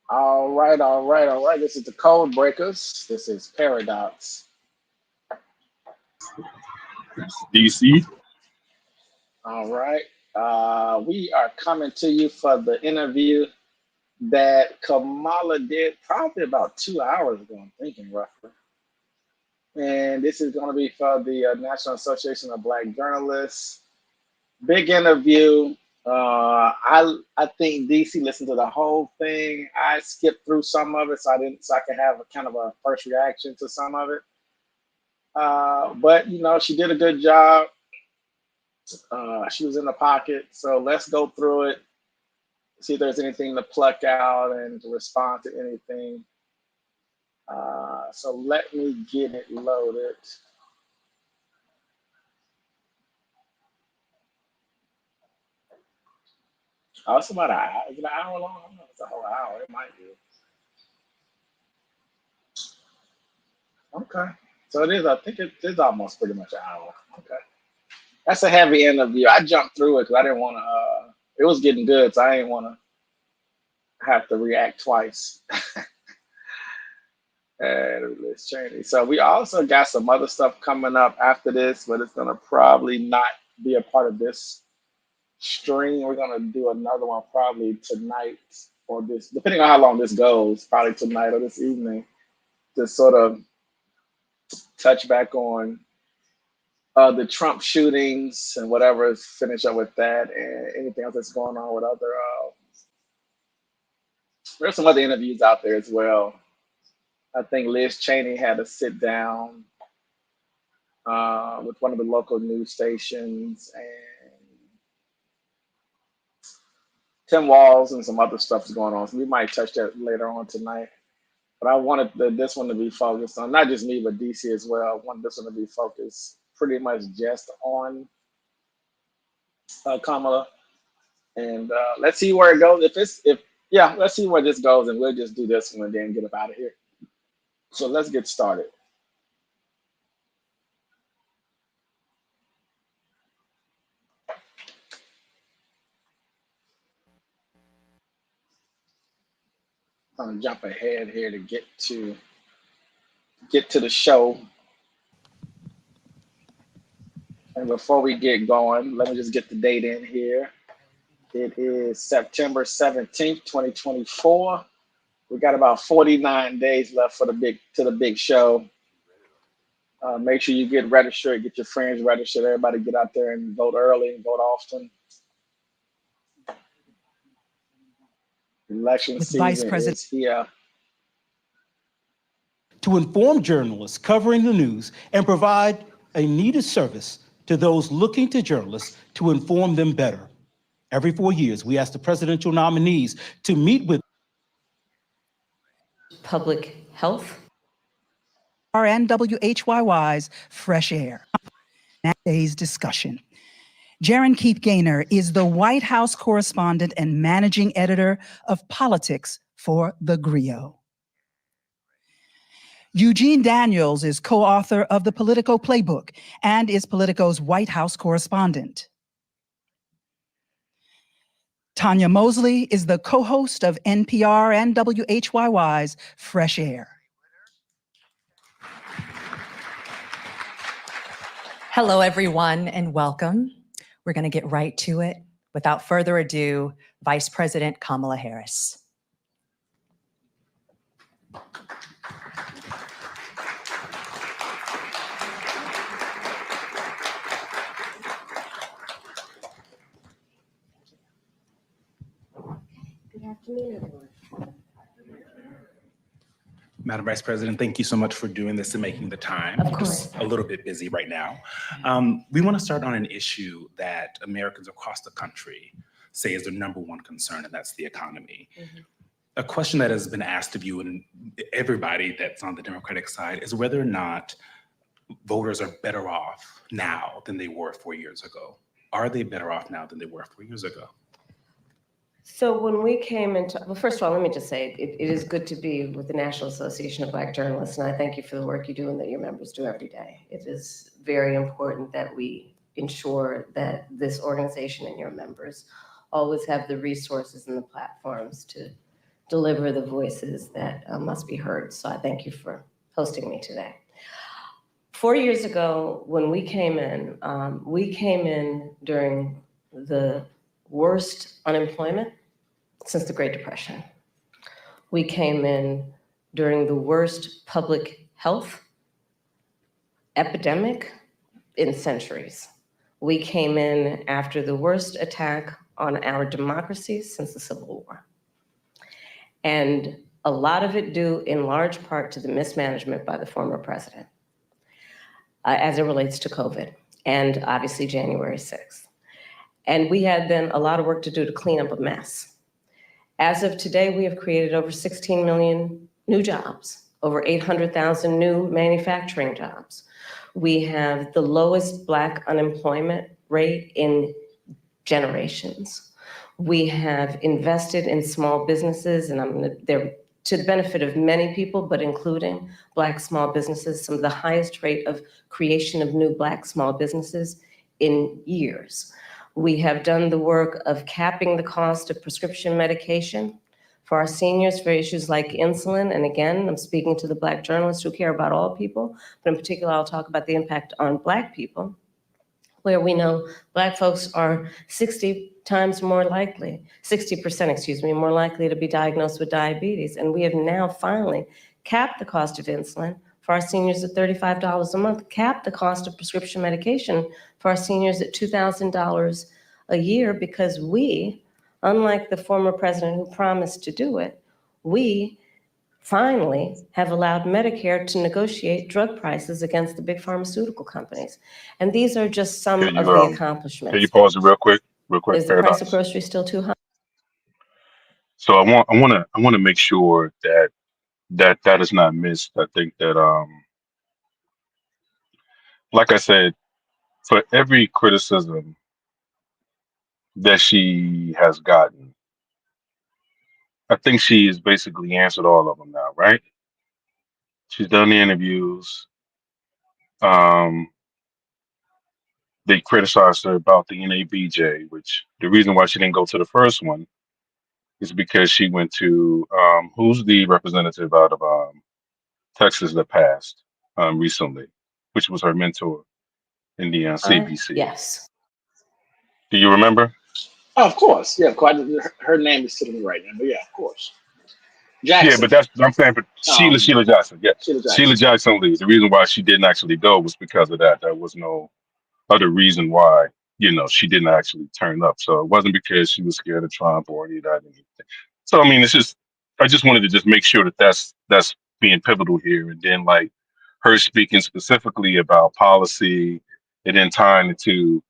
All right, all right, all right. This is the Code Breakers. This is Paradox. DC. All right. We are coming to you for the interview that Kamala did probably about 2 hours ago, I'm thinking roughly. And this is going to be for the National Association of Black Journalists. Big interview. I think DC listened to the whole thing. I skipped through some of it, so I can have a kind of a first reaction to some of it. But she did a good job. She was in the pocket, so let's go through it. See if there's anything to pluck out and to respond to anything. So let me get it loaded. Oh, it's about an hour. Is it an hour long? I don't know. It's a whole hour. It might be. Okay. So it is. I think it is almost pretty much an hour. Okay. That's a heavy interview. I jumped through it because I didn't want to. It was getting good, so I didn't want to have to react twice. And Liz Cheney. So we also got some other stuff coming up after this, but it's gonna probably not be a part of this stream. We're gonna do another one probably tonight or this, depending on how long this goes, probably tonight or this evening, to sort of touch back on the Trump shootings and whatever, finish up with that and anything else that's going on with other. There's some other interviews out there as well. I think Liz Cheney had to sit down with one of the local news stations, and Tim Walz and some other stuff is going on. So we might touch that later on tonight. But I wanted this one to be focused on not just me, but DC as well. I want this one to be focused pretty much just on Kamala. And let's see where it goes. Let's see where this goes, and we'll just do this one and then get up out of here. So let's get started. I'm gonna jump ahead here to get to the show. And before we get going, let me just get the date in here. It is September 17th, 2024. We got about 49 days left for the big show. Make sure you get registered, get your friends registered. Everybody get out there and vote early and vote often. Election season is here. To inform journalists covering the news and provide a needed service to those looking to journalists to inform them better. Every 4 years, we ask the presidential nominees to meet with public health. And WHYY's Fresh Air. Today's discussion. Jaron Keith Gaynor is the White House correspondent and managing editor of politics for The Griot. Eugene Daniels is co-author of the Politico Playbook and is Politico's White House correspondent. Tanya Mosley is the co-host of NPR and WHYY's Fresh Air. Hello, everyone, and welcome. We're going to get right to it. Without further ado, Vice President Kamala Harris. Good afternoon, everyone. Madam Vice President, thank you so much for doing this and making the time. Of course. Just a little bit busy right now. We want to start on an issue that Americans across the country say is their number one concern, and that's the economy. Mm-hmm. A question that has been asked of you and everybody that's on the Democratic side is whether or not voters are better off now than they were 4 years ago. Are they better off now than they were 4 years ago? So when we came into, well, first of all, let me just say, it is good to be with the National Association of Black Journalists, and I thank you for the work you do and that your members do every day. It is very important that we ensure that this organization and your members always have the resources and the platforms to deliver the voices that must be heard. So I thank you for hosting me today. 4 years ago, when we came in during the worst unemployment since the Great Depression. We came in during the worst public health epidemic in centuries. We came in after the worst attack on our democracy since the Civil War. And a lot of it due in large part to the mismanagement by the former president as it relates to COVID and obviously January 6th. And we had then a lot of work to do to clean up a mess. As of today, we have created over 16 million new jobs, over 800,000 new manufacturing jobs. We have the lowest Black unemployment rate in generations. We have invested in small businesses, and they're to the benefit of many people, but including Black small businesses, some of the highest rate of creation of new Black small businesses in years. We have done the work of capping the cost of prescription medication for our seniors for issues like insulin. And again, I'm speaking to the Black journalists who care about all people, but in particular, I'll talk about the impact on Black people, where we know Black folks are 60% more likely to be diagnosed with diabetes. And we have now finally capped the cost of insulin for our seniors at $35 a month, capped the cost of prescription medication for our seniors at $2,000 a year, because we, unlike the former president who promised to do it, we finally have allowed Medicare to negotiate drug prices against the big pharmaceutical companies. And these are just some of the accomplishments. Can you pause it real quick? Is the price of groceries still too high? So I want to make sure that is not missed. I think that like I said, for every criticism that she has gotten, I think she has basically answered all of them now, right? She's done the interviews. They criticized her about the NABJ, which the reason why she didn't go to the first one is because she went to who's the representative out of Texas that passed recently, which was her mentor in the CBC. Yes. Do you remember? Oh, of course. Yeah, of course. Her name is sitting right now, but yeah, of course. Jackson. Yeah, but that's I'm saying for Sheila Jackson. Yeah, Sheila Jackson Lee. The reason why she didn't actually go was because of that. There was no other reason why, she didn't actually turn up. So it wasn't because she was scared of Trump or any of that. So I mean, I just wanted to just make sure that that's being pivotal here, and then like her speaking specifically about policy, and then tying it to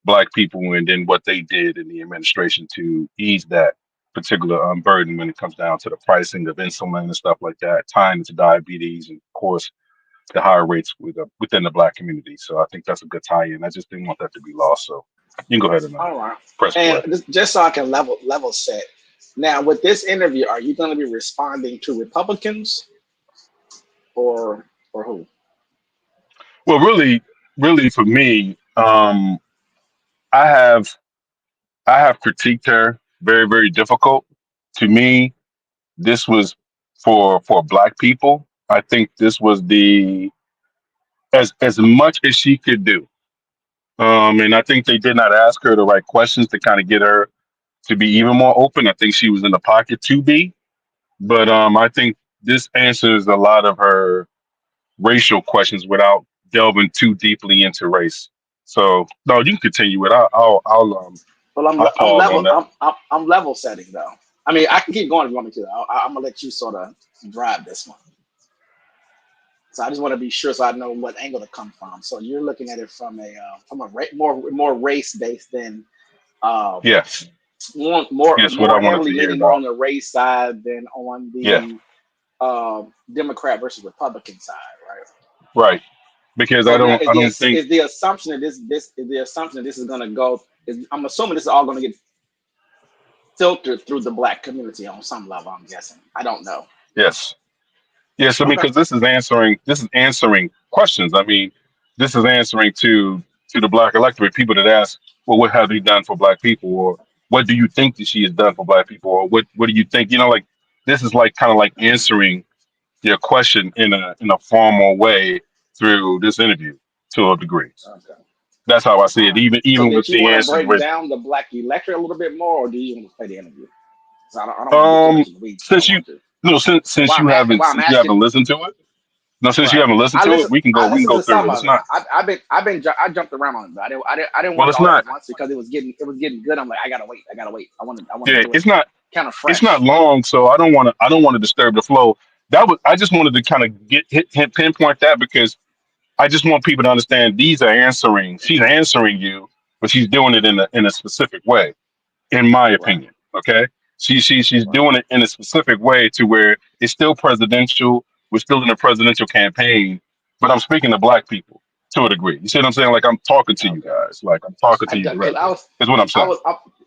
Black people, and then what they did in the administration to ease that particular burden when it comes down to the pricing of insulin and stuff like that, tying it to diabetes, and of course the higher rates within the Black community. So I think that's a good tie-in. I just didn't want that to be lost. So you can go ahead and all right. Press play. And just so I can level set. Now, with this interview, are you going to be responding to Republicans or who? Well, really for me, I have critiqued her. Very, very difficult. To me, this was for Black people. I think this was as much as she could do. And I think they did not ask her the right questions to kind of get her to be even more open. I think she was in the pocket to be. But I think this answers a lot of her racial questions without delving too deeply into race. So no, you can continue it. I'll I'm level setting though. I mean, I can keep going if you want me to. I'm gonna let you sort of drive this one. So I just want to be sure so I know what angle to come from. So you're looking at it from a more race based than yes. More heavily leaning more on the race side than on the Democrat versus Republican side, right? Right. Because so I don't think is the assumption that this is going to go. I'm assuming this is all going to get filtered through the Black community on some level. I'm guessing. I don't know. Yes. Yes. I mean, because this is answering questions. I mean, this is answering to the Black electorate, people that ask, well, what have you done for Black people, or what do you think that she has done for Black people, or what do you think? Like this is like kind of like answering your question in a formal way through this interview to a degree. Okay. That's how I see All it. right. So Even did with you the want to answers break written. down the black electorate a little bit more, or do you want to play the interview? So I don't want to get too much in the weeds. I Since don't you want to. no since Why you I'm, haven't why I'm since you asking. haven't listened to it. No, since you Right. haven't listened to it, we can I listened go to through some it. of It's it. not I jumped around on it. But I didn't well. want it It's all at not. once because it was getting good. I'm like, I gotta wait. I want to Yeah, do it kind of it's not fresh. long, so I don't want to disturb the flow. I just wanted to kind of hit pinpoint that because I just want people to understand these are answering. She's answering you, but she's doing it in a specific way, in my Right. opinion. Okay, she's Right. doing it in a specific way to where it's still presidential. We're still in a presidential campaign, but I'm speaking to black people to a degree. You see what I'm saying? Like I'm talking to you Okay. guys. Like I'm talking to you Because directly. Is what I'm saying.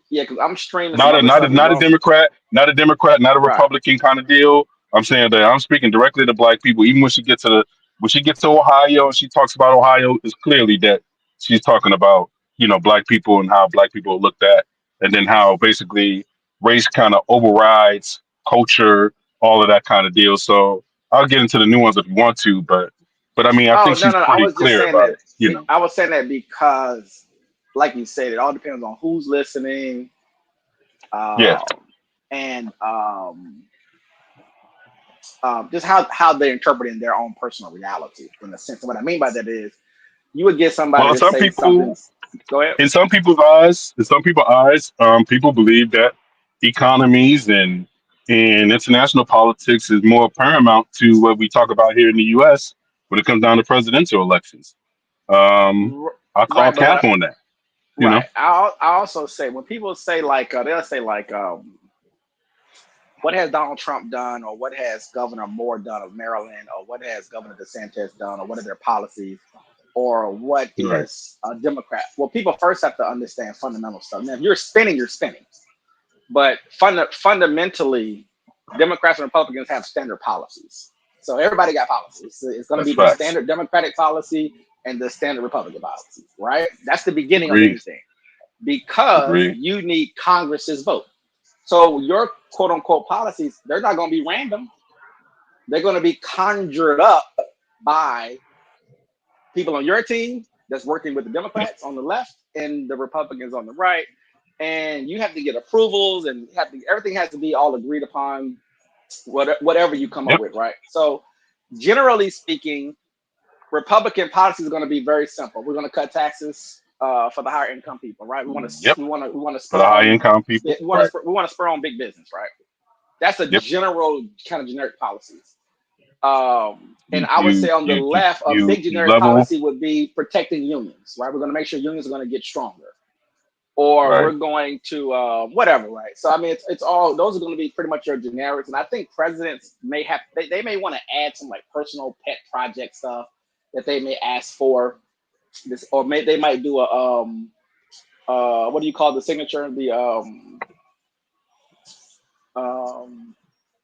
Yeah, because I'm streaming some other Not a stuff as not a well. Democrat, not a Democrat, not a Right. Republican kind of deal. I'm saying that I'm speaking directly to black people. Even when she gets to Ohio and she talks about Ohio, it's clearly that she's talking about black people and how black people are looked at, and then how basically race kind of overrides culture, all of that kind of deal. So I'll get into the nuance if you want to, but I mean I Oh think no, she's no, no. I pretty was just clear saying about that. it. You know. I was saying that because, like you said, it all depends on who's listening, Yeah. and just how they're interpreting their own personal reality. In a sense, and what I mean by that is, you would get somebody Well, to some say something. people. Go ahead. In some people's eyes, people believe that economies and international politics is more paramount to what we talk about here in the U.S. when it comes down to presidential elections. I'll call Right, but cap on that. You know, right. I also say when people say like they'll say like what has Donald Trump done, or what has Governor Moore done of Maryland, or what has Governor DeSantis done, or what are their policies, or what right? is a Democrat? Well, people first have to understand fundamental stuff. Now, if you're spinning, you're spinning. But fundamentally, Democrats and Republicans have standard policies. So everybody got policies. It's going to That's be the facts. standard Democratic policy and the standard Republican policy, right? That's the beginning of Agreed. anything, because Agreed. you need Congress's vote. So your quote unquote policies, they're not going to be random. They're going to be conjured up by people on your team that's working with the Democrats on the left and the Republicans on the right. And you have to get approvals, and everything has to be all agreed upon, whatever you come up Yep. with, right? So generally speaking, Republican policy is going to be very simple. We're going to cut taxes for the higher income people, right? We want to Yep. we want to For spur the high on income people. we want Right. to spur on big business, right? That's a Yep. general kind of generic policies. And I would say on the You left, a big generic level. policy would be protecting unions, right? We're going to make sure unions are going to get stronger, or we're Right. going to whatever, right? So I mean, it's all those are going to be pretty much your generics. And I think presidents may have they may want to add some like personal pet project stuff that they may ask for this, or they might do a what do you call the signature?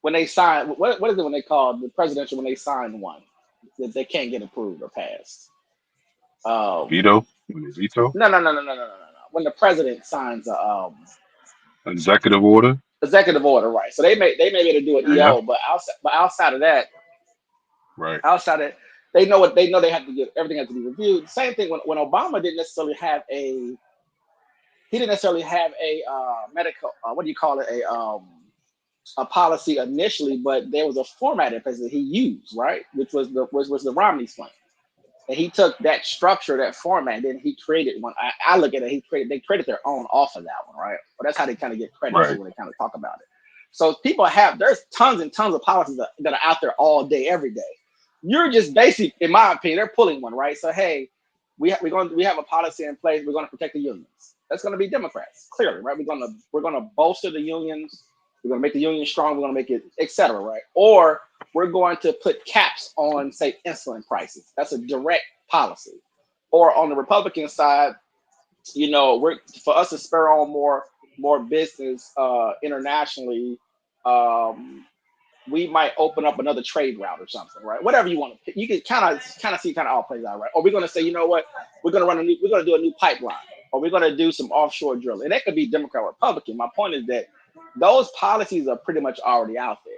When they sign, what is it when they call the presidential, when they sign one that they can't get approved or passed? Veto. When they veto. No. When the president signs a Executive order. executive order, right? So they may be able to do an Yeah. EO, but outside of that, Right. they know they have to get everything has to be reviewed. Same thing when Obama didn't necessarily have a medical what do you call it, a policy initially, but there was a format in place that he used, right, which was the Romney's plan. And he took that structure, that format, and then he created one. I look at it, they created their own off of that one, right? But that's how they kind of get credit Right. when they kind of talk about it. So there's tons and tons of policies that are out there all day, every day. You're just basically, in my opinion, they're pulling one, right? So hey, we have a policy in place. We're going to protect the unions. That's going to be Democrats, clearly, right? We're going to bolster the unions. We're going to make the union strong. We're going to make it, etc., right? Or we're going to put caps on, say, insulin prices. That's a direct policy. Or on the Republican side, for us to spur on more business internationally, we might open up another trade route or something, right? Whatever you want to, you can kind of see kind of all plays out, right? Or we're going to say, you know what, we're going to do a new pipeline, or we're going to do some offshore drilling, and that could be Democrat or Republican. My point is that those policies are pretty much already out there.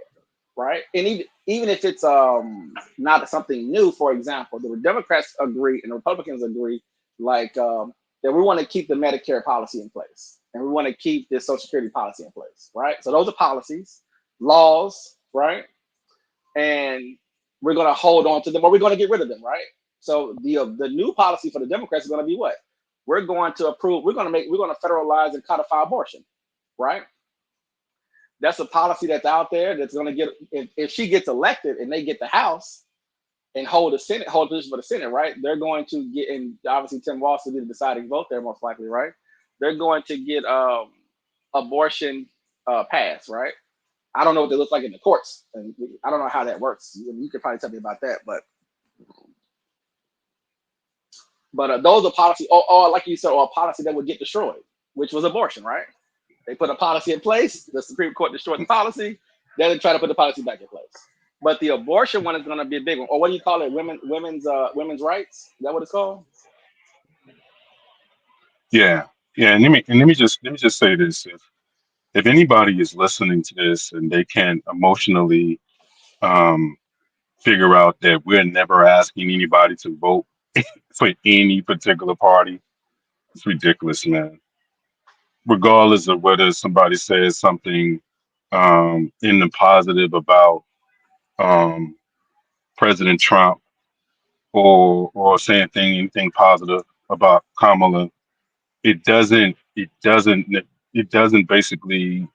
right? And even if it's not something new, for example, the Democrats agree and the Republicans agree, like that we want to keep the Medicare policy in place and we want to keep this Social Security policy in place, right? So those are policies, laws, right? And we're going to hold on to them, or we're going to get rid of them, right? So the new policy for the Democrats is going to be what? We're going to federalize and codify abortion, right? That's a policy that's out there that's going to get, if she gets elected and they get the House and hold a position for the Senate, right? They're going to get, and obviously Tim Walz will be the deciding vote there most likely, right? They're going to get abortion passed, right? I don't know what they look like in the courts, and I don't know how that works. You could probably tell me about that, but those are policy, or like you said, or a policy that would get destroyed, which was abortion, right? They put a policy in place. The Supreme Court destroyed the policy. Then they try to put the policy back in place. But the abortion one is going to be a big one, or what do you call it? Women's rights. Is that what it's called? Yeah, yeah. And let me just say this: if anybody is listening to this and they can emotionally figure out that we're never asking anybody to vote for any particular party, it's ridiculous, man. Regardless of whether somebody says something in the positive about President Trump or saying anything positive about Kamala, it doesn't basically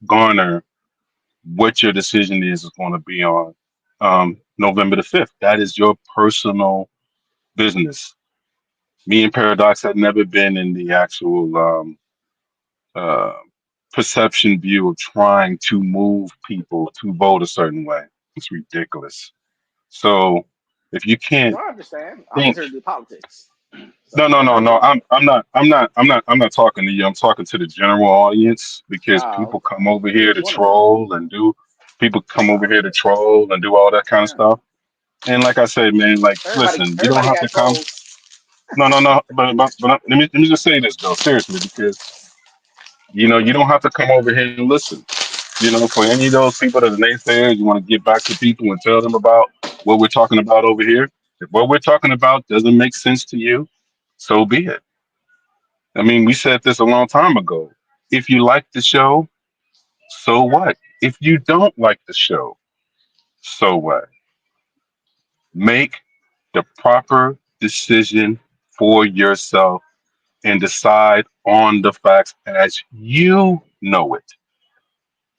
garner what your decision is going to be on November the 5th. That is your personal business. Me and Paradox had never been in the actual perception view of trying to move people to vote a certain way. It's ridiculous. So if you can't No, I understand. I'm think, just here to do politics. no, So whatever no, you want. I'm not talking to you. I'm talking to the general audience because Okay. people come over Do here what to you want to do. troll and do all that kind of stuff. And like I said, man, like listen, you don't Everybody have to got come. trolls. No. But let me just say this though, seriously, because you don't have to come over here and listen. For any of those people that are naysayers, you want to get back to people and tell them about what we're talking about over here. If what we're talking about doesn't make sense to you, so be it. I mean, we said this a long time ago. If you like the show, so what? If you don't like the show, so what? Make the proper decision for yourself and decide on the facts as you know it.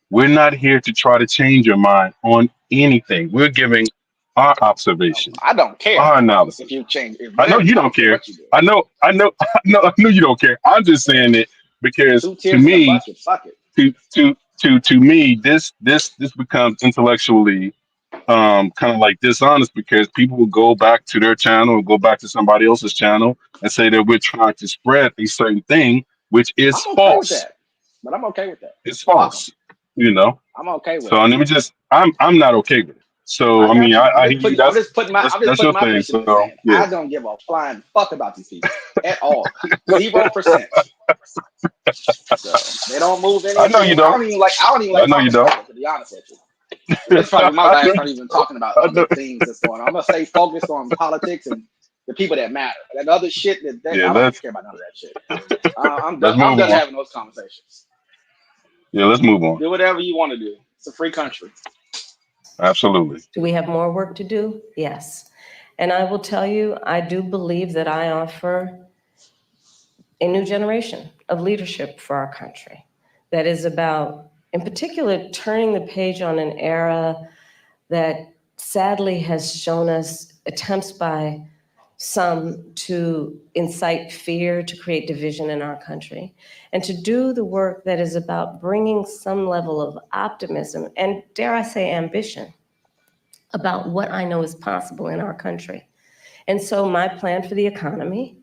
We're not here to try to change your mind on anything. We're giving our observations, I don't care our if analysis. you change. I know you I don't don't care care. what you do. I know you don't care. I'm just saying it because Two to tears in a me, bucket. Fuck it. to me, this becomes intellectually kind of like dishonest because people will go back to their channel or go back to somebody else's channel and say that we're trying to spread a certain thing, which is I'm okay with false. that. But I'm okay with that. It's Fuck 'em. false. I'm okay with So it. let me just I'm not okay with it. So I I mean got you. I hear you. I'm just putting That's your my thing. 2 cents in the So sand. yeah. I don't give a flying fuck about these people at all. 0%. So they don't move I know you anything. don't. I don't even I like know you talking don't. about it, to be honest with you. This is probably my I last know time you even don't. talking about I other know. things that's going on. I'm gonna stay focused on politics and the people that matter. That other shit Yeah, I don't care about none of that shit. I'm let's done move on. having those conversations. Yeah, let's move on. Do whatever you want to do. It's a free country. Absolutely. Do we have more work to do? Yes. And I will tell you, I do believe that I offer a new generation of leadership for our country that is about, in particular, turning the page on an era that sadly has shown us attempts by some to incite fear, to create division in our country, and to do the work that is about bringing some level of optimism and, dare I say, ambition about what I know is possible in our country. And so my plan for the economy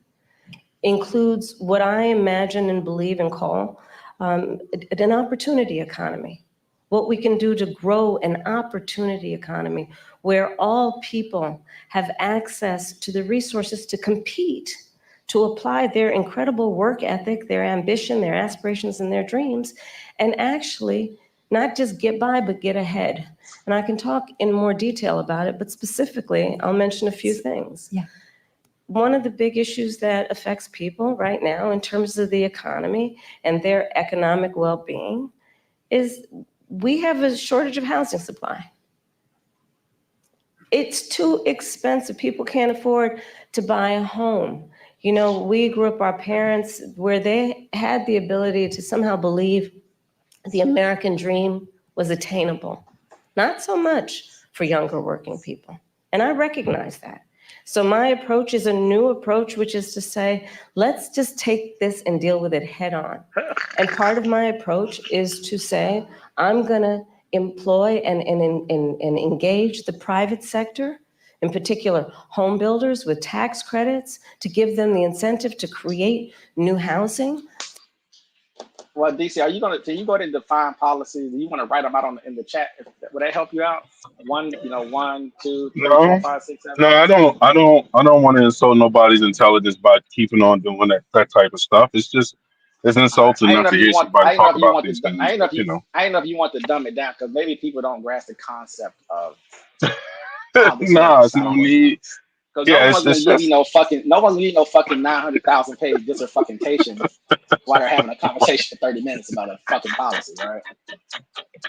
includes what I imagine and believe and call an opportunity economy. What we can do to grow an opportunity economy where all people have access to the resources to compete, to apply their incredible work ethic, their ambition, their aspirations, and their dreams, and actually not just get by, but get ahead. And I can talk in more detail about it, but specifically, I'll mention a few things. Yeah. One of the big issues that affects people right now in terms of the economy and their economic well-being is we have a shortage of housing supply. It's too expensive. People can't afford to buy a home. You know, we grew up, our parents, where they had the ability to somehow believe the American dream was attainable. Not so much for younger working people. And I recognize that. So my approach is a new approach, which is to say, let's just take this and deal with it head on. And part of my approach is to say, I'm gonna employ and engage the private sector, in particular home builders with tax credits, to give them the incentive to create new housing. Well, DC, are you going to? Can you go ahead and define policies? Do you want to write them out in the chat? Would that help you out? 1, 2, 3, 4, 5, 6, 7. No, I don't want to insult nobody's intelligence by keeping on doing that type of stuff. It's insulting not to hear somebody talk about these things. I ain't know if you want to dumb it down, because maybe people don't grasp the concept of how this Nah, works. it's no need. Because Yeah, no one's gonna give you no fucking 900,000 page dissertation while they're having a conversation for 30 minutes about a fucking policy, right?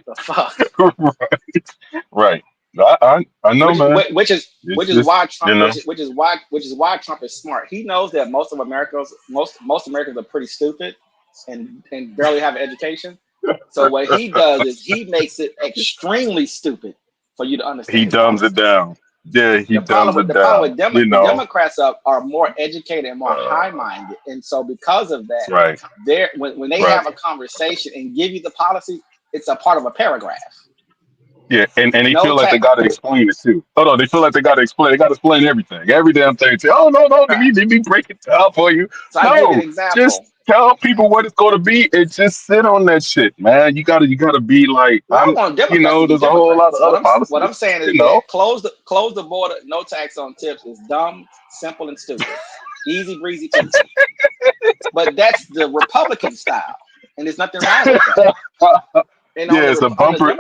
The fuck. Right. I know, man. Which is why Trump, you know. which is why Trump is smart. He knows that most Americans are pretty stupid and barely have an education. So what he does is he makes it extremely stupid for you to understand. He dumbs it down. Yeah, he dumbs it down. The problem with the Democrats are more educated and more high-minded, and so because of that, right. When they have a conversation and give you the policy, it's a part of a paragraph. Yeah, and they feel like they gotta explain it too. Hold on, they feel like they gotta explain everything, every damn thing. Oh no, let me break it down for you. So I'll give you an example. Just tell people what it's going to be and just sit on that shit, man. You gotta be like, there's a whole lot of other policies. What I'm saying is that close the border, no tax on tips is dumb, simple, and stupid. Easy breezy peasy. But that's the Republican style, and there's nothing wrong with that. It's a bumper.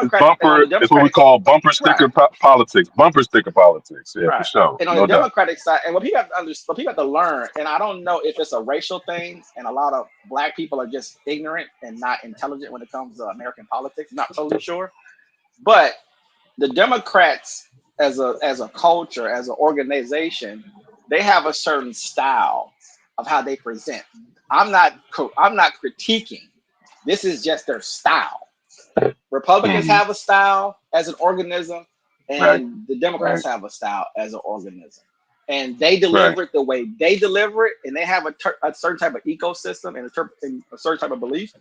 It's what we call bumper sticker politics. Bumper sticker politics. Yeah, for sure. And on the Democratic side, and what people have to learn, and I don't know if it's a racial thing, and a lot of black people are just ignorant and not intelligent when it comes to American politics. Not totally sure, but the Democrats, as a culture, as an organization, they have a certain style of how they present. I'm not critiquing. This is just their style. Republicans have a style as an organism, and the Democrats have a style as an organism, and they deliver it the way they deliver it, and they have a certain type of ecosystem and a certain type of belief.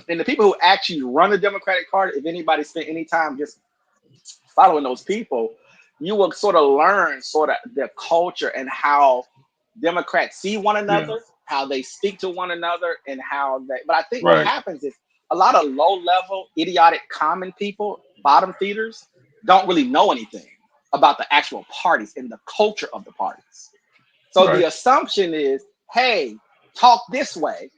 And the people who actually run the Democratic Party, if anybody spent any time just following those people, you will sort of learn their culture and how Democrats see one another, how they speak to one another, and how they. But I think what happens is a lot of low-level, idiotic, common people, bottom feeders, don't really know anything about the actual parties and the culture of the parties. So the assumption is, hey, talk this way.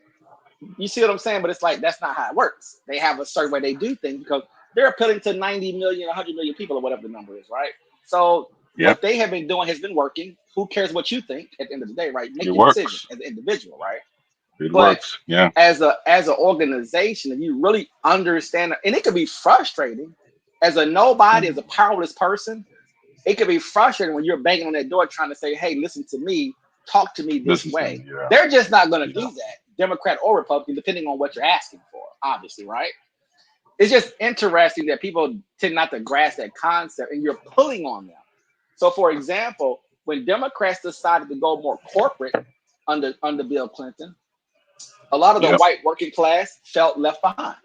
You see what I'm saying? But it's like, that's not how it works. They have a certain way they do things because they're appealing to 90 million, 100 million people or whatever the number is, right? So what they have been doing has been working. Who cares what you think at the end of the day, right? Make your decision as an individual, right? It works, yeah. As an organization, if you really understand, and it could be frustrating as a nobody, as a powerless person, it could be frustrating when you're banging on that door trying to say, hey, listen to me, talk to me this way. They're just not going to do that, Democrat or Republican, depending on what you're asking for, obviously, right? It's just interesting that people tend not to grasp that concept, and you're pulling on them. So, for example, when Democrats decided to go more corporate under Bill Clinton, a lot of the white working class felt left behind.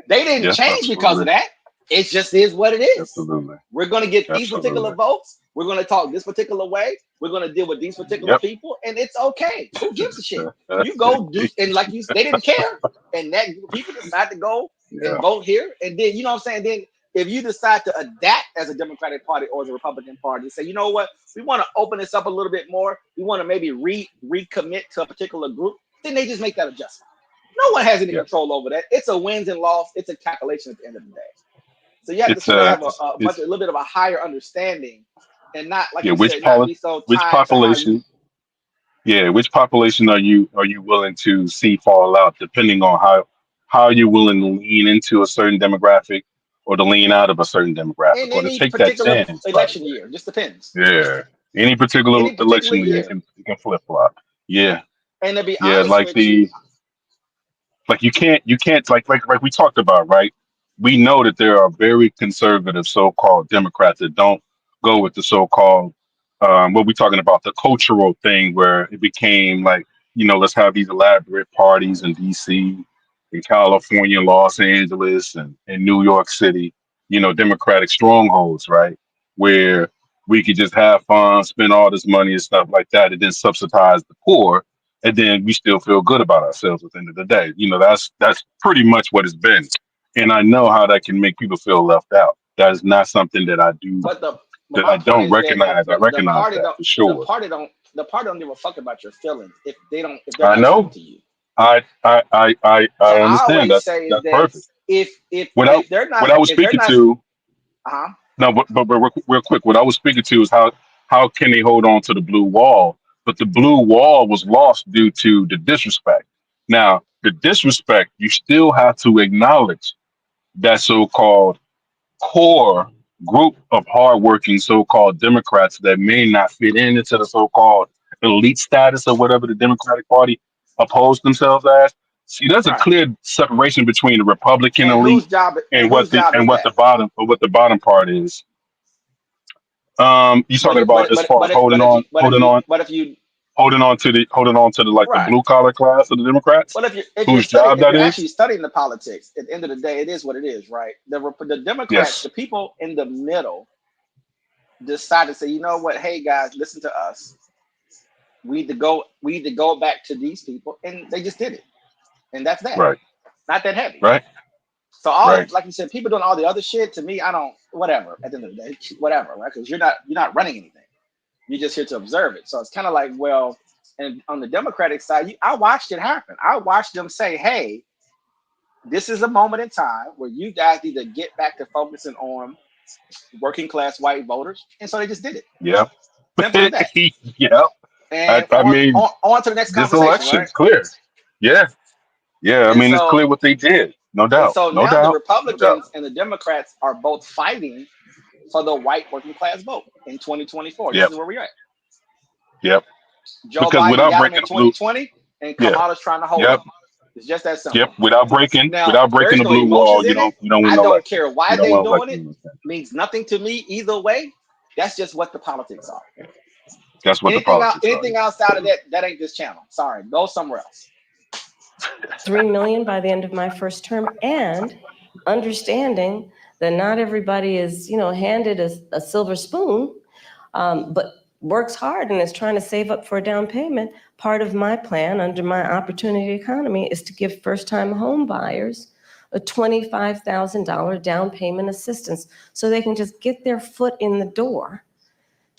They didn't change because of that. It just is what it is. Absolutely. We're going to get these particular votes. We're going to talk this particular way. We're going to deal with these particular people, and it's okay. Who gives a shit? You go do, and like they didn't care, and that people decide to go and vote here, and then you know what I'm saying. Then if you decide to adapt as a Democratic Party or as a Republican Party, say, you know what, we want to open this up a little bit more. We want to maybe recommit to a particular group. Then they just make that adjustment. No one has any Yeah. control over that. It's a wins and loss. It's a calculation at the end of the day. So you have to It's sort of have it's, a little bit of a higher understanding, and not like yeah, you said, not be so tied to how you. which population are you willing to see fall out, depending on how you're willing to lean into a certain demographic or to lean out of a certain demographic In or to any take that particular chance, by the election way. year, just depends. Yeah. Any particular Any particular election year year, can flip flop. Yeah. and to be Yeah, honest with you, like you can't like we talked about, right? We know that there are very conservative so-called Democrats that don't go with the so-called what we talking about, the cultural thing where it became like, let's have these elaborate parties in DC, in California, Los Angeles, and New York City, Democratic strongholds, right? Where we could just have fun, spend all this money and stuff like that, and then subsidize the poor, and then we still feel good about ourselves at the end of the day. That's pretty much what it's been. And I know how that can make people feel left out. That is not something that I do, but that my I point don't is that recognize. I the recognize party that don't for sure. the party don't give a fuck about your feelings if they're I not true know. to you. I So I understand. always That's say is that's that perfect. What I if they're not what I was if they're speaking not to uh-huh. no, but real quick, what I was speaking to is how can they hold on to the blue wall? But the blue wall was lost due to the disrespect. Now, the disrespect, you still have to acknowledge that so-called core group of hardworking so-called Democrats that may not fit into the so-called elite status or whatever the Democratic Party opposed themselves as. See, there's a Right. clear separation between the Republican And elite and whose job is that? what the bottom part is. You talking about as far as holding on to the like the right. blue collar class of the Democrats, Well, whose job if that you're is? actually studying the politics, at the end of the day, it is what it is, right? The Democrats, Yes, the people in the middle, decided to say, you know what? Hey guys, listen to us. We need to go back to these people, and they just did it, and that's that. right, Not that heavy. right, So right. like you said, people doing all the other shit. To me, I don't. Whatever. At the end of the day, whatever, right? Because you're not running anything. You're just here to observe it. So it's kind of like, well, and on the Democratic side, I watched it happen. I watched them say, hey, this is a moment in time where you guys need to get back to focusing on working class white voters. And so they just did it. Yep. Simple as that. Yep. And I mean, on to the next this conversation, election right? clear. Yeah. Yeah. I And mean, it's so clear what they did. No doubt. No now the doubt. No doubt. Republicans and the Democrats are both fighting for the white working class vote in 2024. This Yep. is where we're at. Yep. Joe Because Biden without got him in breaking the blue, 2020, and yeah. Kamala's trying to hold Yep. him. It's just that simple. Yep. Without breaking Now, the there's no blue wall, emotions in it. you don't win I no don't election. care why You don't they win doing it. election. Means nothing to me either way. That's just what the politics are. That's what the politics are. Anything outside of that ain't this channel. Sorry, go somewhere else. 3 million by the end of my first term, and understanding that not everybody is, handed a silver spoon, but works hard and is trying to save up for a down payment. Part of my plan under my opportunity economy is to give first-time home buyers a $25,000 down payment assistance so they can just get their foot in the door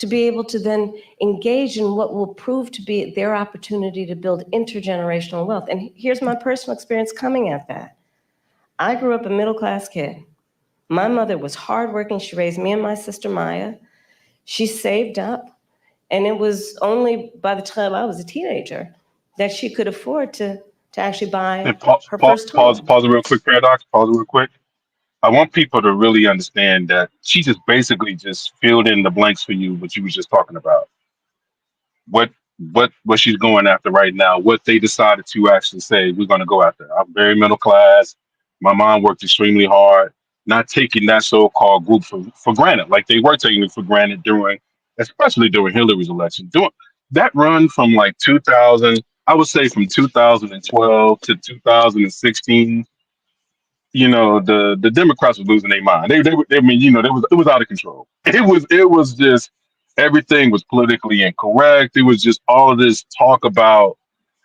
to be able to then engage in what will prove to be their opportunity to build intergenerational wealth. And here's my personal experience coming at that. I grew up a middle-class kid. My mother was hardworking. She raised me and my sister Maya. She saved up. And it was only by the time I was a teenager that she could afford to actually buy her first home. Pause real quick, Paradox. Pause real quick. I want people to really understand that she just basically just filled in the blanks for you, what you was just talking about. What she's going after right now, what they decided to actually say we're going to go after. I'm very middle class. My mom worked extremely hard, not taking that so-called group for granted, like they were taking it for granted especially during Hillary's election. Doing that run from like 2000, I would say from 2012 to 2016. The Democrats were losing their mind. I mean, it was out of control. It was just everything was politically incorrect. It was just all of this talk about,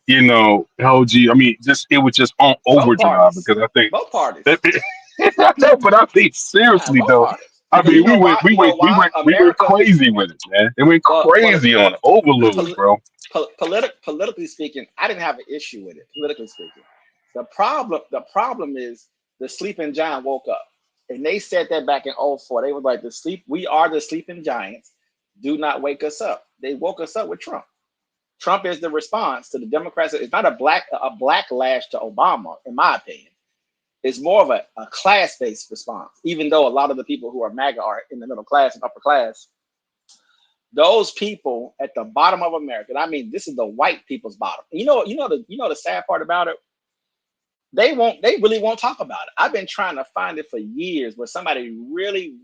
LG. I mean, it was just on overdrive because I think both parties. I know, but I think seriously though. Parties. I mean, we went America, crazy with it, man. It went crazy on overload, bro. Politically speaking, I didn't have an issue with it. Politically speaking, The problem is the sleeping giant woke up. And they said that back in 2004. They were like, we are the sleeping giants. Do not wake us up. They woke us up with Trump. Trump is the response to the Democrats. It's not a backlash to Obama, in my opinion. It's more of a class-based response, even though a lot of the people who are MAGA are in the middle class and upper class. Those people at the bottom of America, and I mean, this is the white people's bottom. You know the sad part about it? They really won't talk about it. I've been trying to find it for years where somebody really,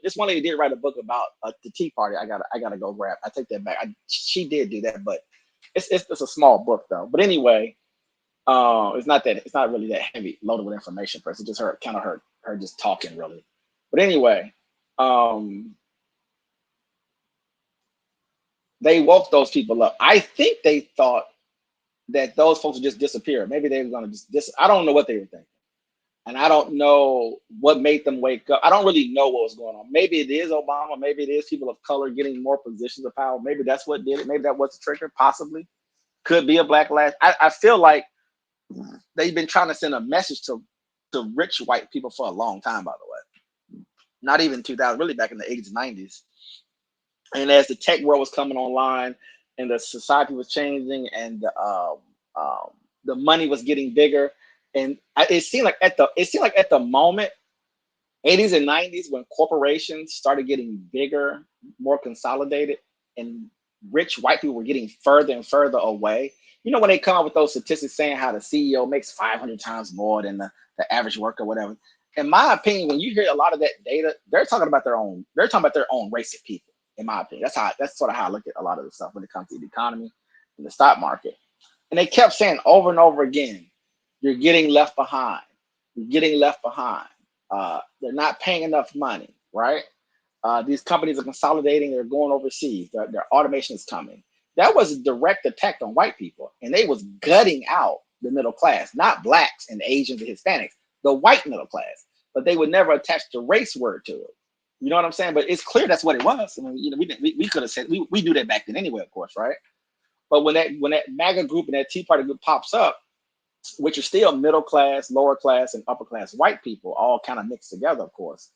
this one lady did write a book about the Tea Party. I gotta go grab. I take that back. She did do that, but it's a small book though. But anyway, it's not really that heavy loaded with information for us. It just her just talking really. But anyway, they woke those people up. I think they thought that those folks would just disappear. Maybe they were going to just I don't know what they were thinking. And I don't know what made them wake up. I don't really know what was going on. Maybe it is Obama. Maybe it is people of color getting more positions of power. Maybe that's what did it. Maybe that was the trigger, possibly. Could be a backlash. I feel like they've been trying to send a message to rich white people for a long time, by the way. Not even 2000, really back in the 80s and 90s. And as the tech world was coming online and the society was changing and the money was getting bigger, and it seemed like at the moment, 80s and 90s, when corporations started getting bigger, more consolidated, and rich white people were getting further and further away. You know, when they come up with those statistics saying how the CEO makes 500 times more than the average worker, whatever. In my opinion, when you hear a lot of that data, they're talking about their own race of people. In my opinion, that's sort of how I look at a lot of the stuff when it comes to the economy and the stock market. And they kept saying over and over again, you're getting left behind. You're getting left behind. They're not paying enough money, right? These companies are consolidating. They're going overseas. Their automation is coming. That was a direct attack on white people. And they was gutting out the middle class, not blacks and Asians and Hispanics, the white middle class. But they would never attach the race word to it. You know what I'm saying? But it's clear that's what it was. I mean, you know, we could have said we do that back then anyway, of course, right? But when that MAGA group and that Tea Party group pops up, which are still middle class, lower class, and upper class white people, all kind of mixed together, of course.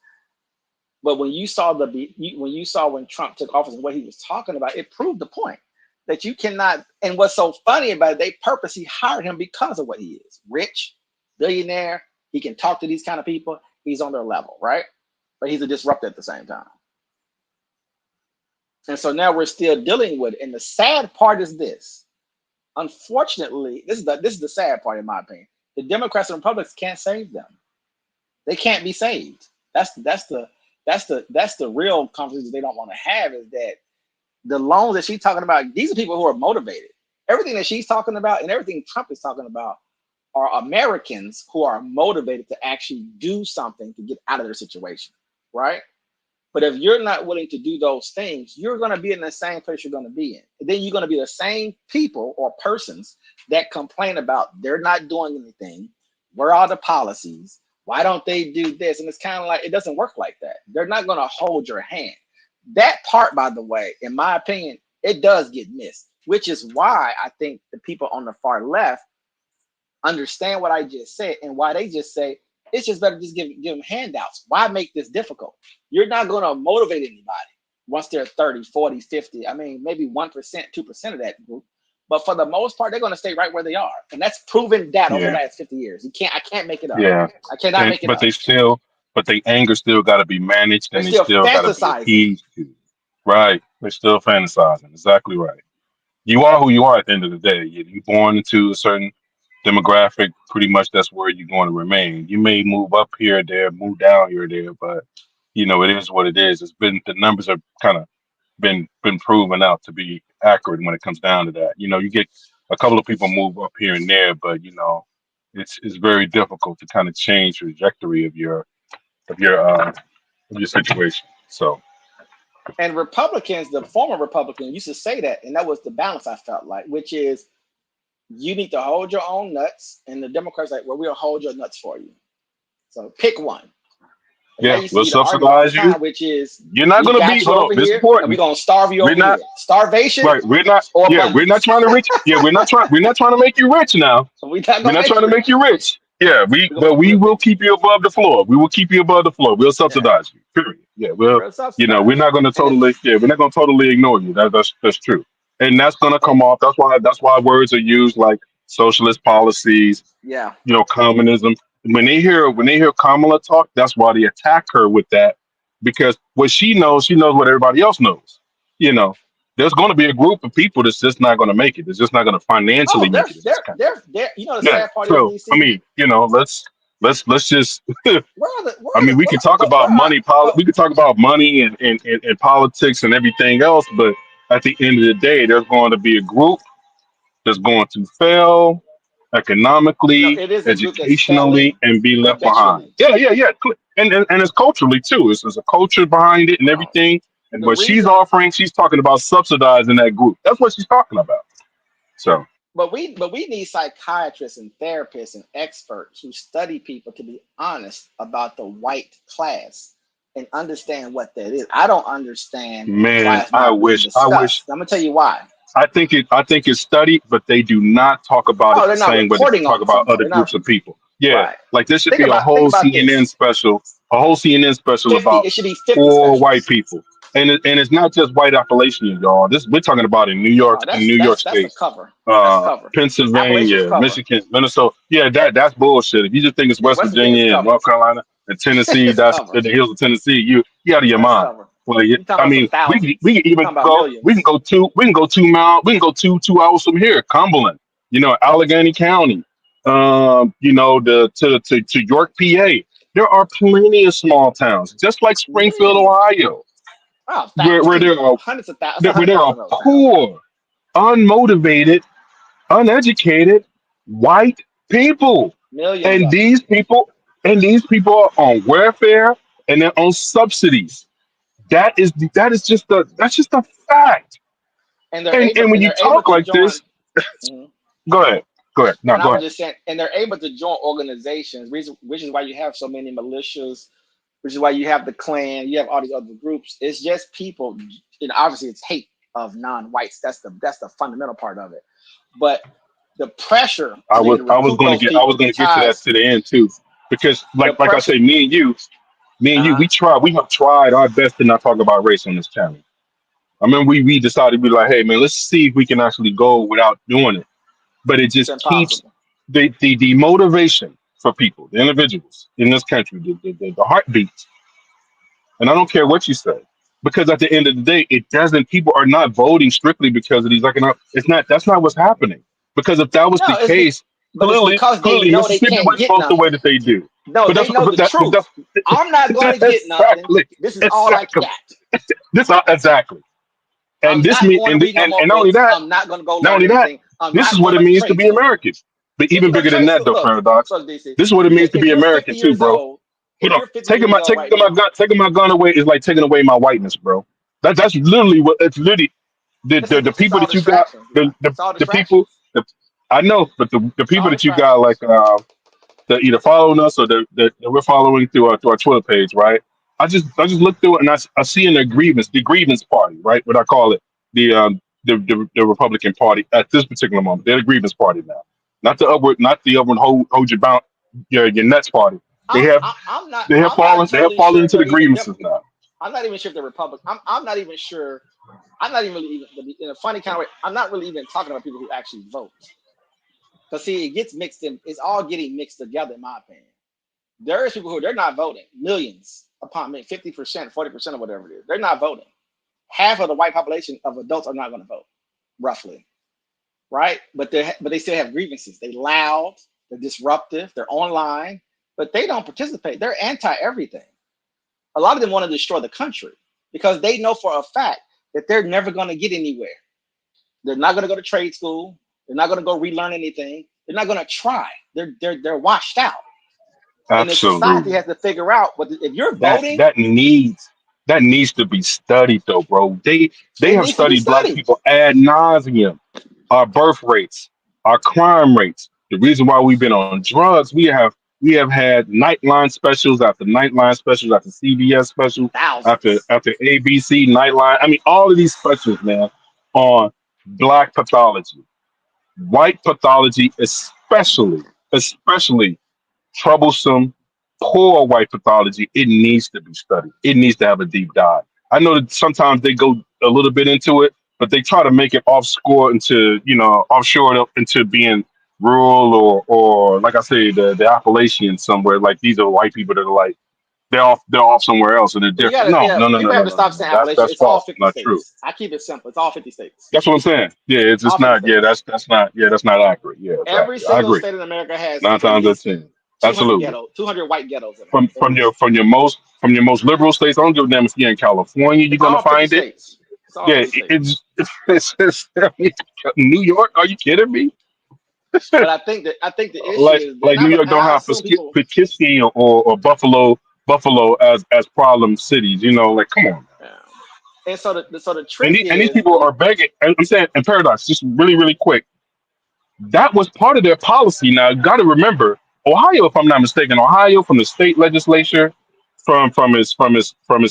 But when you saw when Trump took office and what he was talking about, it proved the point that you cannot. And what's so funny about it, they purposely hired him because of what he is: rich, billionaire. He can talk to these kind of people. He's on their level, right? But he's a disruptor at the same time. And so now we're still dealing with it. And the sad part is this. Unfortunately, this is the sad part, in my opinion. The Democrats and Republicans can't save them. They can't be saved. That's the real conversation they don't want to have, is that the loans that she's talking about, these are people who are motivated. Everything that she's talking about and everything Trump is talking about are Americans who are motivated to actually do something to get out of their situation, right? But if you're not willing to do those things, you're going to be in the same place you're going to be in. And then you're going to be the same people or persons that complain about they're not doing anything. Where are the policies? Why don't they do this? And it's kind of like, it doesn't work like that. They're not going to hold your hand. That part, by the way, in my opinion, it does get missed, which is why I think the people on the far left understand what I just said and why they just say, it's just better just give them handouts. Why make this difficult? You're not going to motivate anybody once they're 30, 40, 50. I mean, maybe 1%, 2% of that group. But for the most part, they're going to stay right where they are. And that's proven data over the last 50 years. I can't make it up. Yeah. I cannot make it up. But the anger still got to be managed, and they still got to be fantasizing. appeased to. Right. They're still fantasizing. Exactly right. You are who you are at the end of the day. You're born into a certain demographic. Pretty much that's where you're going to remain. You may move up here or there, move down here or there, but you know, it is what it is. The numbers have kind of been proven out to be accurate when it comes down to that. You know, you get a couple of people move up here and there, but you know, it's very difficult to kind of change the trajectory of your situation. So. And Republicans, the former Republicans, used to say that, and that was the balance I felt like, which is you need to hold your own nuts, and the Democrats like, well, we'll hold your nuts for you. So pick one. And Yeah, y'all used to we'll hear the argument all the subsidize you. time, which is You're not we gonna got be. you Hold on, over this is here, and we're important. gonna starve you We're over here. not Starvation right. We're not. or Yeah, we're not abundance. trying to reach. Yeah, we're not trying. We're not trying to make you rich now. We're not We're gonna not make trying you to rich. make you rich. Yeah, but we will keep you above the floor. We will keep you above the floor. We'll Yeah, subsidize you. Period. Yeah, we'll. real We're subsidized. not going to And totally. Yeah, we're not going to totally ignore you. That's true. And that's going to and come off. That's why words are used like socialist policies. yeah, Communism. When they hear Kamala talk, that's why they attack her with that, because what she knows what everybody else knows. You know, there's going to be a group of people that's just not going to make it. It's just not going to oh, financially make it in this country. they're. You know the Yeah. sad part is, So I DC. mean, let's just. I Where are mean, the we can talk but about where are money. but We can talk about money and politics and everything else, but at the end of the day, there's going to be a group that's going to fail economically, it is a group that's educationally, failing and be left behind. habitually. Yeah. And it's culturally too. It's a culture behind it and Oh, everything. And the what reason, she's talking about subsidizing that group. That's what she's talking about. So but we need psychiatrists and therapists and experts who study people to be honest about the white class and understand what that is. I don't understand why man, it's not being I wish discussed. I'm gonna tell you why. I think it's studied, but they do not talk about it Oh, the they're not same way they reporting talk on it about some more. other They're not groups of people. Yeah, right. like there should Think be a about whole this. a whole CNN special 50. about It should be 50 poor white specials. people, and it's not just white Appalachians, y'all. We're talking about in New York, No, in New York that's the State, cover. That's cover. Appalachians Pennsylvania, cover. Michigan, Minnesota. Yeah, that's bullshit. If you just think it's Yeah, West West Virginia is Virginia and cover. North Carolina and Tennessee, It's that's cover. in the hills of Tennessee, you out of your That's mind. cover. Well, You talking I about some mean, thousands. we can You even talking about go. We can millions. go 2 miles. We can go 2 hours from here, Cumberland. Allegheny County. To York, PA. There are plenty of small towns, just like Springfield, Millions. Ohio, Oh, where there are hundreds of thousands. where there are 100,000 of those towns. poor, unmotivated, uneducated white people, Millions and of them. these people are on welfare and they're on subsidies. That's just a fact. And they're And able when you talk to like join. this, Mhm. go ahead. No, And I go was ahead. just saying, and they're able to join organizations, which is why you have so many militias, which is why you have the Klan, you have all these other groups. It's just people, obviously it's hate of non-whites. That's the fundamental part of it. But the pressure I to be was able to I was recruit going to those get I was people, going the to get to that ties, to the end too, because the like I pressure. say, me and you, Uh-huh. we have tried our best to not talk about race on this channel. I mean, we decided to be like, hey man, let's see if we can actually go without doing it. But it It's just keeps impossible. the motivation for people, the individuals in this country, the heartbeat. And I don't care what you say, because at the end of the day, it doesn't. People are not voting strictly because of these economic. It's not. That's not what's happening. Because if that was the No, case, but it's because they clearly know they Mississippi can't wouldn't get vote the way nothing. that they do. No, But they that's know but the that but truth. I'm not going to get nothing. exactly This is all I exactly got. exactly. And I'm this not mean going to read no more and not only books. that, I'm not going to go not learn only that, anything. I'm this is not what going it to means to trade be school. American. But Yeah, even bigger than trade that, school. though, Look, Paradox. DC. This is what it means to If be you're American 50 too, years bro. old, Hold if on. you're 50 years old right now, Taking my gun away is like taking away my whiteness, bro. That's literally what it's literally the it's people all that you got, distractions, bro. It's all the people distractions. I know, but the It's people all that you got distractions. like that either following us or that we're following through our Twitter page, right? I just look through it and I see in the grievance party, right? What I call it, the Republican Party at this particular moment. They're the grievance party now, not the upward hold your bound your nuts party. They have I'm not they have totally fallen sure if into they're the even. grievances now. I'm not even sure if they're Republican. I'm not even sure. I'm not even really even in a funny kind of way. I'm not really even talking about people who actually vote. Because see, it gets mixed in. It's all getting mixed together, in my opinion. There is people who they're not voting. Millions upon 50%, 40% or whatever it is. They're not voting. Half of the white population of adults are not going to vote, roughly, right? But they still have grievances. They loud, they're disruptive, they're online, but they don't participate. They're anti everything. A lot of them want to destroy the country because they know for a fact that they're never going to get anywhere. They're not going to go to trade school. They're not going to go relearn anything. They're not going to try. They're washed out. And the society Absolutely. has to figure out what if you're That voting, that needs to be studied though, bro. They it have needs to be studied black studied. people ad nauseum, our birth rates, our crime rates. The reason why we've been on drugs, we have We have had Nightline specials after Nightline specials after CBS specials Thousands. after ABC Nightline. I mean, all of these specials, man, on Black pathology, white pathology, especially troublesome, poor white pathology. It needs to be studied. It needs to have a deep dive. I know that sometimes they go a little bit into it, but they try to make it offshore into being rural or like I say, the Appalachian somewhere. Like these are white people that are like they're off somewhere else and they're You different. gotta, yeah, people have to stop No. saying Appalachia. That's It's all false. 50 Not true. states. I keep it simple. It's all 50 states. That's what I'm saying. Yeah, it's just All 50 not. Yeah, states. that's not accurate. Yeah, Every exactly. I single agree. state in America has 9 at times out of least 10. 200 Absolutely. ghettos, 200 white ghettos in From your most liberal states. I don't give a damn if you're in California, you're It's gonna all 50 find it. states. It's all Yeah, 50 states. it's New York. Are you kidding me? But I think the issue Like is that New York don't I have assume people. Poughkeepsie or Buffalo as problem cities. You know, like come on. Yeah. And so the And, trick and these is people are begging. I'm saying in Paradise, just really quick. That was part of their policy. Now, got to remember, Ohio, if I'm not mistaken, Ohio from the state legislature, from his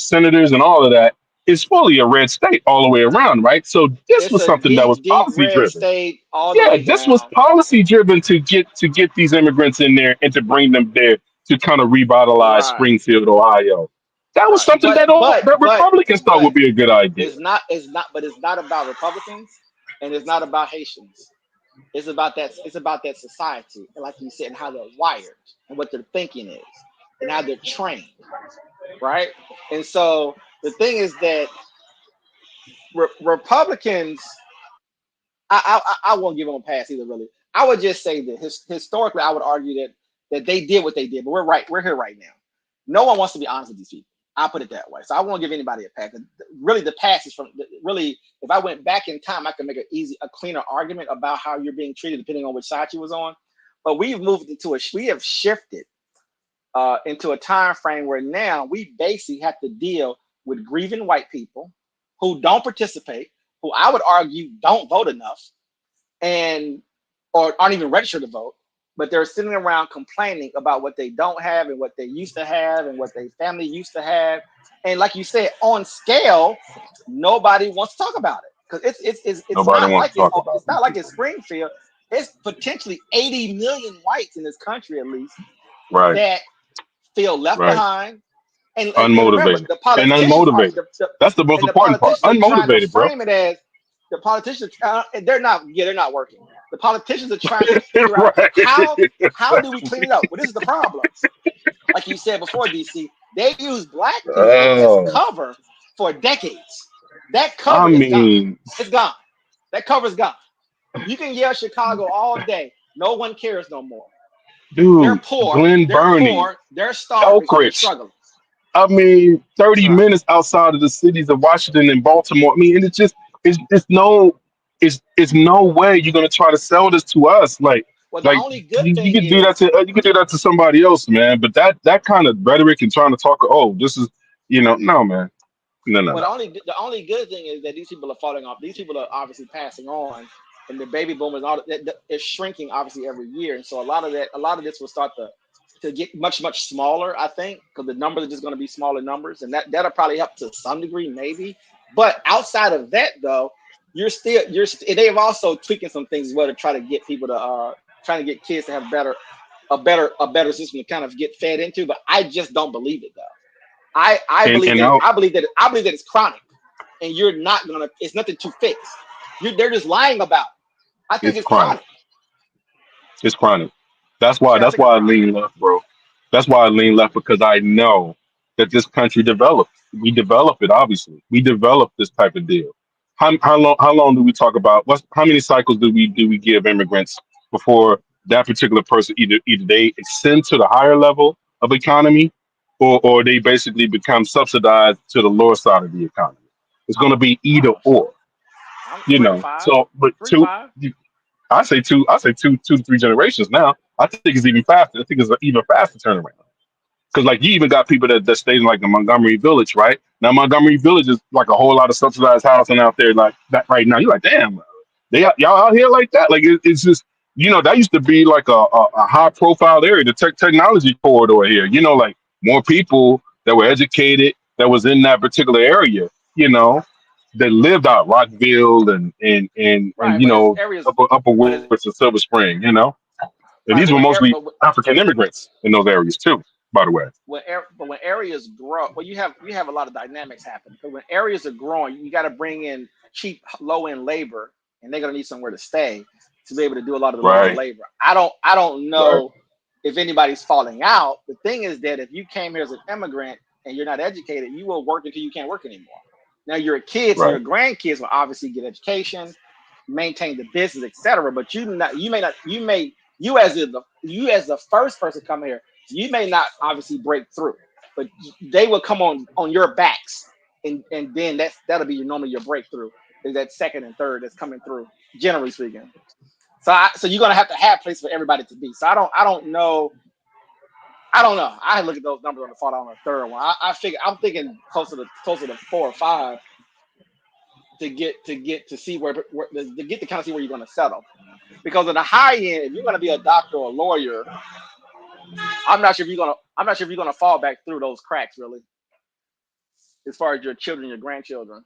senators and all of that, is fully a red state all the way around, right? So this it's was a something that was deep policy red driven. state all the Yeah, way this was down. policy driven to get these immigrants in there and to bring them there to kind of revitalize Right. Springfield, Ohio. That was something that Republicans thought would be a good idea. It's not about Republicans and it's not about Haitians. It's about that society, and like you said, and how they're wired and what their thinking is and how they're trained, right? And so the thing is that Republicans, I won't give them a pass either. Really, I would just say that historically, I would argue that they did what they did, but we're here right now. No one wants to be honest with these people. I'll put it that way. So I won't give anybody a pass. Really, the pass is from really. If I went back in time, I could make a cleaner argument about how you're being treated depending on which side you was on. But we have shifted into a time frame where now we basically have to deal with grieving white people who don't participate, who I would argue don't vote enough, or aren't even registered to vote. But they're sitting around complaining about what they don't have and what they used to have and what their family used to have. And like you said, on scale, nobody wants to talk about it because it's not like it's Springfield. It's potentially 80 million whites in this country, at least, right, that feel left behind and unmotivated. Remember, the politicians unmotivated. That's the most important part. Unmotivated, bro. Frame it as the politicians. They're not working. The politicians are trying to figure out how do we clean it up. Well, this is the problem. Like you said before, DC, they use black people as cover for decades. That cover is gone. It's gone. That cover's gone. You can yell Chicago all day. No one cares no more. Dude, they're poor. Glen Burnie, they're starving. They're struggling. I mean, 30 minutes outside of the cities of Washington and Baltimore. I mean, and it's no way you're gonna try to sell this to us. Like, the only good thing you can do that to somebody else, man. But that kind of rhetoric and trying to talk, this is, no, man, no. Well, the only good thing is that these people are falling off. These people are obviously passing on, and the baby boomers is shrinking obviously every year, and so a lot of this will start to get much smaller, I think, because the numbers are just going to be smaller numbers, and that'll probably help to some degree, maybe. But outside of that, though, they've also tweaking some things as well to try to get people to trying to get kids to have a better system to kind of get fed into. But I just don't believe it, though. I believe that it's chronic, and it's nothing to fix. They're just lying about it. I think it's chronic. It's chronic. That's why I lean left, bro. That's why I lean left, because I know that this country developed. We develop it, obviously. We developed this type of deal. How long do we talk about? How many cycles do we give immigrants before that particular person either they ascend to the higher level of economy, or they basically become subsidized to the lower side of the economy? It's going to be either or. So but I say two to 3 generations now. I think it's even faster. I think it's an even faster turnaround. Because like you even got people that stay in like the Montgomery Village, right? Now Montgomery Village is like a whole lot of subsidized housing out there like that right now. You're like, damn, y'all out here like that? Like it's just you know, that used to be like a high profile area, the technology corridor here. You know, like more people that were educated that was in that particular area. You know, that lived out Rockville and Right, you but it's know areas, upper but it's Woods and Silver Spring. You know, and right, these but were when mostly but African immigrants in those areas too. By the way, when areas grow, well, you have a lot of dynamics happen. But when areas are growing, you got to bring in cheap, low end labor, and they're gonna need somewhere to stay to be able to do a lot of the low end right, labor. I don't right, know if anybody's falling out. The thing is that if you came here as an immigrant and you're not educated, you will work until you can't work anymore. Now your kids and your right. grandkids will obviously get education, maintain the business, etc. But you as the first person come here, you may not obviously break through, but they will come on your backs, and then that'll be normally your breakthrough. Is that second and third that's coming through, generally speaking. So you're gonna have to have place for everybody to be. So I don't know. I don't know. I look at those numbers on the fall on the third one. I figure I'm thinking closer to 4 or 5 to get to see where to get to kind of see where you're going to settle. Because at the high end, if you're going to be a doctor or a lawyer, I'm not sure if you're gonna fall back through those cracks really. As far as your children, your grandchildren,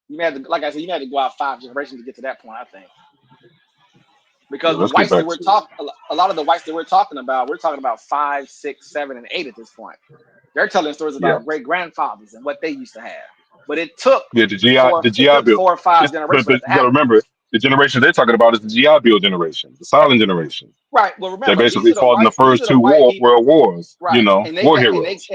you may have to, like I said, you may have to go out 5 generations to get to that point. I think Yeah, because the let's get whites that back we're to it. talking, a lot of the whites that we're talking about 5, 6, 7, and 8 at this point. They're telling stories Yeah, about great grandfathers and what they used to have. But it took yeah. The GI Bill. 4 or 5 It's, generations for that to but you got to happen. remember the generation they're talking about is the GI Bill generation, the silent generation. Right. Well, They remember, basically fought in the these first are the two white people. world wars. You Right. know, And they war got heroes.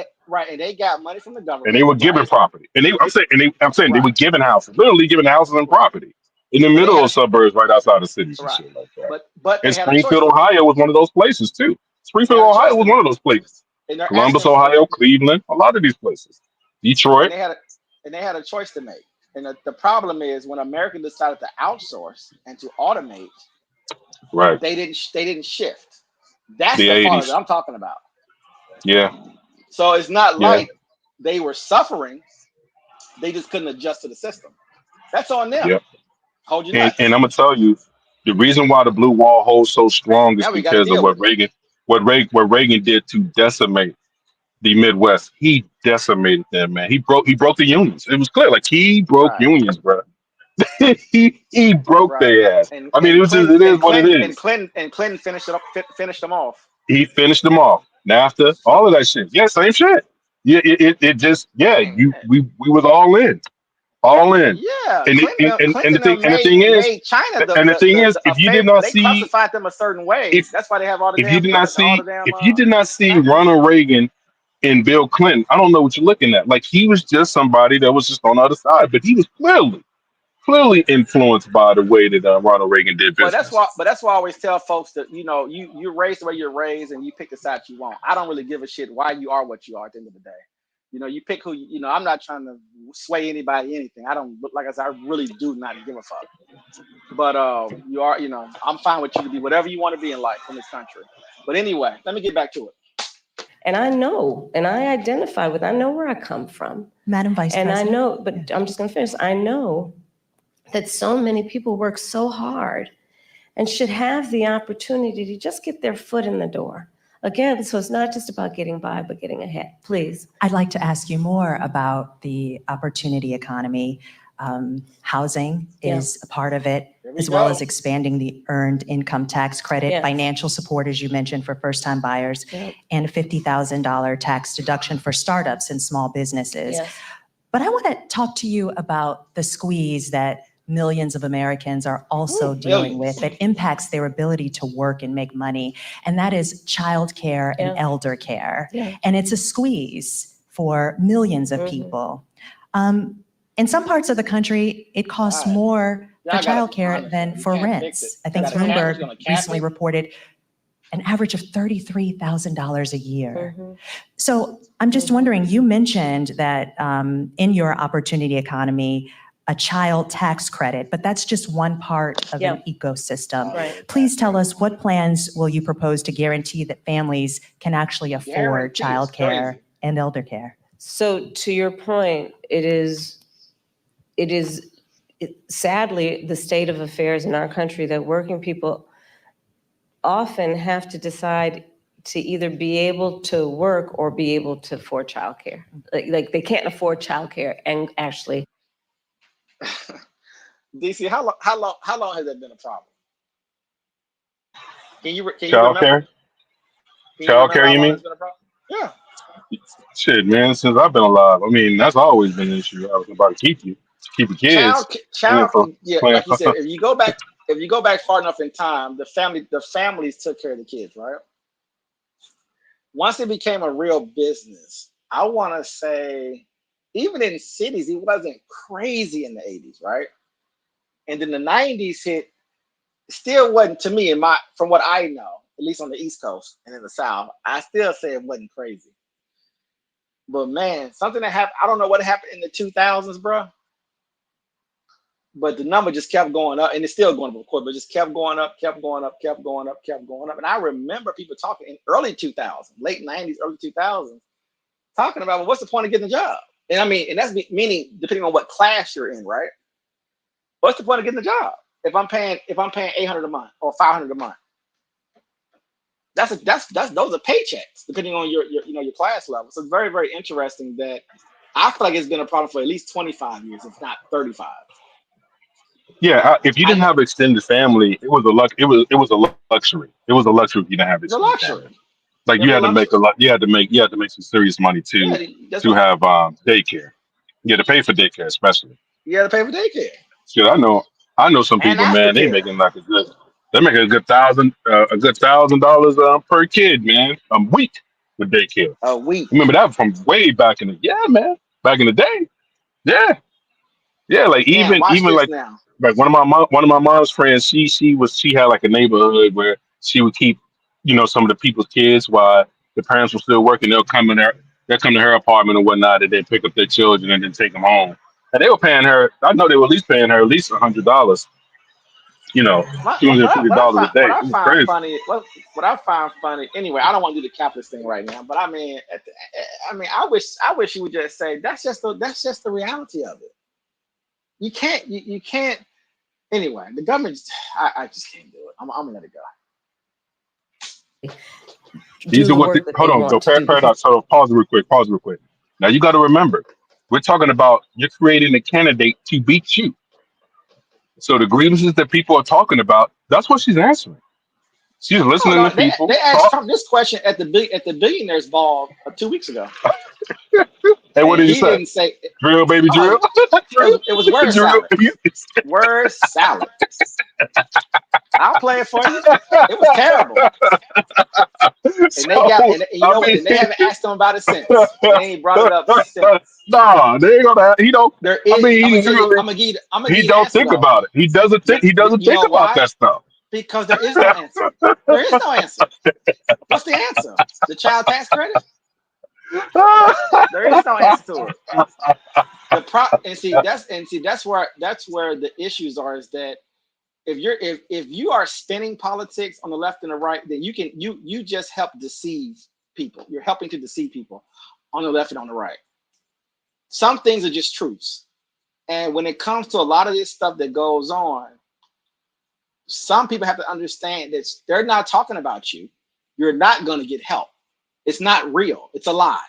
and they got money from the And they government. were given Right. property. And I'm saying they Right. were given houses, literally given houses and Right. property in the But they middle had of suburbs right outside of cities and right. shit like that. But And they had a choice Springfield, to make. Ohio was one of those places too. They Springfield, had a Ohio choice to was one of make. those places. And they're Columbus, asking Ohio, Cleveland, a lot of these places. and Detroit, they had a choice to make. And the problem is when America decided to outsource and to automate, right. they didn't shift. That's The the part that 80s. I'm talking about. Yeah, So it's not yeah, like they were suffering, they just couldn't adjust to the system. That's on them. yeah. Hold you And nuts. I'm gonna tell you, the reason why the blue wall holds so strong is Now we got to because of deal with it. what Reagan did to decimate the Midwest. He decimated them, man. He broke the unions. It was clear, like he broke Right. unions, bro. he broke Right. their ass. And I mean, and it is what it is. Clinton finished it up, finished them off. He finished them off. NAFTA, all of that shit. Yeah, same shit. Yeah, it just Dang. we was all in. All in. Yeah, And Clinton the thing is, made China if you did not they see classified them a certain way. if That's why they have all the if you damn did not all the see damn if you did not see sanctions. Ronald Reagan and Bill Clinton, I don't know what you're looking at. Like he was just somebody that was just on the other side, but he was clearly influenced by the way that Ronald Reagan did business. But that's why I always tell folks that you're raised the way you're raised and you pick the side you want. I don't really give a shit why you are what you are at the end of the day. You pick who I'm not trying to sway anybody anything. I don't like I said, I really do not give a fuck. But you are, I'm fine with you to be whatever you want to be in life in this country. But anyway, let me get back to it. And I know, and I identify with, I know where I come from. Madam Vice And President. I know, but I'm just gonna finish. I know that so many people work so hard and should have the opportunity to just get their foot in the door. Again, so it's not just about getting by, but getting ahead. Please. I'd like to ask you more about the opportunity economy. Housing is a part of it, as well as expanding the earned income tax credit, financial support, as you mentioned, for first-time buyers, and a $50,000 tax deduction for startups and small businesses. But I want to talk to you about the squeeze that millions of Americans are also dealing with that impacts their ability to work and make money. And that is childcare and elder care. And it's a squeeze for millions of people. In some parts of the country, it costs more for childcare than for rents. I think Bloomberg recently reported an average of $33,000 a year. So I'm just wondering, you mentioned that in your opportunity economy, a child tax credit, but that's just one part of an ecosystem. Please tell us, what plans will you propose to guarantee that families can actually afford childcare and elder care? So to your point, it is sadly the state of affairs in our country that working people often have to decide to either be able to work or be able to afford childcare. Like they can't afford childcare and actually. DC, how long has that been a problem? Can you Child remember? care? Can you Child remember care, how you long mean? it's been a problem? Yeah. Shit, man, since I've been alive. I mean, that's always been an issue. I was about to keep the kids. Yeah, Playing like you said, if you go back far enough in time, the families took care of the kids, right? Once it became a real business, I want to say, even in cities, it wasn't crazy in the 80s, right? And then the 90s hit, still wasn't, to me, from what I know, at least on the East Coast and in the South, I still say it wasn't crazy. But man, something that happened, I don't know what happened in the 2000s, bro. But the number just kept going up, and it's still going up, of course, but just kept going up. And I remember people talking in early 2000s, late 90s, early 2000s, talking about, well, what's the point of getting a job? And I mean, and that's meaning depending on what class you're in, right? What's the point of getting a job if I'm paying $800 a month or $500 a month? Those are paychecks depending on your class level. So it's very, very interesting that I feel like it's been a problem for at least 25 years, if not 35. Yeah, if you didn't have an extended family, it was a luxury. It was a luxury if you didn't have It's a extended family. luxury. Like you had to make a lot. You had to make some serious money Yeah, to have daycare. You had to pay for daycare, especially. You had to pay for daycare Shit, I know some and people, man. They aftercare. making like they're making a good $1,000 per kid, man, a week with daycare. A week. Remember that from way back in back in the day. Yeah, yeah. Like Now, watch even this like now. one of my mom's friends. She had like a neighborhood where she would keep some of the people's kids while the parents were still working. They'll come to her apartment or whatnot, and then pick up their children and then take them home. And they were paying her. I know they were at least paying her at least $100. $250 a day. It was crazy. What I find funny. Anyway, I don't want to do the capitalist thing right now, but I mean, I wish you would just say that's just the reality of it. You can't. Anyway, the government. I just can't do it. I'm gonna let it go. These are what hold on. So paradox. So pause real quick. Now you got to remember, we're talking about you're creating a candidate to beat you. So the grievances that people are talking about, that's what she's answering. She's Oh listening no, to people. they asked Trump this question at the billionaires ball 2 weeks ago. Hey, what did he say? Didn't say drill, baby, drill. It was word salad. Word salad. I'll play it for you. It was terrible. And they haven't asked him about it since. They ain't brought it up since. Nah, they ain't gonna. He don't. There is. He don't think about it. He doesn't think. He doesn't think about that stuff. Because there is no answer. There is no answer. What's the answer? The child tax credit? There is no answer to it. That's where the issues are. Is that if you are spinning politics on the left and the right, then you just help deceive people. You're helping to deceive people on the left and on the right. Some things are just truths, and when it comes to a lot of this stuff that goes on, some people have to understand that they're not talking about you. You're not going to get help. It's not real. It's a lie.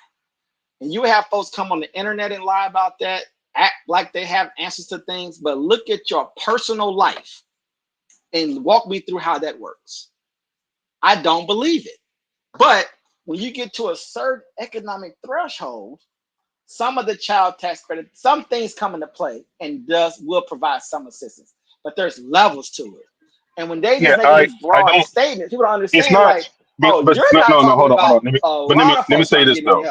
And you have folks come on the internet and lie about that, act like they have answers to things, but look at your personal life and walk me through how that works. I don't believe it. But when you get to a certain economic threshold, some of the child tax credit, some things come into play and will provide some assistance. But there's levels to it. And when they just make these broad statements, people don't understand. It's not. Hold on. Let me say this though.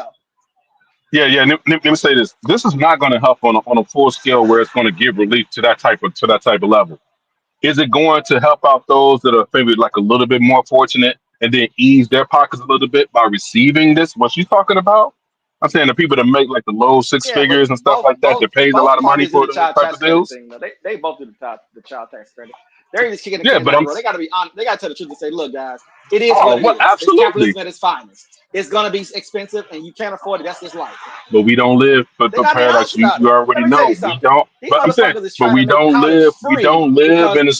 Yeah. Let me say this. This is not going to help on a full scale where it's going to give relief to that type of level. Is it going to help out those that are maybe like a little bit more fortunate and then ease their pockets a little bit by receiving this? What she's talking about? I'm saying the people that make like the low six figures and stuff like that pays a lot of money for those type of deals. They both do the child tax credit. They're just kicking the can down the road. They got to be honest. They got to tell the truth and say, look, guys, it is what it is. Absolutely. It's capitalism at its finest. It's going to be expensive and you can't afford it. That's just life. But we don't live, but the paradox, you already know. We don't, but I'm saying, but we don't live in a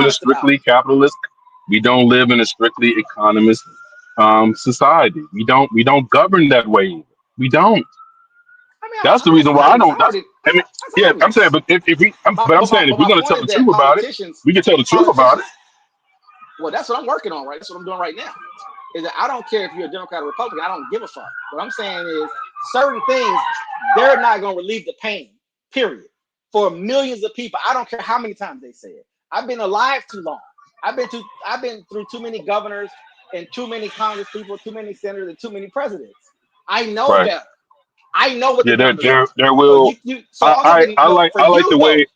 strictly capitalist We don't live in a strictly economist society. We don't govern that way. We don't. I mean, That's the reason why I don't. I mean, that's yeah, I'm saying, obvious. but if we, but I'm saying, if we're My gonna point tell is the that truth about it, we can tell the truth about it. Well, that's what I'm working on, right? That's what I'm doing right now. Is that I don't care if you're a Democrat or Republican. I don't give a fuck. What I'm saying is certain things, they're not going to relieve the pain, period. For millions of people. I don't care how many times they say it. I've been alive too long. I've been through too many governors and too many Congress people, too many senators, and too many presidents. I know better. I know what the numbers are. There will. So I like the way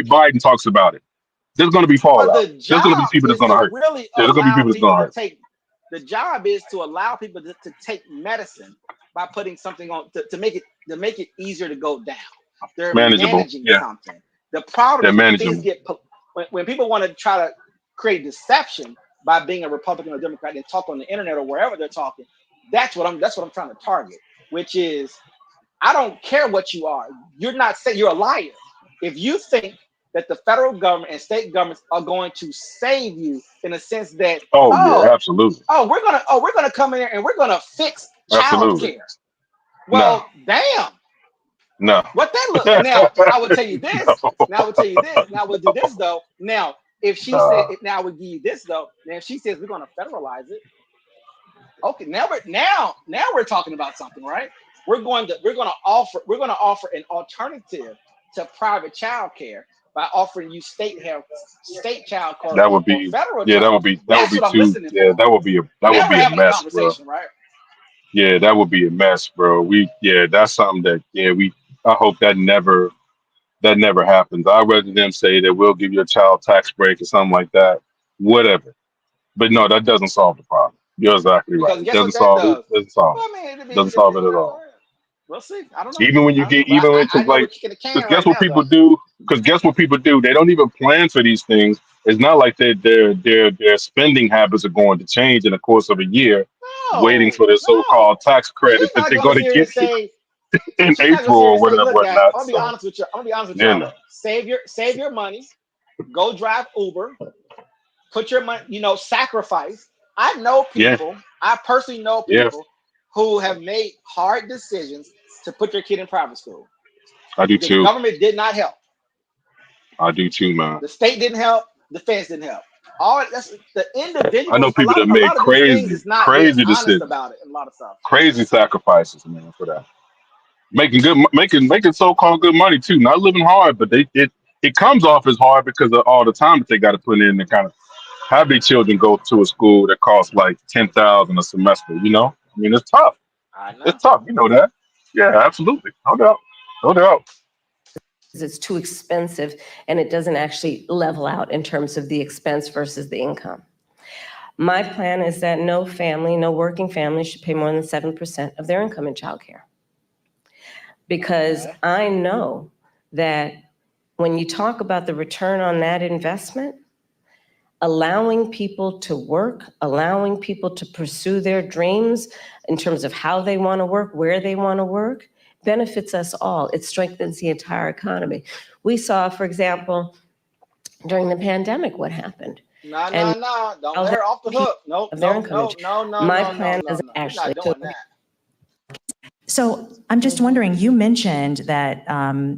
Biden talks about it. There's going to be fallout. There's going to be people that's going to hurt. There's going to be people that's going to hurt. The job is to allow people to take medicine by putting something on to make it easier to go down. They're managing something. The problem is things get when people want to try to create deception by being a Republican or Democrat and talk on the internet or wherever they're talking. That's what I'm trying to target, which is I don't care what you are. You're not saying you're a liar. If you think that the federal government and state governments are going to save you in a sense that yeah, absolutely. We're gonna come in here and we're gonna fix childcare. Well, damn. No. What that look now? I will tell you this. Now I will tell you this. Now we'll do this though. Now, if she said, now we'll give you this though. Now, if she says we're gonna federalize it, okay. Now we're talking about something, right? We're gonna offer an alternative to private child care by offering you state child care. That would be federal. Yeah, that would be too. Yeah, that would be a mess, bro. Right? Yeah, that would be a mess, bro. That's something that I hope that never happens. I'd rather them say that we'll give you a child tax break or something like that, whatever. But no, that doesn't solve the problem. You're exactly right. It doesn't solve it. Doesn't solve it. Doesn't solve it at all. We'll see. I don't know. Even when you get because guess what people do? Because guess what people do? They don't even plan for these things. It's not like their spending habits are going to change in the course of a year, waiting for their so-called tax credit that they're going to get in April or whatever. I'm gonna be honest with you. Save your money. Go drive Uber. Put your money. Sacrifice. I know people. I personally know people who have made hard decisions to put their kid in private school. I do too. The government did not help. I do too, man. The state didn't help. The feds didn't help. That's the individual. I know people that made crazy decisions about it. And a lot of stuff. Crazy sacrifices, man, for that. Making so-called good money too. Not living hard, but it comes off as hard because of all the time that they got to put in to kind of have their children go to a school that costs like $10,000 a semester. I mean, it's tough. I know. It's tough. You know that. Yeah, absolutely. No doubt. It's too expensive and it doesn't actually level out in terms of the expense versus the income. My plan is that no working family should pay more than 7% of their income in childcare. Because I know that when you talk about the return on that investment, allowing people to work, allowing people to pursue their dreams in terms of how they want to work, where they want to work, benefits us all. It strengthens the entire economy. We saw, for example, during the pandemic, what happened. No. Don't let her off the hook. No. My plan is actually to. So I'm just wondering, you mentioned that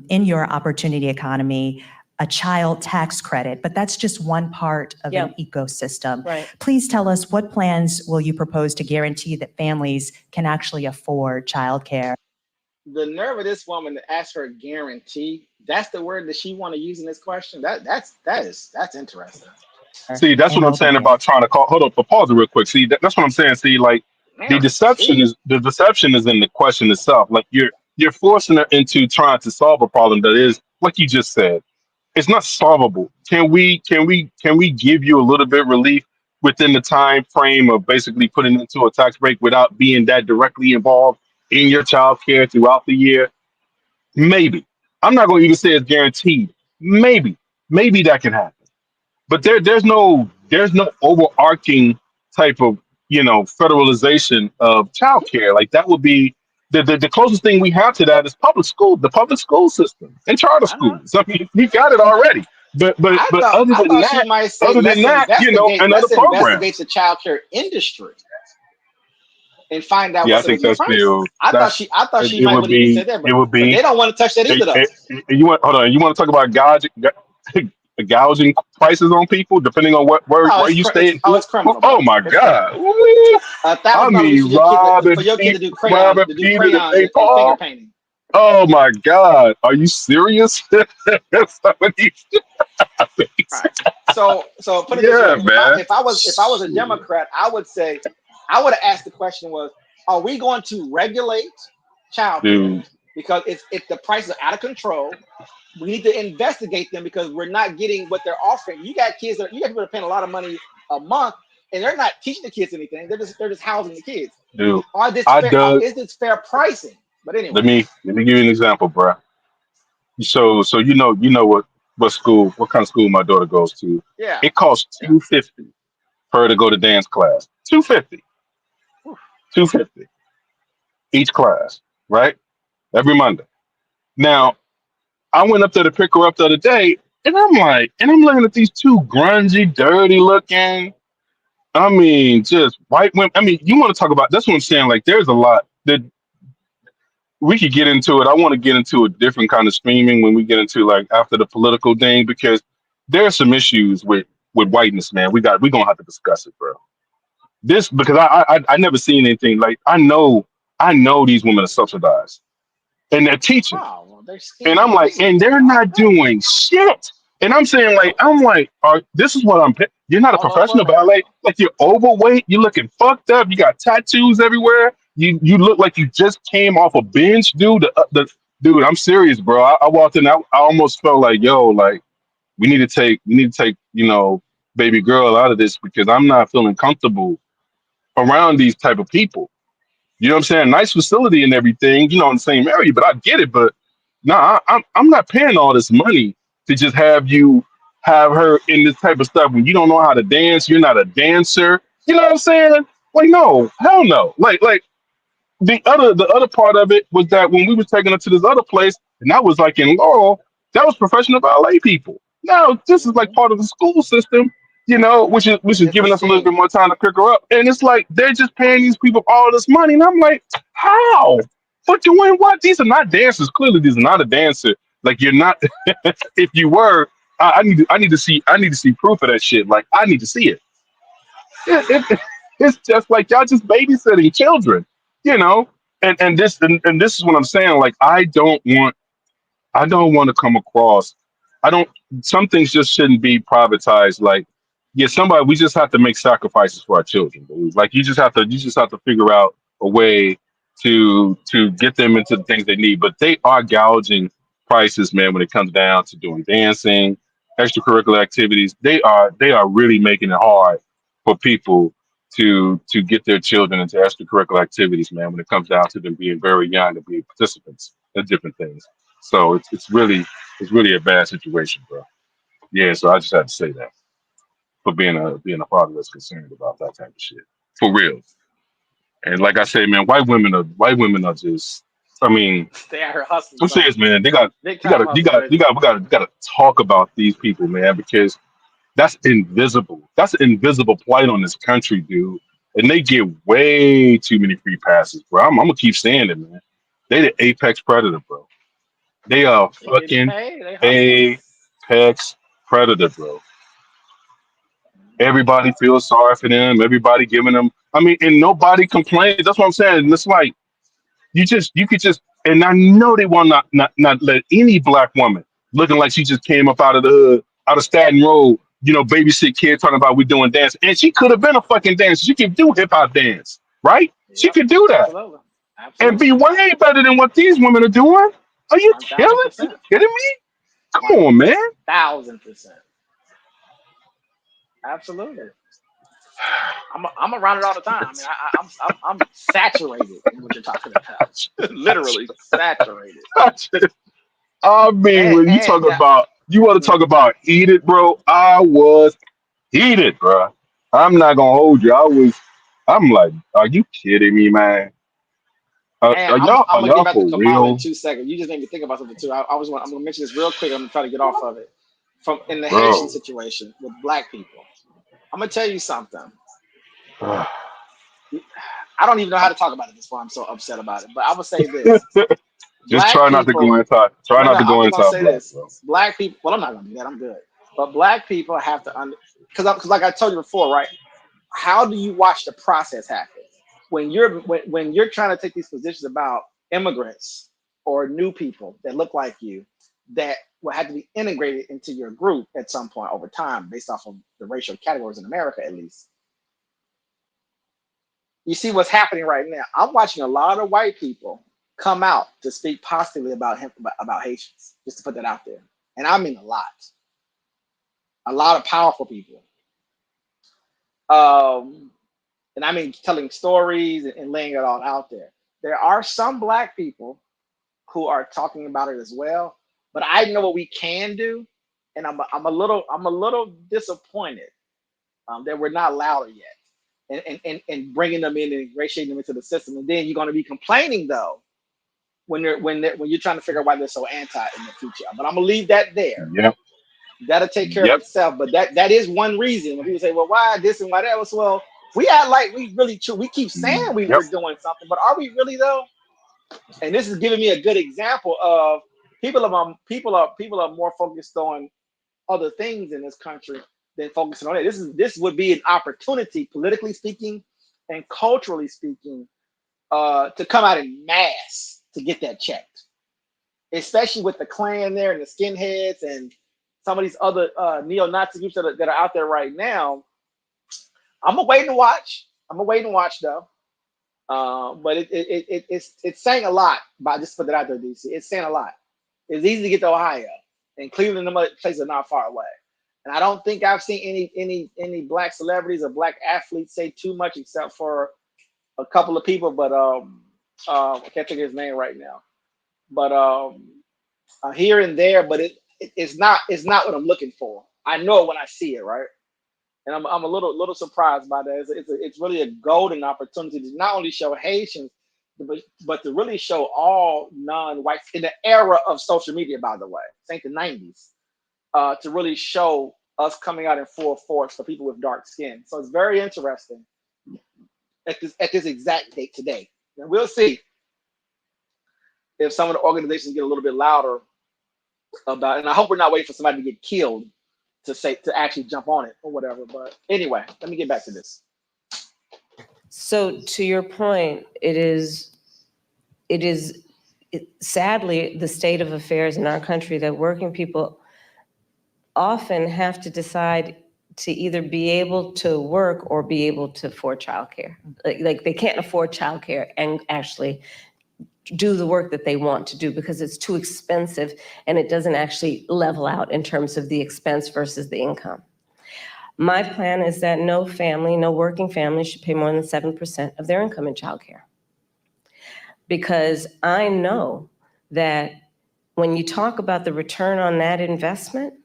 in your opportunity economy, a child tax credit, but that's just one part of an ecosystem. Right. Please tell us, what plans will you propose to guarantee that families can actually afford childcare? The nerve of this woman to ask for a guarantee, that's the word that she want to use in this question. That's interesting. See, that's what I'm saying about trying to call. Hold up, but pause it real quick. See, that's what I'm saying. See, like the deception is in the question itself. Like you're forcing her into trying to solve a problem that is, like you just said, it's not solvable. Can we give you a little bit of relief within the time frame of basically putting into a tax break without being that directly involved in your child care throughout the year? Maybe. I'm not going to even say it's guaranteed. Maybe that can happen. But there's no overarching type of federalization of child care. Like that would be the closest thing we have to that is the public school system and charter schools. I mean, we got it already. but I thought she might say, other than let's that, investigate, another program. the child care industry and find out Yeah, I what's the think reasonable that's prices. still I thought she it might would would even said be that, it would but they be. don't want to touch that either though. You want hold on? You want to talk about gouging prices on people depending on where you stay? It's criminal, Oh bro. my It's criminal. God! Ooh, I $1,000 mean, for your kid to do robbing to do Peter to crayons pay and finger Paul. painting. Oh my God! Are you serious? Some of these things. Right. So put it this Yeah, way: man. if I was a Democrat, I would have asked the question was, are we going to regulate child care? Dude, Because if the prices are out of control, we need to investigate them because we're not getting what they're offering. You got people that are paying a lot of money a month, and they're not teaching the kids anything. They're just housing the kids. dude, Is this fair pricing? But anyway, let me give you an example, bro. So you know what kind of school my daughter goes to. yeah. It costs $250 for her to go to dance class. $250 each class, right? Every Monday. Now, I went up there to pick her up the other day, and I'm looking at these two grungy, dirty looking, I mean, just white women. I mean, you want to talk about, that's what I'm saying. Like, there's a lot that we could get into it. I want to get into a different kind of streaming when we get into like after the political thing, because there are some issues with whiteness, man. We're gonna have to discuss it, bro. This, because I never seen anything like, I know these women are subsidized and they're teaching. Oh, well, they're And I'm scheming. like, and they're not doing shit. And I'm saying, like, this is what you're not a All over professional America. ballet. Like, you're overweight, you're looking fucked up, you got tattoos everywhere. You look like you just came off a bench, dude. Dude, I'm serious, bro. I walked in, I almost felt like, yo, like, we need to take, baby girl out of this, because I'm not feeling comfortable around these type of people. You know what I'm saying? Nice facility and everything, in the same area, but I get it. But nah, I'm not paying all this money to just have her in this type of stuff when you don't know how to dance. You're not a dancer. You know what I'm saying? Like, no, hell no. Like the other part of it was that when we was taking her to this other place, and that was like in Laurel, that was professional ballet people. Now this is like part of the school system, which is It's a giving us a little bit scheme. more time to pick her up. And it's like they're just paying these people all this money, and I'm like, how? But you win what? These are not dancers. Clearly, these are not a dancer. Like, you're not. If you were, I need to see proof of that shit. Like, I need to see it. It's just like y'all just babysitting children, you know. And this is what I'm saying. Like, I don't want to come across. I don't. Some things just shouldn't be privatized. Like, yeah, we just have to make sacrifices for our children. Dude. Like, you just have to figure out a way to get them into the things they need. But they are gouging prices, man. When it comes down to doing dancing, extracurricular activities, they are really making it hard for people to get their children into extracurricular activities, man. When it comes down to them being very young and being participants in different things. So it's really a bad situation, bro. Yeah, so I just had to say that for being a father that's concerned about that type of shit. For real. And like I said, man, white women are just, I mean, They out here hustling, I'm son. serious, man. They got Big you time gotta you got hustling. you got we gotta talk about these people, man, because that's invisible. That's an invisible plight on this country, dude. And they get way too many free passes, bro. I'm gonna keep saying it, man. They the apex predator, bro. They are They getting fucking paid. They hustling. apex predator, bro. Everybody feels sorry for them. Everybody giving them. I mean, and nobody complains. That's what I'm saying. And it's like you could just. And I know they will not let any black woman looking like she just came up out of the hood, out of Staten Road, babysit kid talking about we doing dance. And she could have been a fucking dancer. She could do hip hop dance, right? She Yep. could do that Absolutely. and Absolutely. be way better than what these women are doing. Are you killing? Are you 1,000%. kidding me? Come on, man. 1,000%. Absolutely. I'm around it all the time. I mean, I'm saturated in what you're talking about. Literally saturated. I mean, when you want to talk about heated, bro, I was heated, bro. I'm not gonna hold you. I'm like, are you kidding me, man? And Are I'm y'all gonna get back to for Kamala in real? 2 seconds. You just made me think about something too. I'm gonna mention this real quick. I'm gonna try to get off of it. from in the Bro. Haitian situation with black people. I'm gonna tell you something. I don't even know how to talk about it. That's why I'm so upset about it. But I would say this: Just black try not to people. go inside. Try No, not no. to I'm go just gonna inside say black, this: bro. black people. Well, I'm not gonna do that. I'm good. But black people have to because like I told you before, right? How do you watch the process happen when you're trying to take these positions about immigrants or new people that look like you that will have to be integrated into your group at some point over time based off of the racial categories in America, at least. You see what's happening right now. I'm watching a lot of white people come out to speak positively about Haitians, just to put that out there. And I mean a lot of powerful people. And I mean telling stories and laying it all out there. There are some black people who are talking about it as well, but I know what we can do, and I'm a little disappointed that we're not louder yet, and bringing them in and ingratiating them into the system. And then you're going to be complaining though when you're trying to figure out why they're so anti in the future. But I'm gonna leave that there. Yep. That'll take care of itself. But that is one reason when people say, well, why this and why that? Well, we act like we really true. We keep saying we're doing something, but are we really though? And this is giving me a good example of people are more focused on other things in this country than focusing on it. This would be an opportunity, politically speaking and culturally speaking, to come out in mass to get that checked, especially with the Klan there and the skinheads and some of these other neo-Nazi groups that are out there right now. I'm gonna wait and watch. Though. But it's saying a lot by just put it out there, DC. It's saying a lot. It's easy to get to Ohio, and Cleveland and them other places are not far away. And I don't think I've seen any black celebrities or black athletes say too much, except for a couple of people. But I can't think of his name right now. But here and there, but it's not what I'm looking for. I know it when I see it, right? And I'm a little surprised by that. It's really a golden opportunity to not only show Haitians, but to really show all non-whites in the era of social media, by the way, since the 90s, to really show us coming out in full force for people with dark skin. So it's very interesting at this exact date today. And we'll see if some of the organizations get a little bit louder about it. And I hope we're not waiting for somebody to get killed to actually jump on it or whatever. But anyway, let me get back to this. So to your point, it is sadly the state of affairs in our country that working people often have to decide to either be able to work or be able to afford childcare. Like they can't afford childcare and actually do the work that they want to do because it's too expensive and it doesn't actually level out in terms of the expense versus the income. My plan is that no working family should pay more than 7% of their income in childcare. Because I know that when you talk about the return on that investment,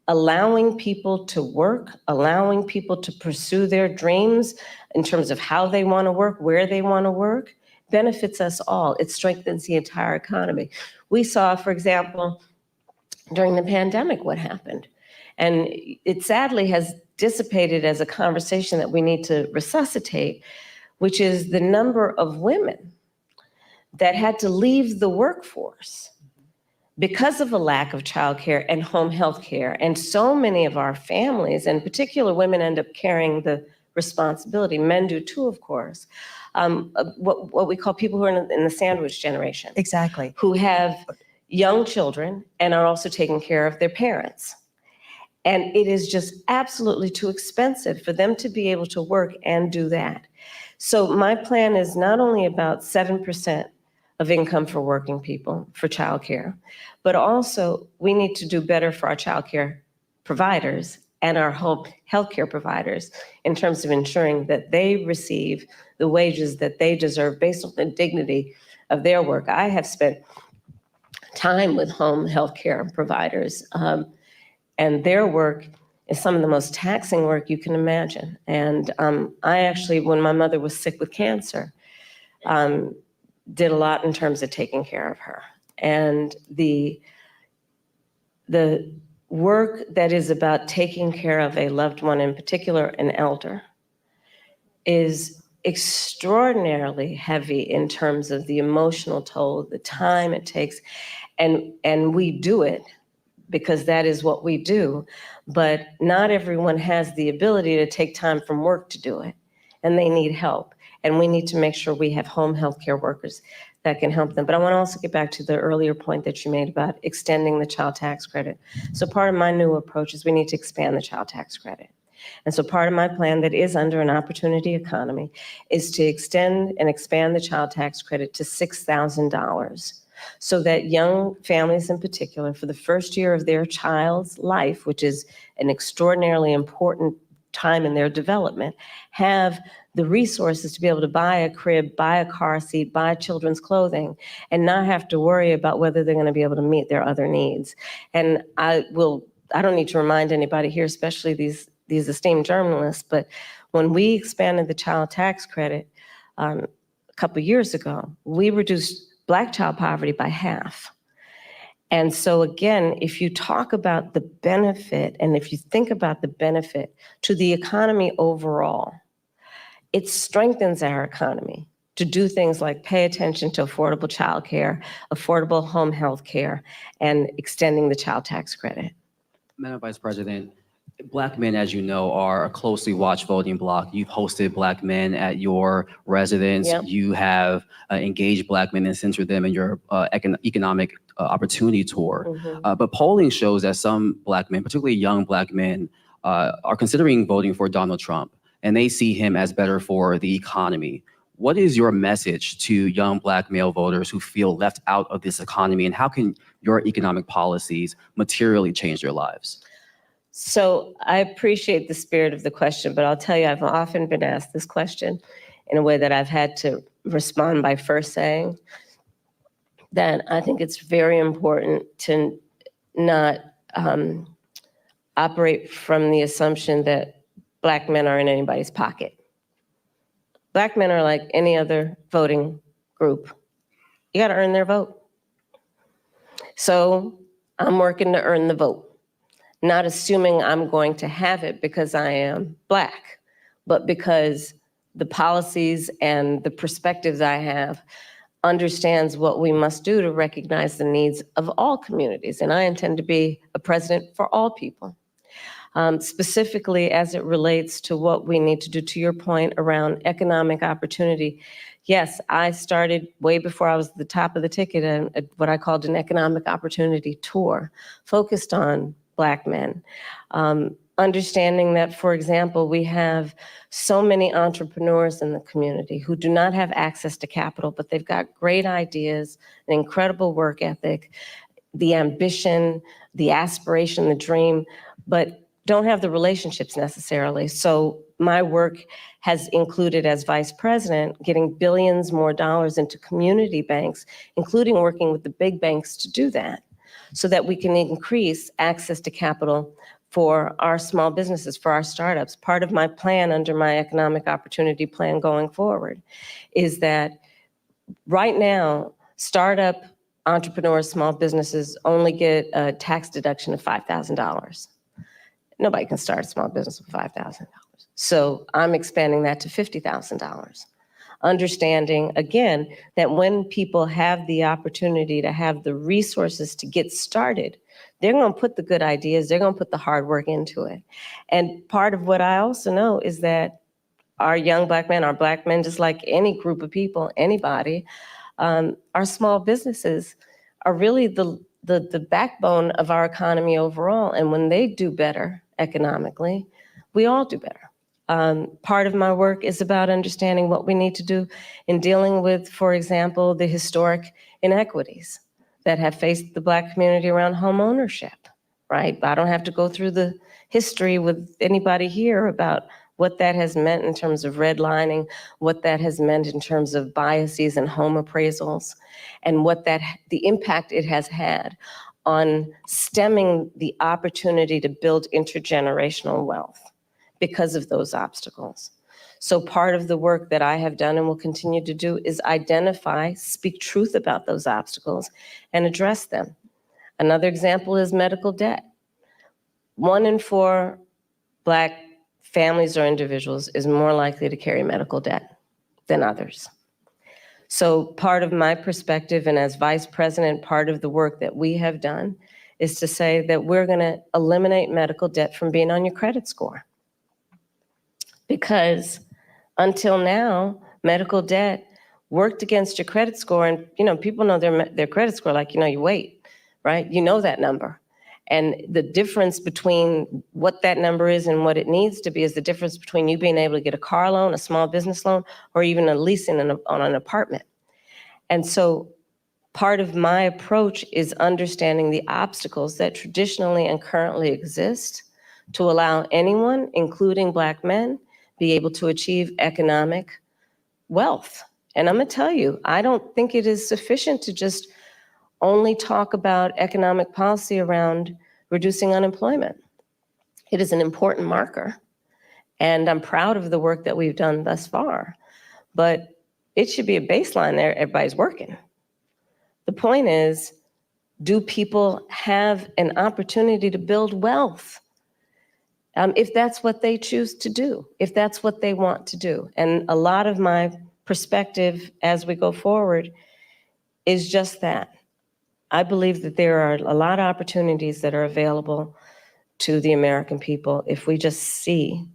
allowing people to work, allowing people to pursue their dreams in terms of how they want to work, where they want to work, benefits us all. It strengthens the entire economy. We saw, for example, during the pandemic, what happened. And it sadly has dissipated as a conversation that we need to resuscitate, which is the number of women that had to leave the workforce because of a lack of childcare and home health care. And so many of our families, in particular women, end up carrying the responsibility. Men do too, of course. What we call people who are in the sandwich generation. Exactly. Who have young children and are also taking care of their parents. And it is just absolutely too expensive for them to be able to work and do that. So my plan is not only about 7% of income for working people for childcare, but also we need to do better for our childcare providers and our home healthcare providers in terms of ensuring that they receive the wages that they deserve based on the dignity of their work. I have spent time with home healthcare providers, and their work is some of the most taxing work you can imagine. And I actually, when my mother was sick with cancer, did a lot in terms of taking care of her. And the work that is about taking care of a loved one, in particular an elder, is extraordinarily heavy in terms of the emotional toll, the time it takes, and we do it because that is what we do, but not everyone has the ability to take time from work to do it, and they need help. And we need to make sure we have home health care workers that can help them. But I want to also get back to the earlier point that you made about extending the child tax credit. So part of my new approach is we need to expand the child tax credit. And so part of my plan that is under an opportunity economy is to extend and expand the child tax credit to $6,000 so that young families in particular, for the first year of their child's life, which is an extraordinarily important time in their development, have the resources to be able to buy a crib, buy a car seat, buy children's clothing, and not have to worry about whether they're going to be able to meet their other needs. And I don't need to remind anybody here, especially these esteemed journalists, but when we expanded the child tax credit a couple years ago, we reduced Black child poverty by half. And so again, if you talk about the benefit, and if you think about the benefit to the economy overall, it strengthens our economy to do things like pay attention to affordable childcare, affordable home health care, and extending the child tax credit. Madam Vice President, Black men, as you know, are a closely watched voting bloc. You've hosted Black men at your residence. Yep. You have engaged Black men and centered them in your economic opportunity tour. Mm-hmm. But polling shows that some Black men, particularly young Black men, are considering voting for Donald Trump, and they see him as better for the economy. What is your message to young Black male voters who feel left out of this economy, and how can your economic policies materially change their lives? So I appreciate the spirit of the question, but I'll tell you, I've often been asked this question in a way that I've had to respond by first saying that I think it's very important to not operate from the assumption that Black men are in anybody's pocket. Black men are like any other voting group. You got to earn their vote. So I'm working to earn the vote. Not assuming I'm going to have it because I am Black, but because the policies and the perspectives I have understands what we must do to recognize the needs of all communities. And I intend to be a president for all people. Specifically as it relates to what we need to do, to your point around economic opportunity. Yes, I started way before I was at the top of the ticket at what I called an economic opportunity tour, focused on Black men. Understanding that, for example, we have so many entrepreneurs in the community who do not have access to capital, but they've got great ideas, an incredible work ethic, the ambition, the aspiration, the dream, but don't have the relationships necessarily. So my work has included, as vice president, getting billions more dollars into community banks, including working with the big banks to do that, so that we can increase access to capital for our small businesses, for our startups. Part of my plan under my economic opportunity plan going forward is that right now, startup entrepreneurs, small businesses only get a tax deduction of $5,000. Nobody can start a small business with $5,000. So I'm expanding that to $50,000. Understanding, again, that when people have the opportunity to have the resources to get started, they're going to put the good ideas, they're going to put the hard work into it. And part of what I also know is that our young Black men, our Black men, just like any group of people, anybody, our small businesses are really the backbone of our economy overall. And when they do better economically, we all do better. Part of my work is about understanding what we need to do in dealing with, for example, the historic inequities that have faced the Black community around home ownership, right? I don't have to go through the history with anybody here about what that has meant in terms of redlining, what that has meant in terms of biases and home appraisals, and what the impact it has had on stemming the opportunity to build intergenerational wealth because of those obstacles. So part of the work that I have done and will continue to do is identify, speak truth about those obstacles, and address them. Another example is medical debt. 1 in 4 Black families or individuals is more likely to carry medical debt than others. So part of my perspective, and as vice president, part of the work that we have done is to say that we're going to eliminate medical debt from being on your credit score. Because until now, medical debt worked against your credit score, and people know their credit score like your weight, right? You know that number. And the difference between what that number is and what it needs to be is the difference between you being able to get a car loan, a small business loan, or even a leasing on an apartment. And so part of my approach is understanding the obstacles that traditionally and currently exist to allow anyone, including Black men, be able to achieve economic wealth. And I'm gonna tell you, I don't think it is sufficient to just only talk about economic policy around reducing unemployment. It is an important marker, and I'm proud of the work that we've done thus far, but it should be a baseline there, everybody's working. The point is, do people have an opportunity to build wealth? If that's what they choose to do, if that's what they want to do. And a lot of my perspective as we go forward is just that. I believe that there are a lot of opportunities that are available to the American people if we see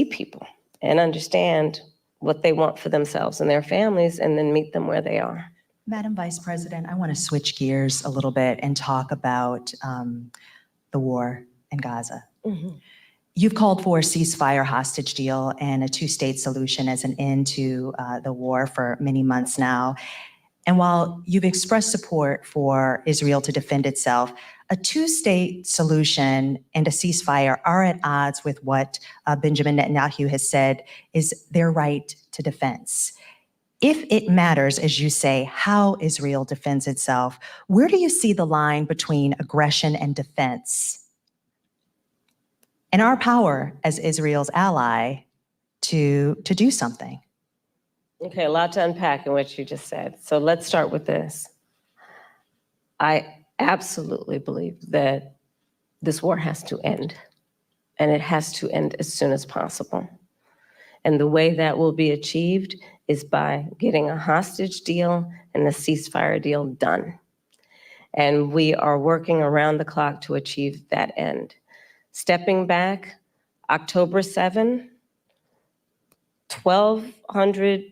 people and understand what they want for themselves and their families, and then meet them where they are. Madam Vice President, I want to switch gears a little bit and talk about the war in Gaza. Mm-hmm. You've called for a ceasefire hostage deal and a two-state solution as an end to the war for many months now. And while you've expressed support for Israel to defend itself, a two-state solution and a ceasefire are at odds with what Benjamin Netanyahu has said is their right to defense. If it matters, as you say, how Israel defends itself, where do you see the line between aggression and defense? And our power as Israel's ally to do something? Okay, a lot to unpack in what you just said. So let's start with this. I absolutely believe that this war has to end, and it has to end as soon as possible. And the way that will be achieved is by getting a hostage deal and a ceasefire deal done. And we are working around the clock to achieve that end. Stepping back, October 7, 1,200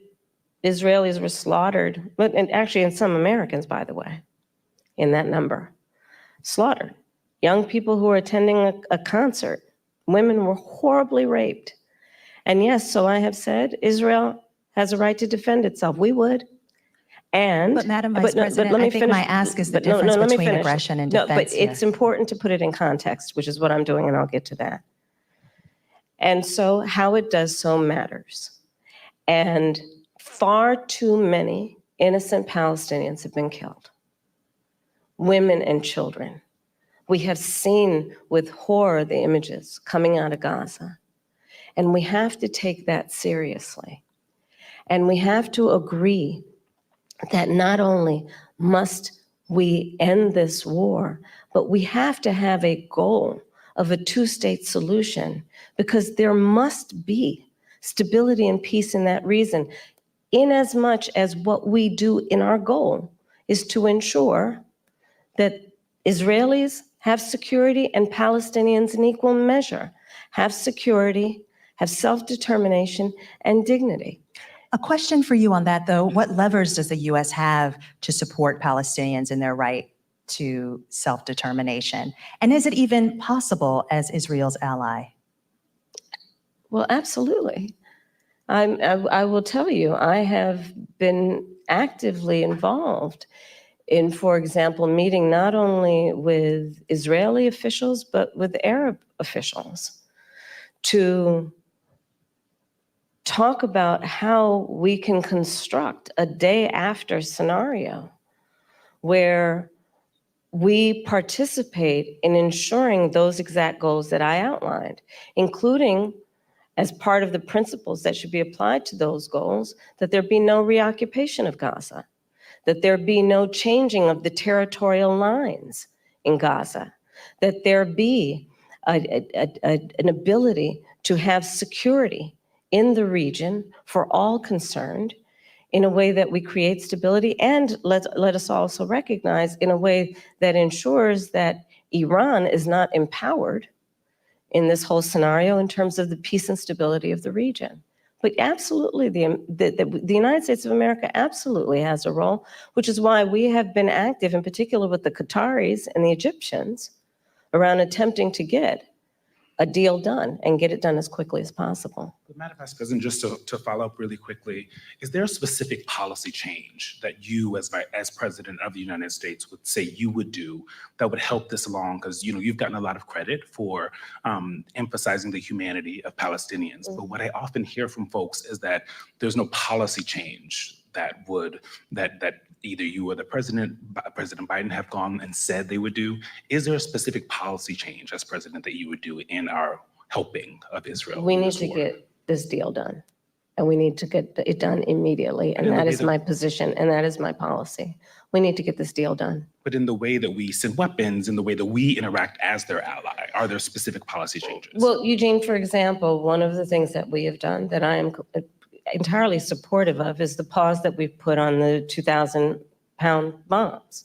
Israelis were slaughtered, and actually and some Americans, by the way, in that number, slaughtered. Young people who were attending a concert, women were horribly raped. And yes, so I have said, Israel has a right to defend itself. We would. But Madam Vice President, I think my ask is the difference between aggression and defense. No, but it's important to put it in context, which is what I'm doing, and I'll get to that. And so how it does so matters. And far too many innocent Palestinians have been killed. Women and children. We have seen with horror the images coming out of Gaza. And we have to take that seriously. And we have to agree that not only must we end this war, but we have to have a goal of a two-state solution, because there must be stability and peace in that region, in as much as what we do in our goal is to ensure that Israelis have security and Palestinians in equal measure have security, have self-determination and dignity. A question for you on that, though. What levers does the U.S. have to support Palestinians in their right to self-determination? And is it even possible as Israel's ally? Well, absolutely. I will tell you, I have been actively involved in, for example, meeting not only with Israeli officials, but with Arab officials to talk about how we can construct a day after scenario where we participate in ensuring those exact goals that I outlined, including as part of the principles that should be applied to those goals, that there be no reoccupation of Gaza, that there be no changing of the territorial lines in Gaza, that there be an ability to have security in the region for all concerned in a way that we create stability, and let us also recognize in a way that ensures that Iran is not empowered in this whole scenario in terms of the peace and stability of the region. But absolutely, the United States of America absolutely has a role, which is why we have been active, in particular with the Qataris and the Egyptians, around attempting to get a deal done and get it done as quickly as possible. But Madam Vice President, just to follow up really quickly, is there a specific policy change that you as President of the United States would say you would do that would help this along? Because you've gotten a lot of credit for emphasizing the humanity of Palestinians. But what I often hear from folks is that there's no policy change that either you or the President Biden have gone and said they would do. Is there a specific policy change as president that you would do in our helping of Israel? We need to get this deal done, and we need to get it done immediately. And that is my position, and that is my policy. We need to get this deal done. But in the way that we send weapons, in the way that we interact as their ally, are there specific policy changes? Well, Eugene, for example, one of the things that we have done that I am entirely supportive of is the pause that we've put on the 2,000-pound bombs.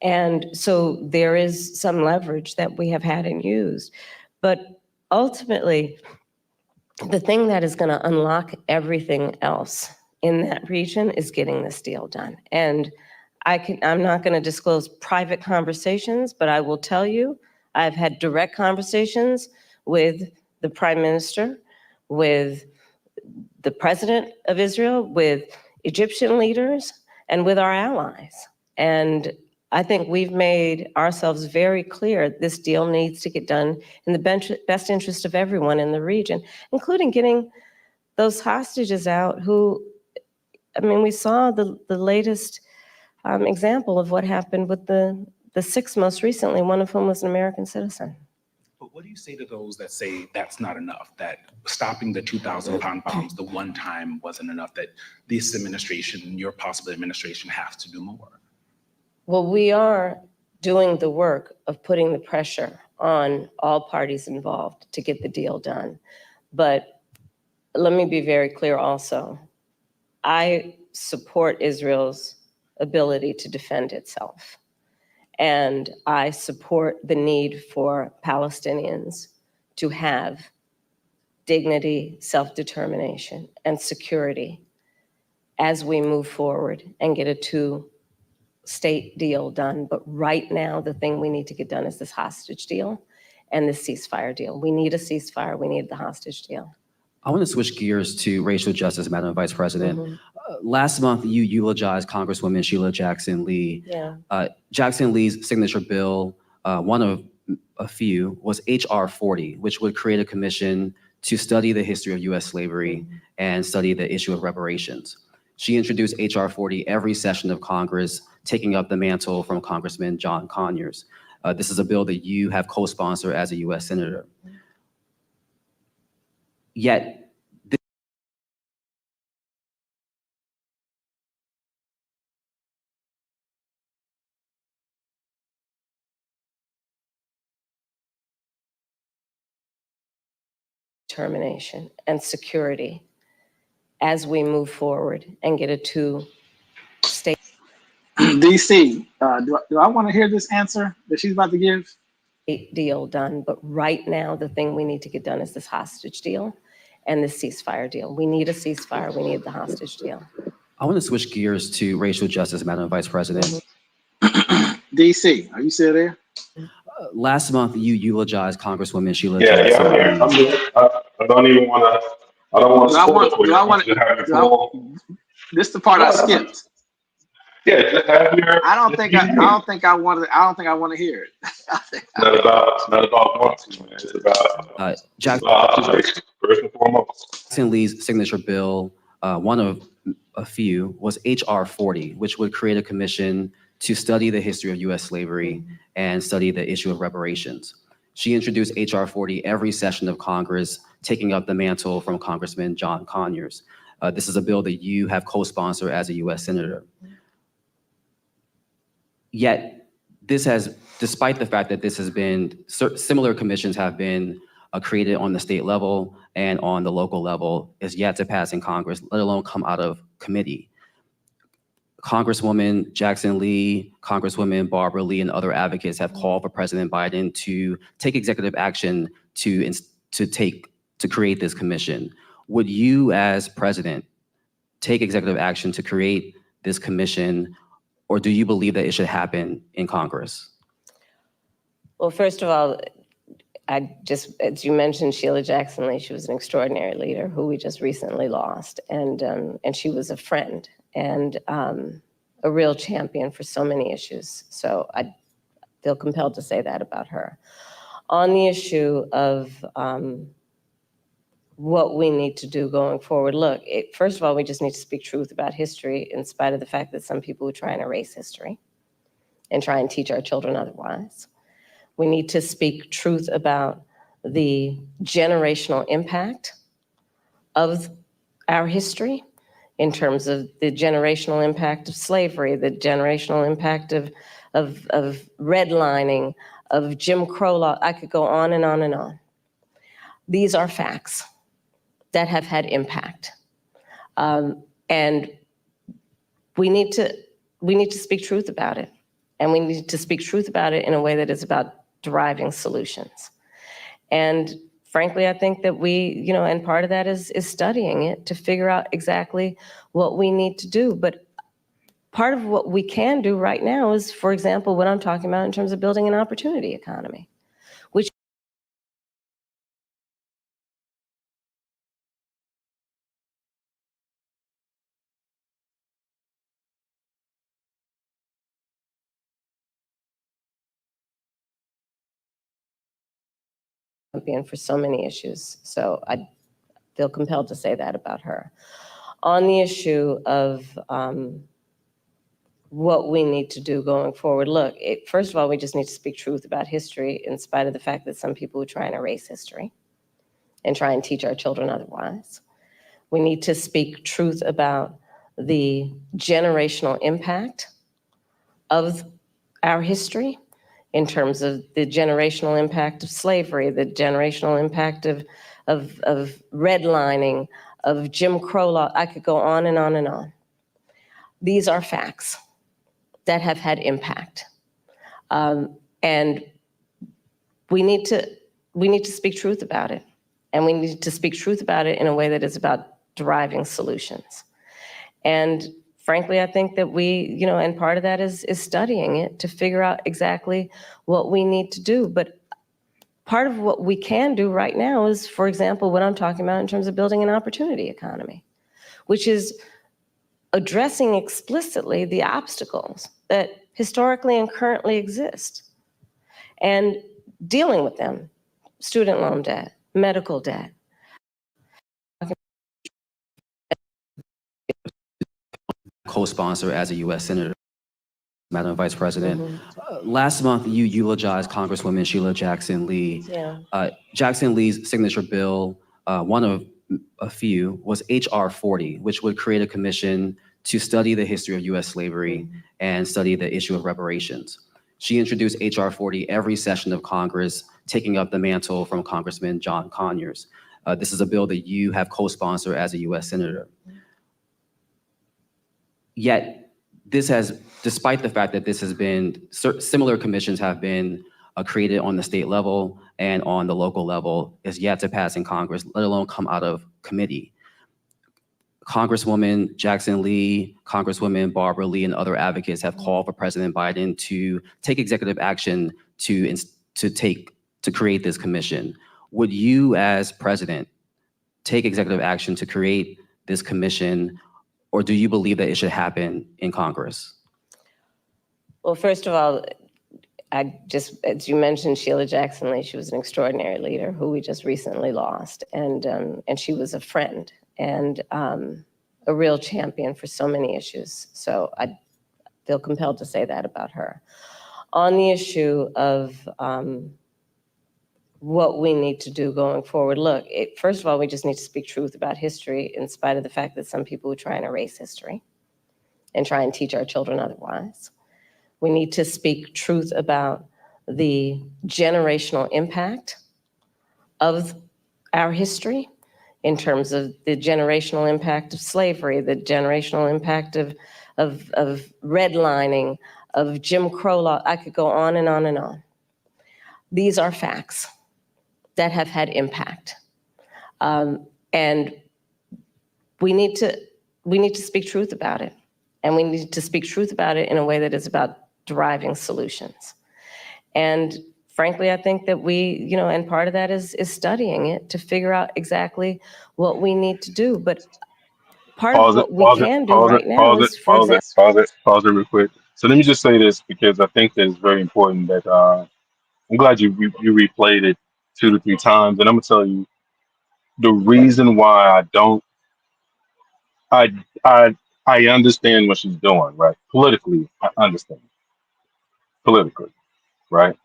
And so there is some leverage that we have had and used. But ultimately, the thing that is going to unlock everything else in that region is getting this deal done. And I'm not going to disclose private conversations, but I will tell you, I've had direct conversations with the Prime Minister, with the President of Israel, with Egyptian leaders, and with our allies. And I think we've made ourselves very clear this deal needs to get done in the best interest of everyone in the region, including getting those hostages out who, we saw the latest example of what happened with the 6 most recently, one of whom was an American citizen. But what do you say to those that say that's not enough, that stopping the 2,000-pound bombs the one time wasn't enough, that this administration, your possible administration, has to do more? Well, we are doing the work of putting the pressure on all parties involved to get the deal done. But let me be very clear also. I support Israel's ability to defend itself. And I support the need for Palestinians to have dignity, self-determination, and security as we move forward and get a two-state deal done. But right now, the thing we need to get done is this hostage deal and this ceasefire deal. We need a ceasefire. We need the hostage deal. I want to switch gears to racial justice, Madam Vice President. Last month, you eulogized Congresswoman Sheila Jackson Lee. Yeah. Jackson Lee's signature bill, one of a few, was H.R. 40, which would create a commission to study the history of U.S. slavery and study the issue of reparations. She introduced H.R. 40 every session of Congress, taking up the mantle from Congressman John Conyers. This is a bill that you have co-sponsored as a U.S. Senator. Yet, determination and security as we move forward and get a two-state DC, do I want to hear this answer that she's about to give? deal done. But right now, the thing we need to get done is this hostage deal and this ceasefire deal. We need a ceasefire. We need the hostage deal. I want to switch gears to racial justice, Madam Vice President. DC, are you still there? Last month, you eulogized Congresswoman Sheila Yeah, Jackson Lee. I'm here. I don't even want to. I don't want to. This is the part I skipped. Yeah, just have your. I don't think I want to hear it. It's not about wanting, man. It's about Jackson first and foremost. Lee's signature bill, one of a few, was H.R. 40, which would create a commission to study the history of U.S. slavery and study the issue of reparations. She introduced H.R. 40 every session of Congress, taking up the mantle from Congressman John Conyers. This is a bill that you have co-sponsored as a U.S. Senator. Yet, this has despite the fact that this has been, similar commissions have been created on the state level and on the local level, is yet to pass in Congress, let alone come out of committee. Congresswoman Jackson Lee, Congresswoman Barbara Lee, and other advocates have called for President Biden to take executive action to create this commission. Would you, as president, take executive action to create this commission, or do you believe that it should happen in Congress? Well, first of all, as you mentioned, Sheila Jackson Lee, she was an extraordinary leader who we just recently lost, and she was a friend and a real champion for so many issues. So I feel compelled to say that about her. On the issue of what we need to do going forward, look, first of all, we just need to speak truth about history, in spite of the fact that some people are trying to erase history and try and teach our children otherwise. We need to speak truth about the generational impact of our history, in terms of the generational impact of slavery, the generational impact of redlining, of Jim Crow law. I could go on and on and on. These are facts that have had impact. And we need to speak truth about it. And we need to speak truth about it in a way that is about deriving solutions. And frankly, I think that and part of that is studying it to figure out exactly what we need to do. But part of what we can do right now is, for example, what I'm talking about in terms of building an opportunity economy, which champion for so many issues. So I feel compelled to say that about her. On the issue of what we need to do going forward, look, first of all, we just need to speak truth about history, in spite of the fact that some people are trying to erase history and try and teach our children otherwise. We need to speak truth about the generational impact of our history, in terms of the generational impact of slavery, the generational impact of redlining, of Jim Crow law. I could go on and on and on. These are facts that have had impact. And we need to speak truth about it. And we need to speak truth about it in a way that is about deriving solutions. And frankly, I think that and part of that is studying it to figure out exactly what we need to do. But part of what we can do right now is, for example, what I'm talking about in terms of building an opportunity economy, which is addressing explicitly the obstacles that historically and currently exist and dealing with them: student loan debt, medical debt. Co-sponsor as a U.S. Senator, Madam Vice President. Last month, you eulogized Congresswoman Sheila Jackson Lee. Yeah. Jackson Lee's signature bill, one of a few, was H.R. 40, which would create a commission to study the history of U.S. slavery and study the issue of reparations. She introduced H.R. 40 every session of Congress, taking up the mantle from Congressman John Conyers. This is a bill that you have co-sponsored as a U.S. Senator. Yet, despite the fact that this has been, similar commissions have been created on the state level and on the local level, is yet to pass in Congress, let alone come out of committee. Congresswoman Jackson Lee, Congresswoman Barbara Lee, and other advocates have called for President Biden to take executive action to create this commission. Would you, as president, take executive action to create this commission, or do you believe that it should happen in Congress? Well, first of all, as you mentioned, Sheila Jackson Lee, she was an extraordinary leader who we just recently lost, and she was a friend and a real champion for so many issues. So I feel compelled to say that about her. On the issue of what we need to do going forward, look, first of all, we just need to speak truth about history, in spite of the fact that some people are trying to erase history and try and teach our children otherwise. We need to speak truth about the generational impact of our history in terms of the generational impact of slavery, the generational impact of redlining, of Jim Crow law. I could go on and on and on. These are facts that have had impact. And we need to speak truth about it. And we need to speak truth about it in a way that is about deriving solutions. And frankly, I think that we, and part of that is studying it to figure out exactly what we need to do. But part of what we can do right now is, for example, pause it real quick. So let me just say this, because I think that it's very important that I'm glad you replayed it 2 to 3 times, and I'm gonna tell you the reason why I understand what she's doing, right? Politically, I understand. Politically, right?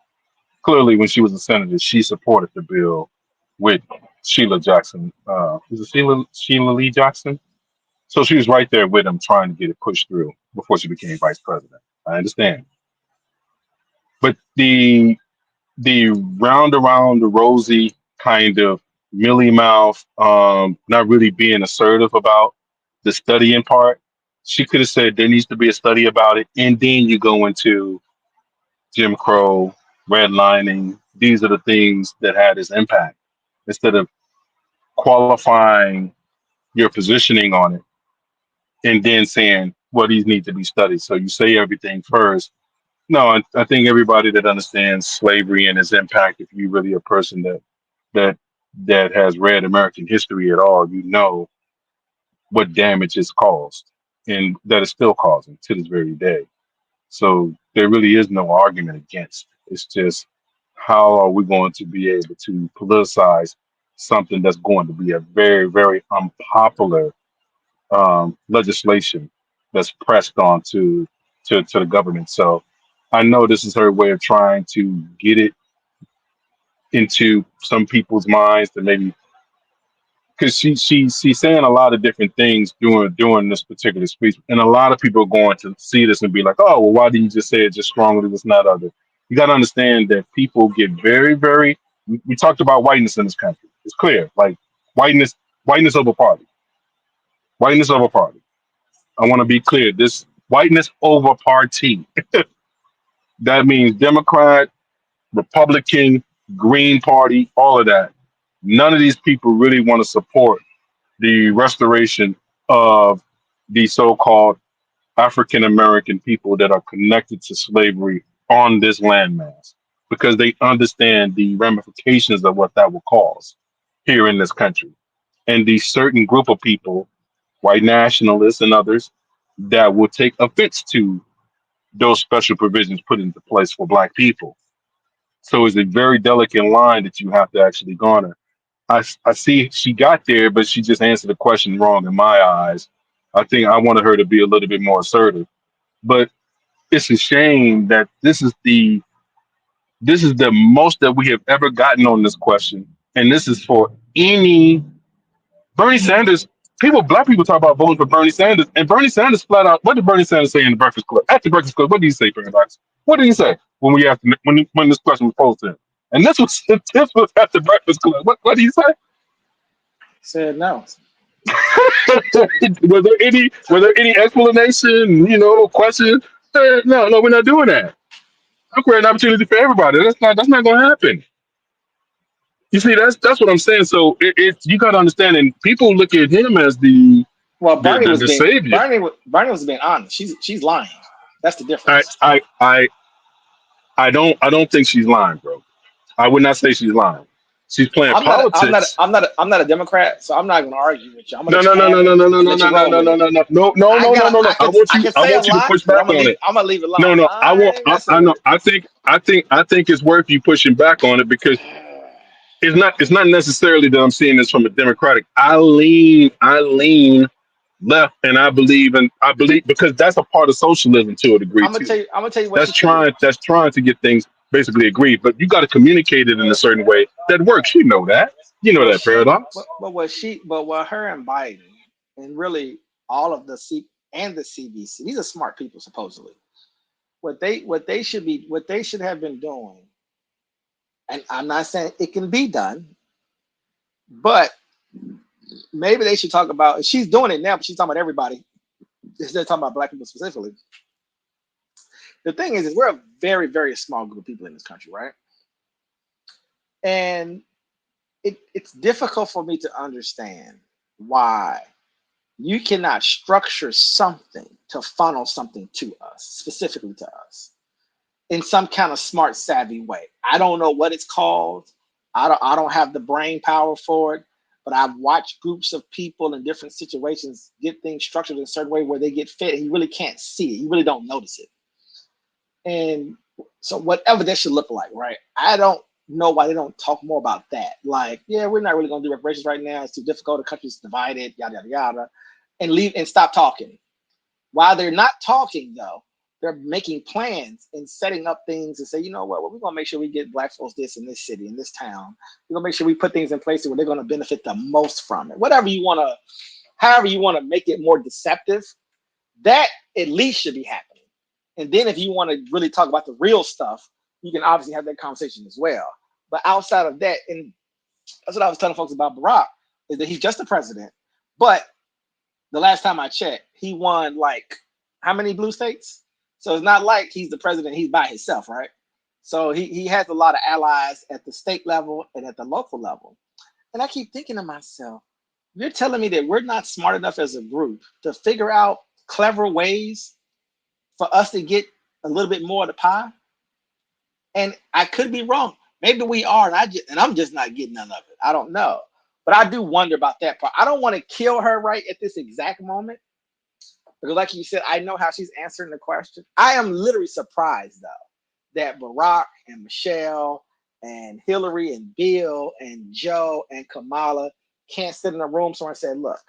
Clearly, when she was a senator, she supported the bill with Sheila Jackson. Was it Sheila Lee Jackson? So she was right there with him trying to get it pushed through before she became vice president. I understand. But the round around the rosy kind of mealy mouth, not really being assertive about the studying part, she could have said there needs to be a study about it, and then you go into Jim Crow, redlining. These are the things that had this impact. Instead of qualifying your positioning on it and then saying, well, these need to be studied. So you say everything first. No, I think everybody that understands slavery and its impact, if you're really a person that has read American history at all, you know what damage it's caused and that it's still causing to this very day. So there really is no argument against. It's just, how are we going to be able to politicize something that's going to be a very, very unpopular legislation that's pressed on to the government. So I know this is her way of trying to get it into some people's minds that maybe, because she's saying a lot of different things during this particular speech, and a lot of people are going to see this and be like, oh, well, why didn't you just say it just strongly, this, not other? You got to understand that people get very, very, we talked about whiteness in this country. It's clear, like whiteness over party. Whiteness over party. I want to be clear, this whiteness over party. That means Democrat, Republican, Green Party, all of that. None of these people really want to support the restoration of the so-called African American people that are connected to slavery on this landmass, because they understand the ramifications of what that will cause here in this country. And the certain group of people, white nationalists and others, that will take offense to those special provisions put into place for Black people. So it's a very delicate line that you have to actually garner. I see she got there, but she just answered the question wrong in my eyes. I think I wanted her to be a little bit more assertive. But it's a shame that this is the most that we have ever gotten on this question. And this is for any Bernie Sanders. Black people talk about voting for Bernie Sanders, and Bernie Sanders flat out. What did Bernie Sanders say in the Breakfast Club? At the Breakfast Club, what did he say, Paradox? What did he say when when this question was posed to him? And this was at the Breakfast Club. What did he say? Said no. Was there any explanation? Question? No, we're not doing that. I'm creating an opportunity for everybody. That's not going to happen. You see, that's what I'm saying. So you got to understand, and people look at him as the savior. Bernie was being honest. She's lying. That's the difference. I don't think she's lying, bro. I would not say she's lying. She's playing politics. I'm not a Democrat, so I'm not going to argue with you. No. I want you to push back on it. I'm gonna leave it alone. No. I know. I think it's worth you pushing back on it, because it's not necessarily that I'm seeing this from a Democratic. I lean left, and I believe because that's a part of socialism to a degree. I'm gonna tell you what that's trying to get things basically agreed, but you got to communicate it in a certain way that works. You know that Paradox. But what her and Biden and really all of the CBC, these are smart people supposedly. what they should have been doing, and I'm not saying it can be done, but maybe they should talk about, she's doing it now, but she's talking about everybody. They're talking about Black people specifically. The thing is we're a very, very small group of people in this country, right? And it's difficult for me to understand why you cannot structure something to funnel something to us, specifically to us, in some kind of smart, savvy way. I don't know what it's called. I don't have the brain power for it, but I've watched groups of people in different situations get things structured in a certain way where they get fed and you really can't see it. You really don't notice it. And so whatever that should look like, right? I don't know why they don't talk more about that. Like, yeah, we're not really gonna do reparations right now. It's too difficult. The country's divided, yada, yada, yada, and leave and stop talking. While they're not talking though, they're making plans and setting up things and say, you know what, well, we're gonna make sure we get Black folks this in this city, in this town. We're gonna make sure we put things in place where they're gonna benefit the most from it. Whatever you wanna, however you wanna make it more deceptive, that at least should be happening. And then if you want to really talk about the real stuff, you can obviously have that conversation as well. But outside of that, and that's what I was telling folks about Barack, is that he's just the president. But the last time I checked, he won like how many blue states? So it's not like he's the president, he's by himself, right? So he has a lot of allies at the state level and at the local level. And I keep thinking to myself, you're telling me that we're not smart enough as a group to figure out clever ways for us to get a little bit more of the pie? And I could be wrong. Maybe we are, and I'm just not getting none of it. I don't know. But I do wonder about that part. I don't want to kill her right at this exact moment. Because like you said, I know how she's answering the question. I am literally surprised, though, that Barack and Michelle and Hillary and Bill and Joe and Kamala can't sit in a room somewhere and say, look,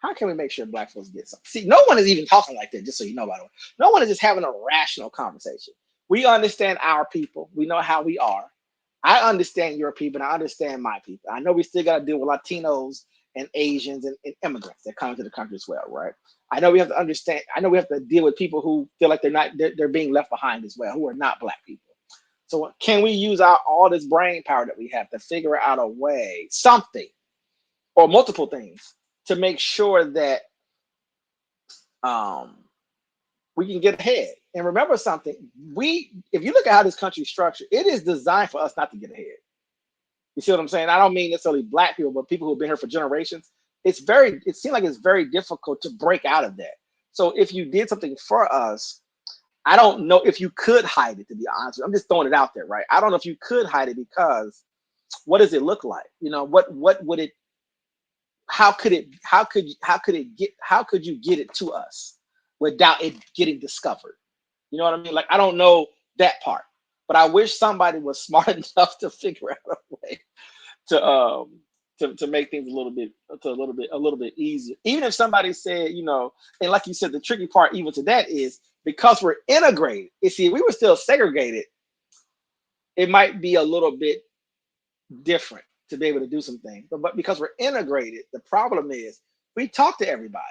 how can we make sure Black folks get something? See, no one is even talking like that, just so you know, by the way. No one is just having a rational conversation. We understand our people. We know how we are. I understand your people, and I understand my people. I know we still got to deal with Latinos and Asians and immigrants that come into the country as well, right? I know we have to understand. I know we have to deal with people who feel like they're being left behind as well, who are not Black people. So can we use all this brain power that we have to figure out a way, something, or multiple things, to make sure that we can get ahead? And remember something, if you look at how this country is structured, it is designed for us not to get ahead. You see what I'm saying? I don't mean necessarily Black people, but people who've been here for generations. It seems like it's very difficult to break out of that. So if you did something for us, I don't know if you could hide it, to be honest. I'm just throwing it out there, right? I don't know if you could hide it, because what does it look like? You know, what would it, how could you get it to us without it getting discovered? You know what I mean? Like, I don't know that part, but I wish somebody was smart enough to figure out a way to make things a little bit easier. Even if somebody said, you know, and like you said, the tricky part even to that is because we're integrated. You see, if we were still segregated, it might be a little bit different to be able to do some things. But because we're integrated, the problem is we talk to everybody.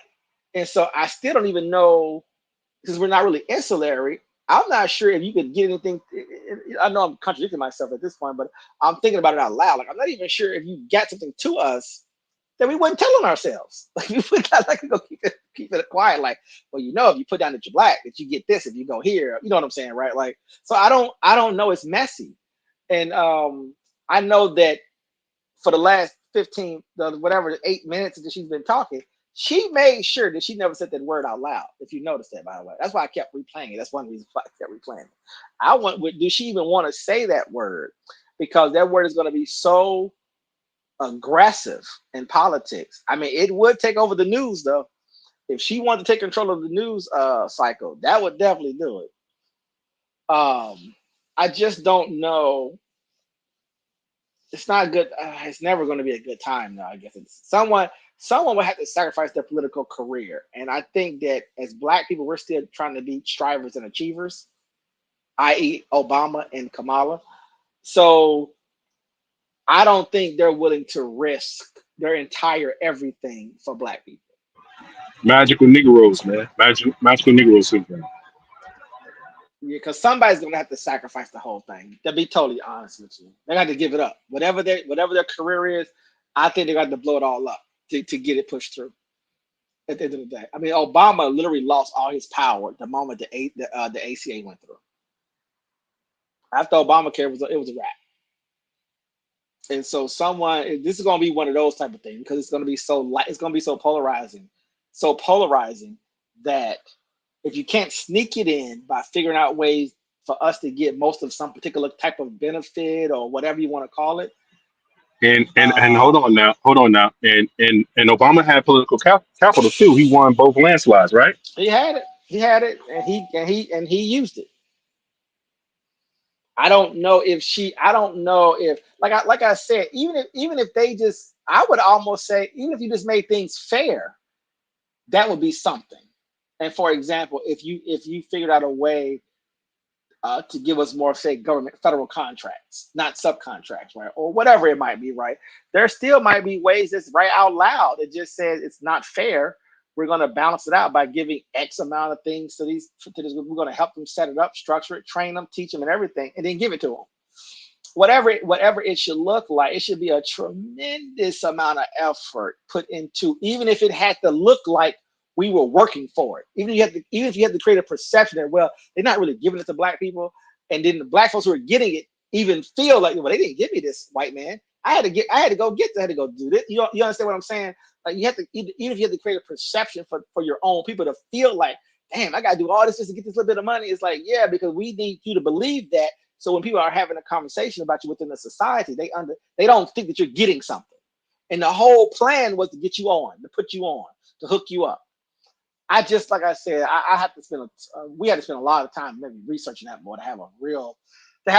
And so I still don't even know, because we're not really insulary. I'm not sure if you could get anything. I know I'm contradicting myself at this point, but I'm thinking about it out loud. Like, I'm not even sure if you got something to us that we wouldn't tell on ourselves. Like, we would not like to go keep it quiet. Like, well, you know, if you put down that you're Black, that you get this if you go here. You know what I'm saying, right? Like, so I don't know. It's messy, and I know that for the last 8 minutes that she's been talking, she made sure that she never said that word out loud. If you noticed that, by the way, that's why I kept replaying it. That's one reason why I kept replaying it. Do she even want to say that word? Because that word is going to be so aggressive in politics. I mean, it would take over the news, though. If she wanted to take control of the news cycle, that would definitely do it. I just don't know. It's not good. It's never going to be a good time now. I guess it's someone will have to sacrifice their political career. And I think that as Black people, we're still trying to be strivers and achievers, i.e. Obama and Kamala. So I don't think they're willing to risk their entire everything for Black people. Magical Negroes, man. Magical Negro syndrome. Yeah, because somebody's gonna have to sacrifice the whole thing. To be totally honest with you, they got to give it up. Whatever their career is, I think they got to blow it all up to get it pushed through. At the end of the day, I mean, Obama literally lost all his power the moment the ACA went through. After Obamacare, it was a wrap. And so this is going to be one of those type of things because it's going to be so polarizing that if you can't sneak it in by figuring out ways for us to get most of some particular type of benefit or whatever you want to call it. And hold on now. And Obama had political capital too. He won both landslides, right? He had it, and he used it. I don't know if like I said, even if they just, I would almost say, even if you just made things fair, that would be something. And for example, if you figured out a way to give us more, say, government federal contracts, not subcontracts, right, or whatever it might be, right? There still might be ways that's right out loud. It just says it's not fair. We're going to balance it out by giving X amount of things to this. We're going to help them set it up, structure it, train them, teach them, and everything, and then give it to them. Whatever it should look like, it should be a tremendous amount of effort put into, even if it had to look like we were working for it. Even if you had to create a perception that, well, they're not really giving it to black people, and then the black folks who are getting it even feel like, well, they didn't give me this, white man. I had to go do this. You understand what I'm saying? Like, you have to, even if you have to create a perception for your own people to feel like, damn, I gotta do all this just to get this little bit of money. It's like, yeah, because we need you to believe that. So when people are having a conversation about you within the society, they don't think that you're getting something. And the whole plan was to get you on, to put you on, to hook you up. Like I said, we had to spend a lot of time maybe researching that more to have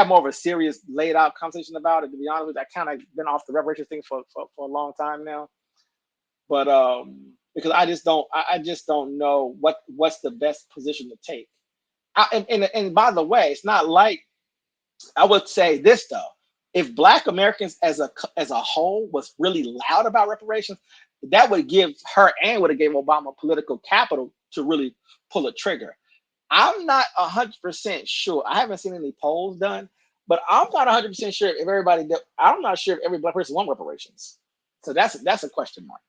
more of a serious laid out conversation about it. To be honest with you, I kind of been off the reparations thing for a long time now. But because I just don't know what's the best position to take. And by the way, it's not like, I would say this though: if Black Americans as a whole was really loud about reparations, that would give her and would have gave Obama political capital to really pull a trigger. I'm not 100% sure. I haven't seen any polls done, but I'm not 100% sure if I'm not sure if every Black person wants reparations. So that's a question mark.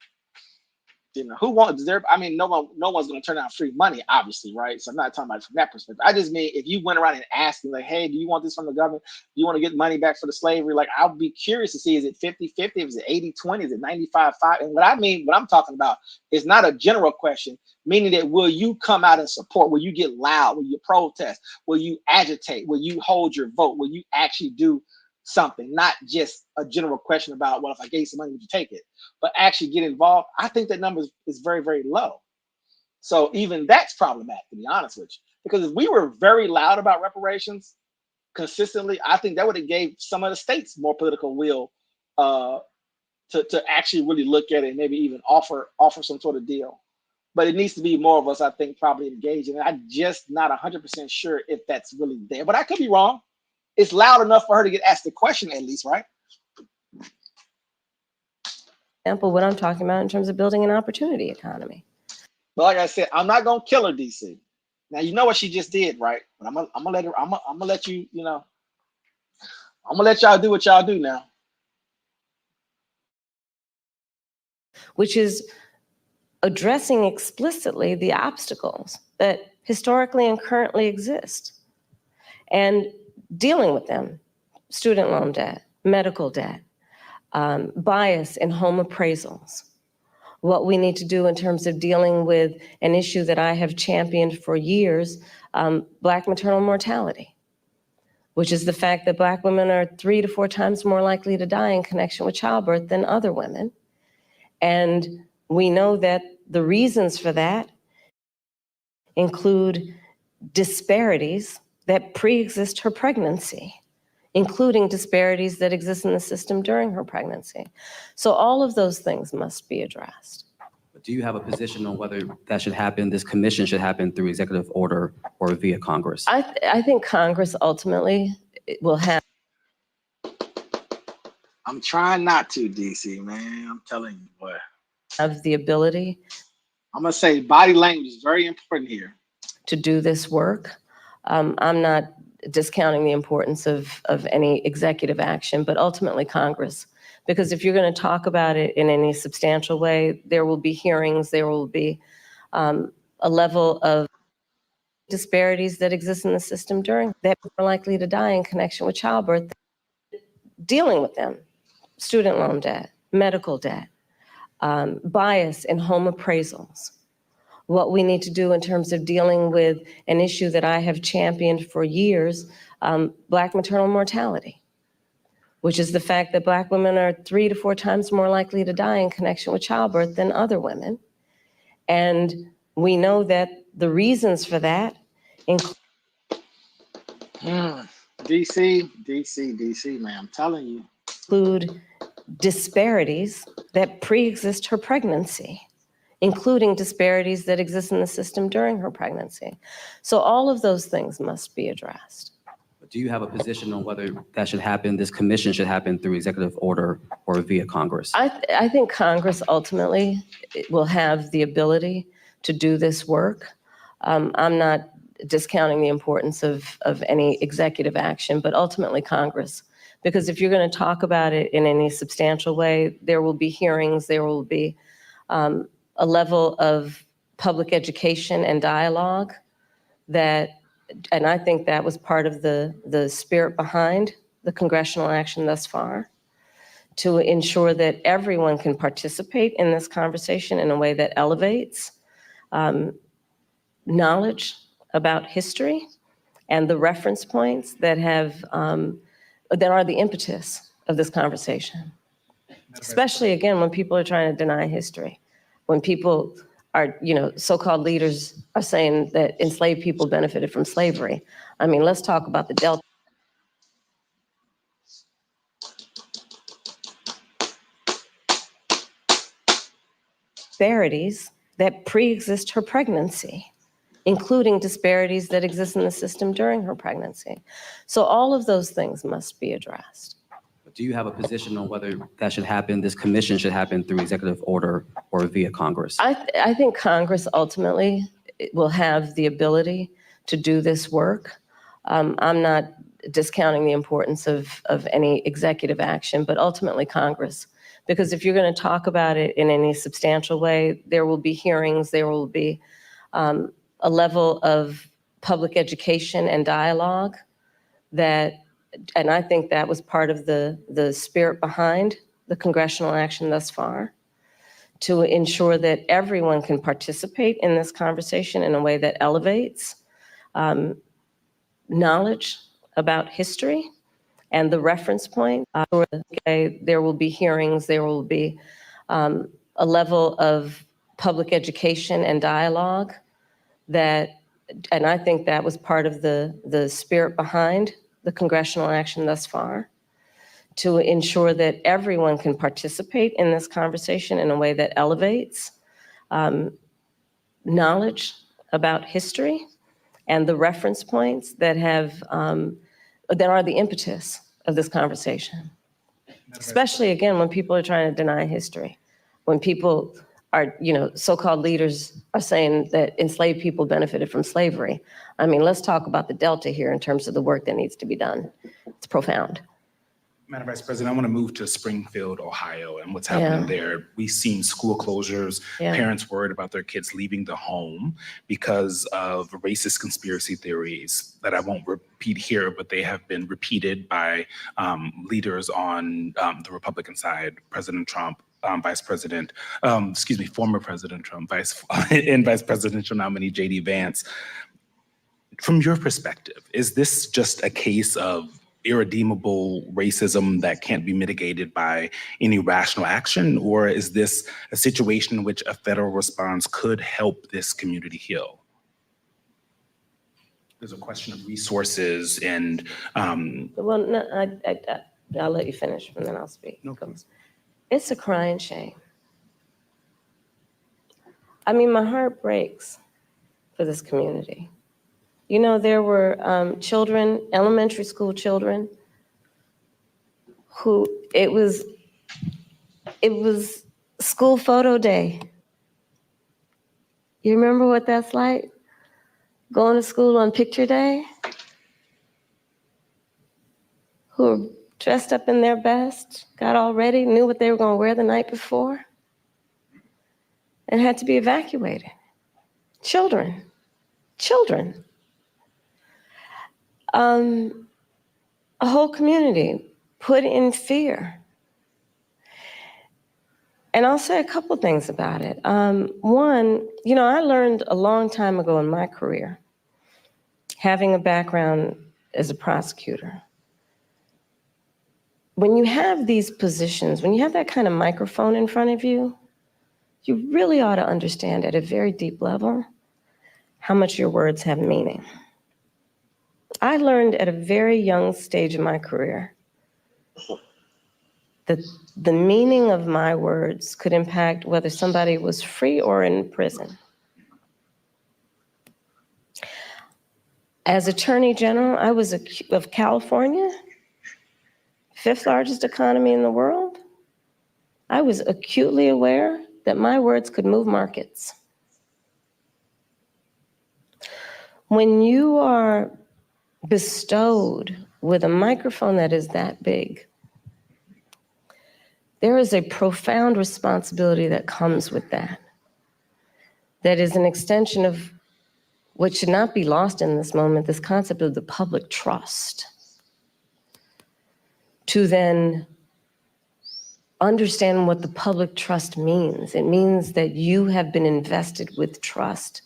You know, who wants there? I mean, no one's going to turn out free money, obviously, right? So I'm not talking about it from that perspective. I just mean if you went around and asked them, like, hey, do you want this from the government? Do you want to get money back for the slavery? Like, I'll be curious to see, is it 50-50? Is it 80-20? Is it 95-5? And what I'm talking about is not a general question, meaning that will you come out and support? Will you get loud? Will you protest? Will you agitate? Will you hold your vote? Will you actually do something, not just a general question about, well, if I gave you some money, would you take it? But actually get involved. I think that number is very, very low. So even that's problematic, to be honest with you. Because if we were very loud about reparations consistently, I think that would have gave some of the states more political will to actually really look at it and maybe even offer some sort of deal. But it needs to be more of us, I think, probably engaging. And I'm just not 100% sure if that's really there. But I could be wrong. It's loud enough for her to get asked the question, at least, right? Example, what I'm talking about in terms of building an opportunity economy. But like I said, I'm not gonna kill her, DC. Now you know what she just did, right? But I'm gonna let her. I'm gonna let you. You know, I'm gonna let y'all do what y'all do now. Which is addressing explicitly the obstacles that historically and currently exist, and dealing with them: student loan debt, medical debt, bias in home appraisals, what we need to do in terms of dealing with an issue that I have championed for years, Black maternal mortality, which is the fact that Black women are 3 to 4 times more likely to die in connection with childbirth than other women. And we know that the reasons for that include disparities that pre-exist her pregnancy, including disparities that exist in the system during her pregnancy. So all of those things must be addressed. Do you have a position on whether that should happen, this commission should happen through executive order or via Congress? I think Congress ultimately will have. I'm trying not to, DC, man. I'm telling you, boy. Have the ability. I'm gonna say body language is very important here. To do this work. I'm not discounting the importance of any executive action, but ultimately Congress. Because if you're going to talk about it in any substantial way, there will be hearings, there will be a level of disparities that exist in the system during that are likely to die in connection with childbirth, dealing with them, student loan debt, medical debt, bias in home appraisals, what we need to do in terms of dealing with an issue that I have championed for years, Black maternal mortality, which is the fact that Black women are 3 to 4 times more likely to die in connection with childbirth than other women. And we know that the reasons for that include DC, man, I'm telling you. Disparities that pre-exist her pregnancy, including disparities that exist in the system during her pregnancy. So all of those things must be addressed. Do you have a position on whether that should happen, this commission should happen through executive order or via Congress? I think Congress ultimately will have the ability to do this work. I'm not discounting the importance of any executive action, but ultimately Congress. Because if you're going to talk about it in any substantial way, there will be hearings, there will be a level of public education and dialogue that, and I think that was part of the spirit behind the congressional action thus far, to ensure that everyone can participate in this conversation in a way that elevates knowledge about history and the reference points that are the impetus of this conversation. Especially, again, when people are trying to deny history, when people are, so-called leaders are saying that enslaved people benefited from slavery. I mean, let's talk about the Delta. Disparities that pre-exist her pregnancy, including disparities that exist in the system during her pregnancy. So all of those things must be addressed. Do you have a position on whether that should happen, this commission should happen through executive order or via Congress? I think Congress ultimately will have the ability to do this work. I'm not discounting the importance of any executive action, but ultimately Congress. Because if you're going to talk about it in any substantial way, there will be hearings, there will be a level of public education and dialogue that, and I think that was part of the spirit behind the congressional action thus far, to ensure that everyone can participate in this conversation in a way that elevates knowledge about history and the reference point. There will be hearings, there will be a level of public education and dialogue that, and I think that was part of the spirit behind the congressional action thus far, to ensure that everyone can participate in this conversation in a way that elevates knowledge about history and the reference points that are the impetus of this conversation. Especially, again, when people are trying to deny history, when people are, so-called leaders are saying that enslaved people benefited from slavery. I mean, let's talk about the Delta here in terms of the work that needs to be done. It's profound. Madam Vice President, I want to move to Springfield, Ohio, and what's happening there. We've seen school closures, parents worried about their kids leaving the home because of racist conspiracy theories that I won't repeat here, but they have been repeated by leaders on the Republican side, President Trump, former President Trump, and Vice Presidential nominee J.D. Vance. From your perspective, is this just a case of irredeemable racism that can't be mitigated by any rational action, or is this a situation in which a federal response could help this community heal? There's a question of resources and well, no, I'll let you finish and then I'll speak. No. It's a crying shame. I mean, my heart breaks for this community. There were children, elementary school children, who it was school photo day. You remember what that's like? going to school on picture day, who were dressed up in their best, got all ready, knew what they were going to wear the night before, and had to be evacuated. Children. A whole community put in fear. And I'll say a couple things about it. One, I learned a long time ago in my career, having a background as a prosecutor, when you have these positions, when you have that kind of microphone in front of you, you really ought to understand at a very deep level how much your words have meaning. I learned at a very young stage in my career that the meaning of my words could impact whether somebody was free or in prison. As Attorney General, I was of California, fifth largest economy in the world. I was acutely aware that my words could move markets. When you are bestowed with a microphone that is that big, there is a profound responsibility that comes with that. That is an extension of what should not be lost in this moment, this concept of the public trust. To then understand what the public trust means. It means that you have been invested with trust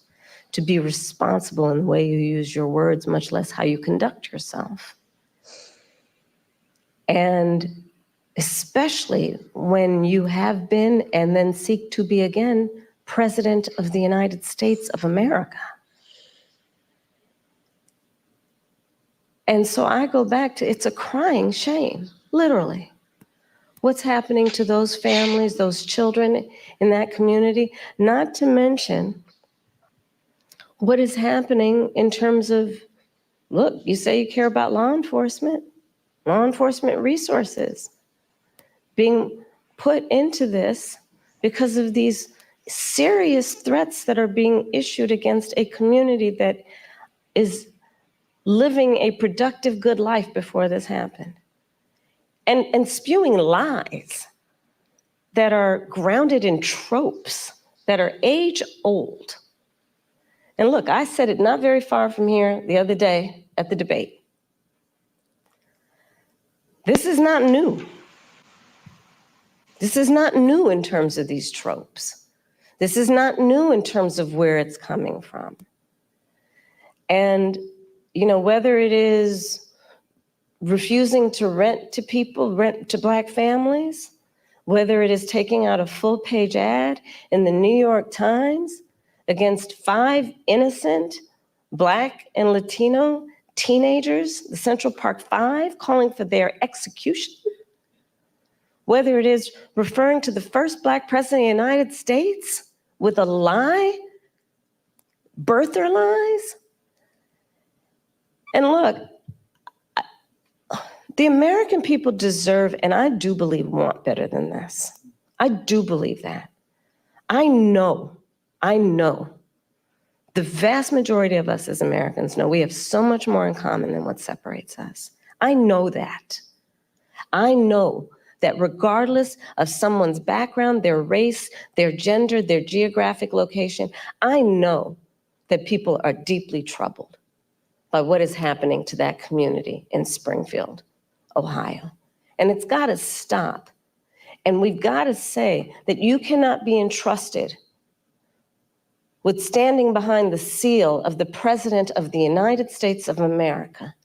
to be responsible in the way you use your words, much less how you conduct yourself. And especially when you have been and then seek to be again President of the United States of America. And so I go back to, it's a crying shame, literally. What's happening to those families, those children in that community, not to mention what is happening in terms of, look, you say you care about law enforcement resources being put into this because of these serious threats that are being issued against a community that is living a productive, good life before this happened. And spewing lies that are grounded in tropes that are age old. And look, I said it not very far from here the other day at the debate. This is not new. This is not new in terms of these tropes. This is not new in terms of where it's coming from. And, whether it is refusing to rent to Black families, whether it is taking out a full-page ad in the New York Times against 5 innocent Black and Latino teenagers, the Central Park 5, calling for their execution, whether it is referring to the first Black president of the United States with a lie, birther lies. And look, the American people deserve, and I do believe want better than this. I do believe that. I know the vast majority of us as Americans know we have so much more in common than what separates us. I know that. I know that regardless of someone's background, their race, their gender, their geographic location, I know that people are deeply troubled by what is happening to that community in Springfield, Ohio. And it's got to stop. And we've got to say that you cannot be entrusted with standing behind the seal of the President of the United States of America,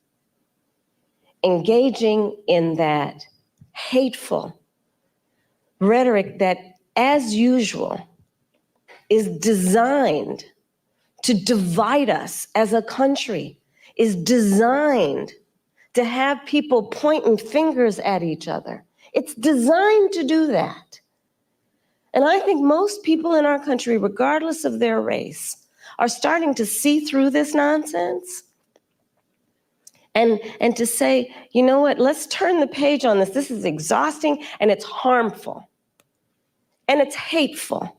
engaging in that hateful rhetoric that, as usual, is designed to divide us as a country, is designed to have people pointing fingers at each other. It's designed to do that. And I think most people in our country, regardless of their race, are starting to see through this nonsense and to say, you know what, let's turn the page on this. This is exhausting and it's harmful and it's hateful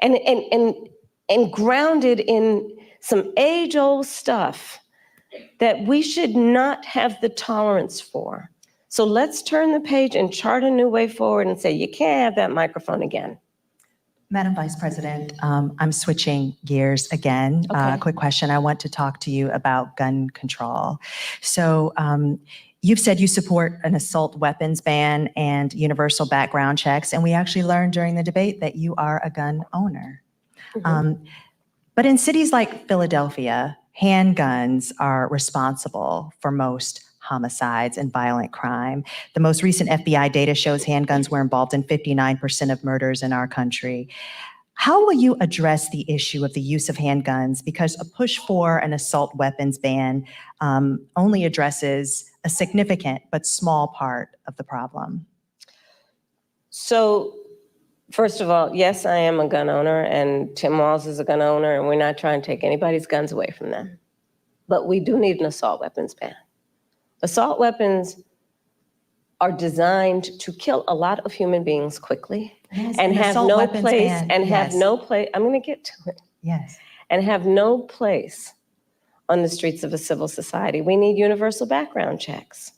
and grounded in some age-old stuff that we should not have the tolerance for. So let's turn the page and chart a new way forward and say, you can't have that microphone again. Madam Vice President, I'm switching gears again. Okay. Quick question. I want to talk to you about gun control. So you've said you support an assault weapons ban and universal background checks, and we actually learned during the debate that you are a gun owner. But in cities like Philadelphia, handguns are responsible for most homicides and violent crime. The most recent FBI data shows handguns were involved in 59% of murders in our country. How will you address the issue of the use of handguns? Because a push for an assault weapons ban only addresses a significant but small part of the problem. So, first of all, yes, I am a gun owner, and Tim Walz is a gun owner, and we're not trying to take anybody's guns away from them. But we do need an assault weapons ban. Assault weapons are designed to kill a lot of human beings quickly, Yes, and have no place, and have yes. no place, I'm gonna get to it, Yes. and have no place on the streets of a civil society. We need universal background checks,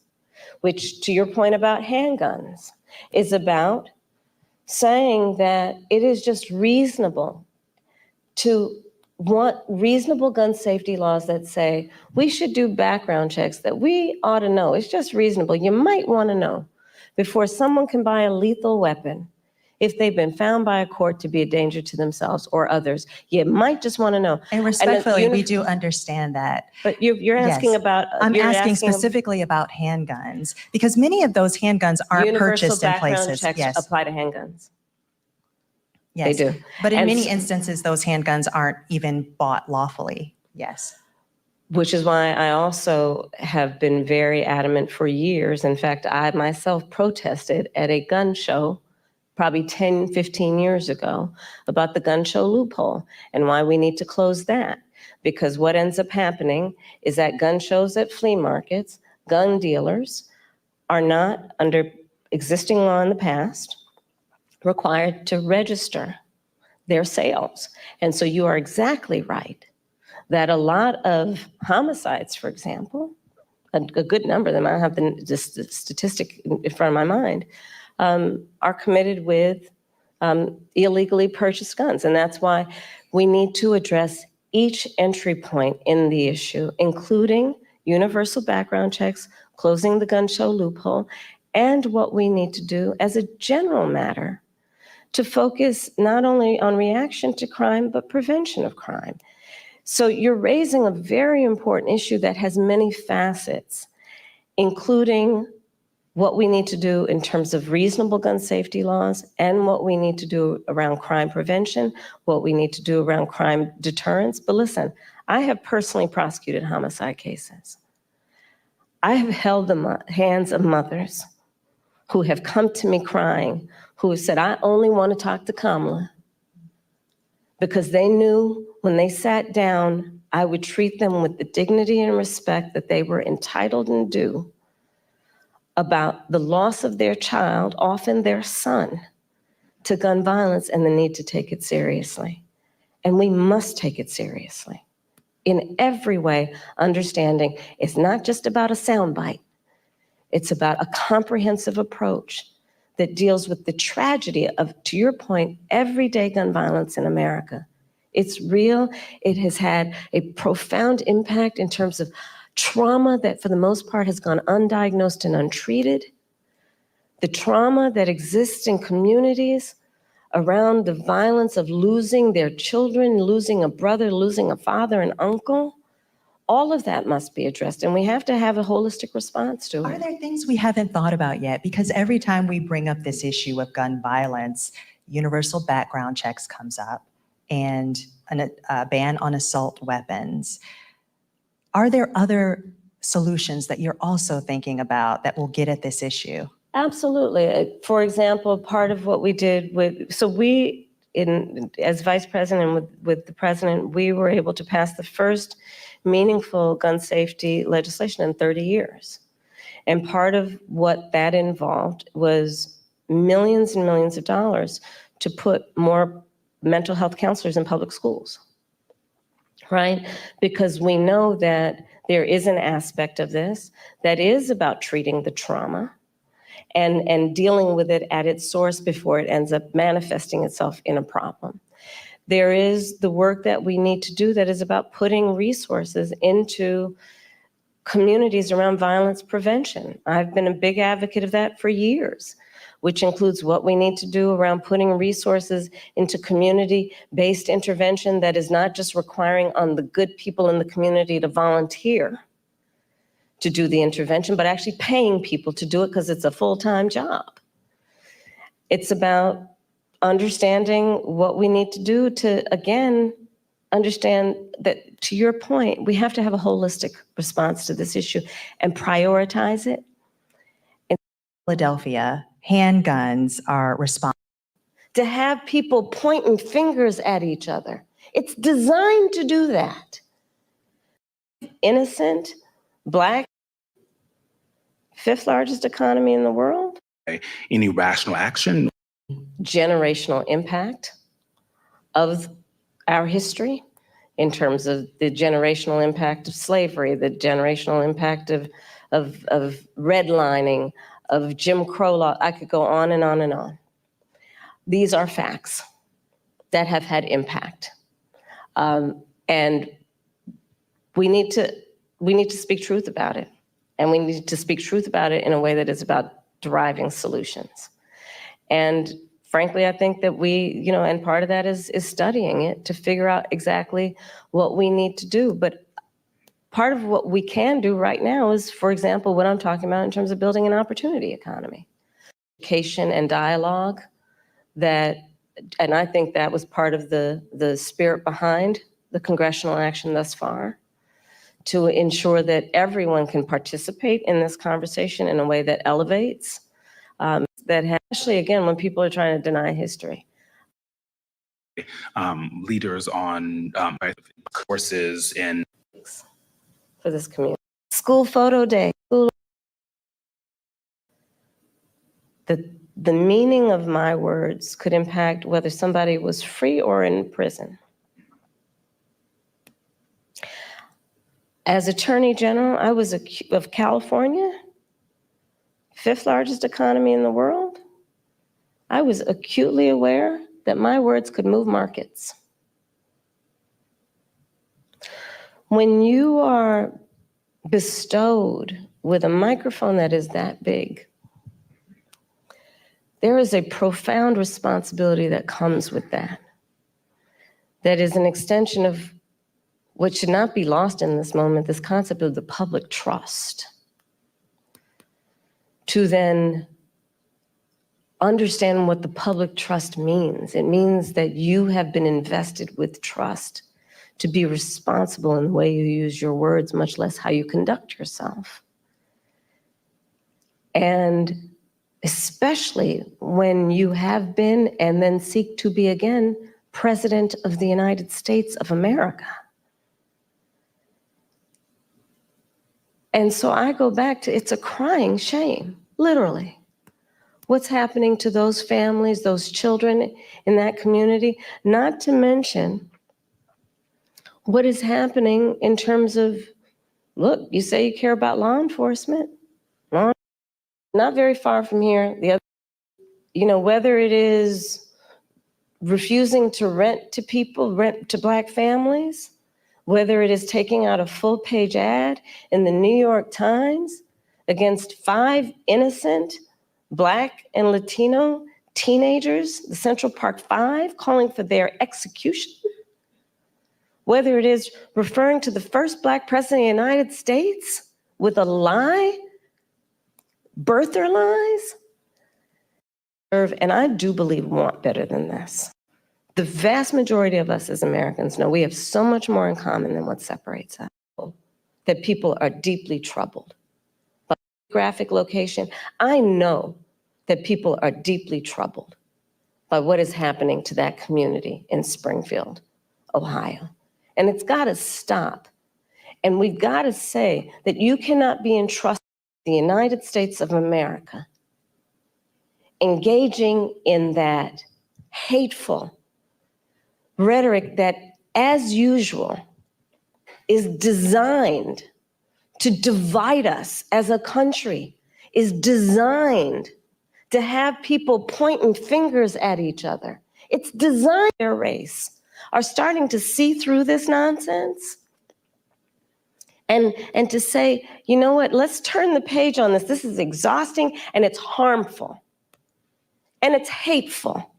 which, to your point about handguns, is about saying that it is just reasonable to want reasonable gun safety laws that say we should do background checks, that we ought to know. It's just reasonable. You might want to know before someone can buy a lethal weapon, if they've been found by a court to be a danger to themselves or others. You might just want to know. And respectfully, we do understand that. But you're asking Yes. about. I'm you're asking specifically about handguns, because many of those handguns aren't purchased in places. Universal background checks Yes. apply to handguns. Yes. They do. But in And many instances, those handguns aren't even bought lawfully. Yes. Which is why I also have been very adamant for years. In fact, I myself protested at a gun show probably 10, 15 years ago about the gun show loophole and why we need to close that. Because what ends up happening is that gun shows at flea markets, gun dealers are not, under existing law in the past, required to register their sales. And so you are exactly right that a lot of homicides, for example, a good number of them, I don't have the statistic in front of my mind, are committed with illegally purchased guns. And that's why we need to address each entry point in the issue, including universal background checks, closing the gun show loophole, and what we need to do as a general matter to focus not only on reaction to crime, but prevention of crime. So you're raising a very important issue that has many facets, including what we need to do in terms of reasonable gun safety laws and what we need to do around crime prevention, what we need to do around crime deterrence. But listen, I have personally prosecuted homicide cases. I have held the hands of mothers who have come to me crying, who have said, I only want to talk to KAMALA, because they knew when they sat down, I would treat them with the dignity and respect that they were entitled and due about the loss of their child, often their son, to gun violence and the need to take it seriously. And we must take it seriously in every way, understanding it's not just about a soundbite. It's about a comprehensive approach that deals with the tragedy of, to your point, everyday gun violence in America. It's real. It has had a profound impact in terms of trauma that for the most part has gone undiagnosed and untreated. The trauma that exists in communities around the violence of losing their children, losing a brother, losing a father, an uncle. All of that must be addressed, and we have to have a holistic response to it. Are there things we haven't thought about yet? Because every time we bring up this issue of gun violence, universal background checks comes up and a ban on assault weapons. Are there other solutions that you're also thinking about that will get at this issue? Absolutely. For example, part of what we did as vice president and with the president, we were able to pass the first meaningful gun safety legislation in 30 years. And part of what that involved was millions and millions of dollars to put more mental health counselors in public schools. right? Because we know that there is an aspect of this that is about treating the trauma and dealing with it at its source before it ends up manifesting itself in a problem. There is the work that we need to do that is about putting resources into communities around violence prevention. I've been a big advocate of that for years, which includes what we need to do around putting resources into community-based intervention that is not just requiring on the good people in the community to volunteer to do the intervention, but actually paying people to do it because it's a full-time job. It's about understanding what we need to do to, again, understand that, to your point, we have to have a holistic response to this issue and prioritize it. In Philadelphia, handguns are responsible. To have people pointing fingers at each other, it's designed to do that. Innocent, Black, fifth largest economy in the world. Any rational action? Generational impact of our history in terms of the generational impact of slavery, the generational impact of redlining, of Jim Crow law. I could go on and on and on. These are facts that have had impact. And we need to speak truth about it. And we need to speak truth about it in a way that is about deriving solutions. And frankly, I think that we, and part of that is studying it to figure out exactly what we need to do. But part of what we can do right now is, for example, what I'm talking about in terms of building an opportunity economy. Education and dialogue and I think that was part of the spirit behind the congressional action thus far, to ensure that everyone can participate in this conversation in a way that elevates, especially, again, when people are trying to deny history. Leaders on courses in for this community. School photo day. The meaning of my words could impact whether somebody was free or in prison. As Attorney General, I was of California, fifth largest economy in the world. I was acutely aware that my words could move markets. When you are bestowed with a microphone that is that big, there is a profound responsibility that comes with that. That is an extension of what should not be lost in this moment, this concept of the public trust. To then understand what the public trust means. It means that you have been invested with trust to be responsible in the way you use your words, much less how you conduct yourself. And especially when you have been and then seek to be again President of the United States of America. And so I go back to, it's a crying shame, literally. What's happening to those families, those children in that community, not to mention what is happening in terms of, look, you say you care about law enforcement. Not very far from here, the other, whether it is refusing to rent to people, rent to Black families, whether it is taking out a full-page ad in the New York Times against 5 innocent Black and Latino teenagers, the Central Park 5, calling for their execution, whether it is referring to the first Black president of the United States with a lie, birther lies, and I do believe want better than this. The vast majority of us as Americans know we have so much more in common than what separates us, that people are deeply troubled by geographic location. I know that people are deeply troubled by what is happening to that community in Springfield, Ohio. And it's got to stop. And we've got to say that you cannot be entrusted with the United States of America engaging in that hateful rhetoric that, as usual, is designed to divide us as a country, is designed to have people pointing fingers at each other. It's designed their race, are starting to see through this nonsense and to say, you know what, let's turn the page on this. This is exhausting and it's harmful and it's hateful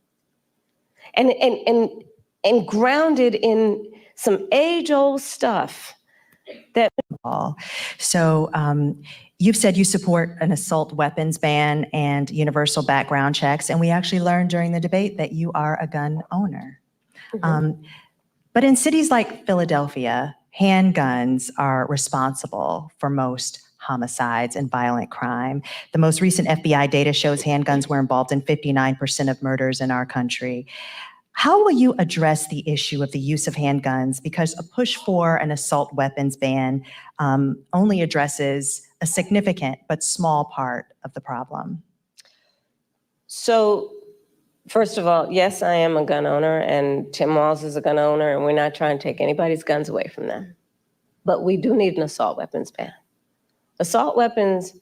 and grounded in some age-old stuff that. So you've said you support an assault weapons ban and universal background checks, and we actually learned during the debate that you are a gun owner. But in cities like Philadelphia, handguns are responsible for most homicides and violent crime. The most recent FBI data shows handguns were involved in 59% of murders in our country. How will you address the issue of the use of handguns? Because a push for an assault weapons ban only addresses a significant but small part of the problem. So, first of all, yes, I am a gun owner, and Tim Walz is a gun owner, and we're not trying to take anybody's guns away from them. But we do need an assault weapons ban. Assault weapons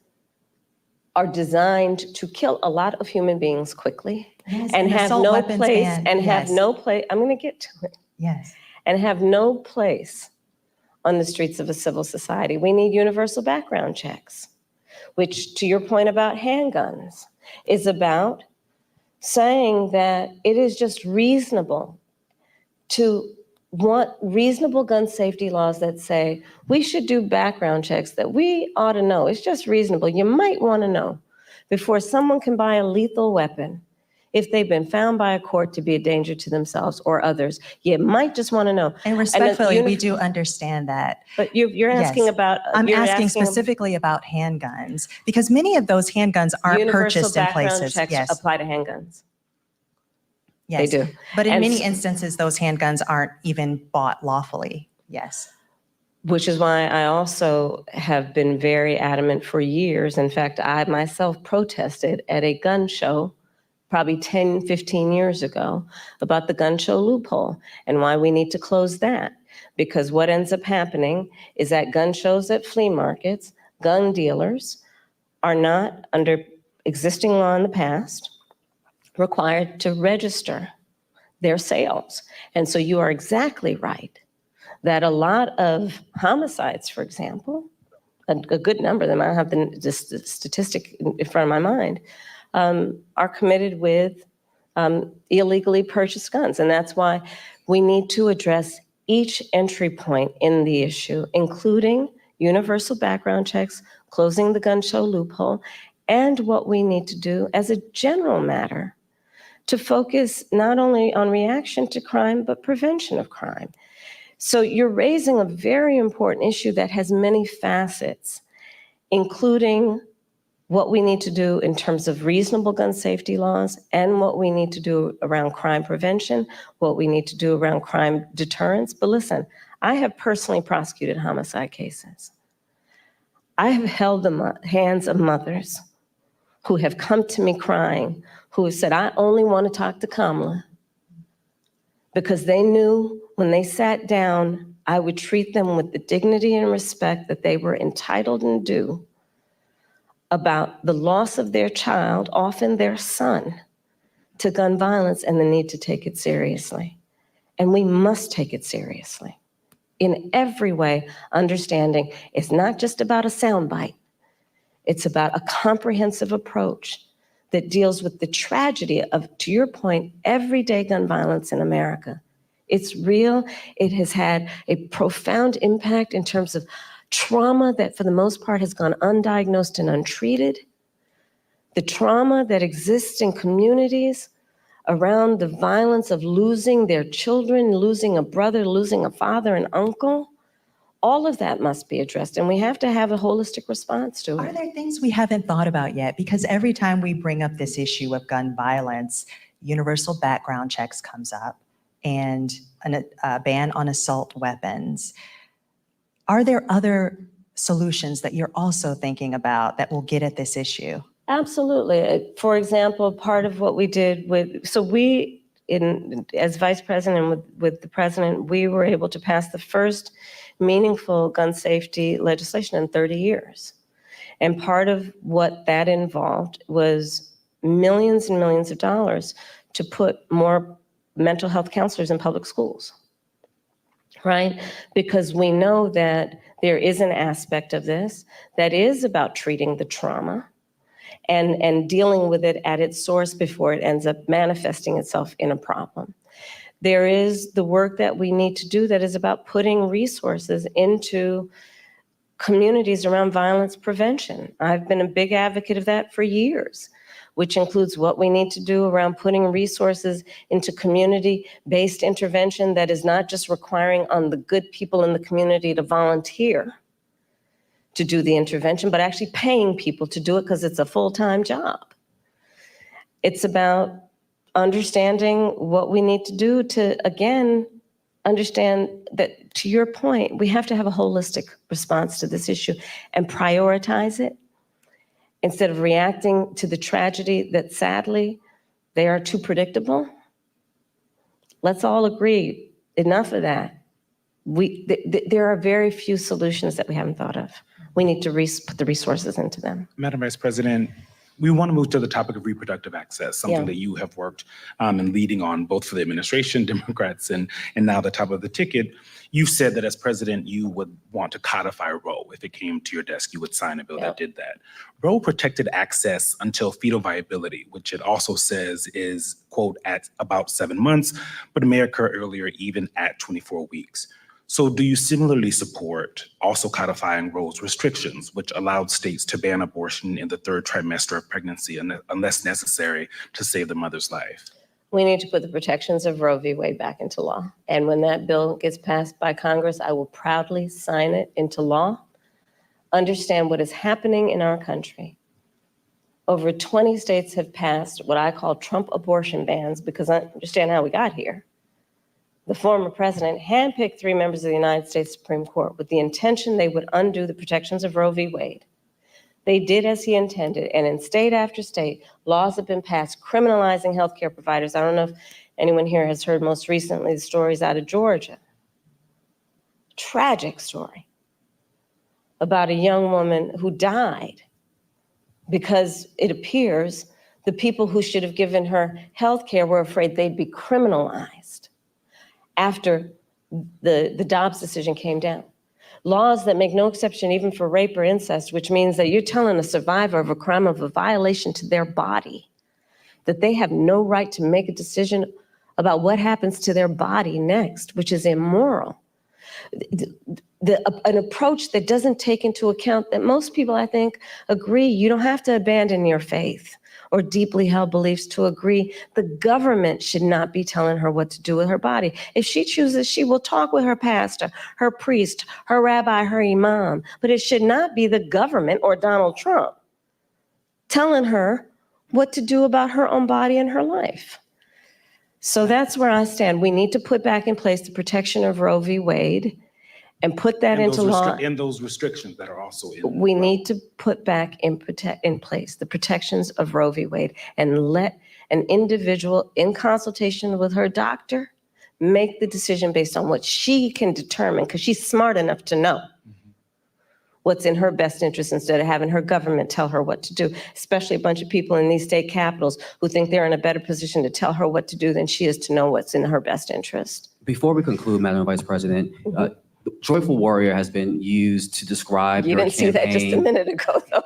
are designed to kill a lot of human beings quickly. Yes, and have no place, and have no place, I'm gonna get to it. Yes. And have no place on the streets of a civil society. We need universal background checks, which, to your point about handguns, is about saying that it is just reasonable to want reasonable gun safety laws that say we should do background checks that we ought to know. It's just reasonable. You might want to know before someone can buy a lethal weapon. If they've been found by a court to be a danger to themselves or others, you might just want to know. And respectfully, we do understand that. But you're asking Yes. about. I'm asking specifically about handguns, because many of those handguns aren't purchased in places. Universal background checks apply to handguns. Yes. They do. But in And many instances, those handguns aren't even bought lawfully. Yes. Which is why I also have been very adamant for years. In fact, I myself protested at a gun show probably 10, 15 years ago about the gun show loophole and why we need to close that. Because what ends up happening is that gun shows at flea markets, gun dealers are not, under existing law in the past, required to register their sales. And so you are exactly right that a lot of homicides, for example, a good number of them, I don't have the statistic in front of my mind, are committed with illegally purchased guns. And that's why we need to address each entry point in the issue, including universal background checks, closing the gun show loophole, and what we need to do as a general matter to focus not only on reaction to crime, but prevention of crime. So you're raising a very important issue that has many facets, including what we need to do in terms of reasonable gun safety laws and what we need to do around crime prevention, what we need to do around crime deterrence. But listen, I have personally prosecuted homicide cases. I have held the hands of mothers who have come to me crying, who have said, I only want to talk to Kamala, because they knew when they sat down, I would treat them with the dignity and respect that they were entitled and due about the loss of their child, often their son, to gun violence and the need to take it seriously. And we must take it seriously in every way, understanding it's not just about a soundbite. It's about a comprehensive approach that deals with the tragedy of, to your point, everyday gun violence in America. It's real. It has had a profound impact in terms of trauma that for the most part has gone undiagnosed and untreated. The trauma that exists in communities around the violence of losing their children, losing a brother, losing a father, an uncle. All of that must be addressed, and we have to have a holistic response to it. Are there things we haven't thought about yet? Because every time we bring up this issue of gun violence, universal background checks comes up and a ban on assault weapons. Are there other solutions that you're also thinking about that will get at this issue? Absolutely. For example, part of what we did as vice president with the president, we were able to pass the first meaningful gun safety legislation in 30 years. And part of what that involved was millions and millions of dollars to put more mental health counselors in public schools, right? Because we know that there is an aspect of this that is about treating the trauma and dealing with it at its source before it ends up manifesting itself in a problem. There is the work that we need to do that is about putting resources into communities around violence prevention. I've been a big advocate of that for years, which includes what we need to do around putting resources into community-based intervention that is not just requiring on the good people in the community to volunteer to do the intervention, but actually paying people to do it because it's a full-time job. It's about understanding what we need to do to, again, understand that, to your point, we have to have a holistic response to this issue and prioritize it instead of reacting to the tragedy that sadly they are too predictable. Let's all agree, enough of that. There are very few solutions that we haven't thought of. We need to put the resources into them. Madam Vice President, we want to move to the topic of reproductive access, something that you have worked and leading on both for the administration, Democrats, and now the top of the ticket. You've said that as president, you would want to codify Roe. If it came to your desk, you would sign a bill that did that. Roe protected access until fetal viability, which it also says is, quote, at about 7 months, but it may occur earlier, even at 24 weeks. So do you similarly support also codifying Roe's restrictions, which allowed states to ban abortion in the 3rd trimester of pregnancy unless necessary to save the mother's life? We need to put the protections of Roe v. Wade back into law. And when that bill gets passed by Congress, I will proudly sign it into law. Understand what is happening in our country. Over 20 states have passed what I call Trump abortion bans because I understand how we got here. The former president handpicked 3 members of the United States Supreme Court with the intention they would undo the protections of Roe v. Wade. They did as he intended, and in state after state, laws have been passed criminalizing healthcare providers. I don't know if anyone here has heard most recently the stories out of Georgia. Tragic story about a young woman who died because it appears the people who should have given her healthcare were afraid they'd be criminalized after the Dobbs decision came down. Laws that make no exception even for rape or incest, which means that you're telling a survivor of a crime of a violation to their body that they have no right to make a decision about what happens to their body next, which is immoral. An approach that doesn't take into account that most people, I think, agree you don't have to abandon your faith or deeply held beliefs to agree the government should not be telling her what to do with her body. If she chooses, she will talk with her pastor, her priest, her rabbi, her imam, but it should not be the government or Donald Trump telling her what to do about her own body and her life. So that's where I stand. We need to put back in place the protection of Roe v. Wade and put that into law. And those restrictions that are also in. We need to put back in place the protections of Roe v. Wade and let an individual, in consultation with her doctor, make the decision based on what she can determine, because she's smart enough to know what's in her best interest instead of having her government tell her what to do, especially a bunch of people in these state capitals who think they're in a better position to tell her what to do than she is to know what's in her best interest. Before we conclude, Madam Vice President, Joyful Warrior has been used to describe You your didn't see that just a minute ago, though.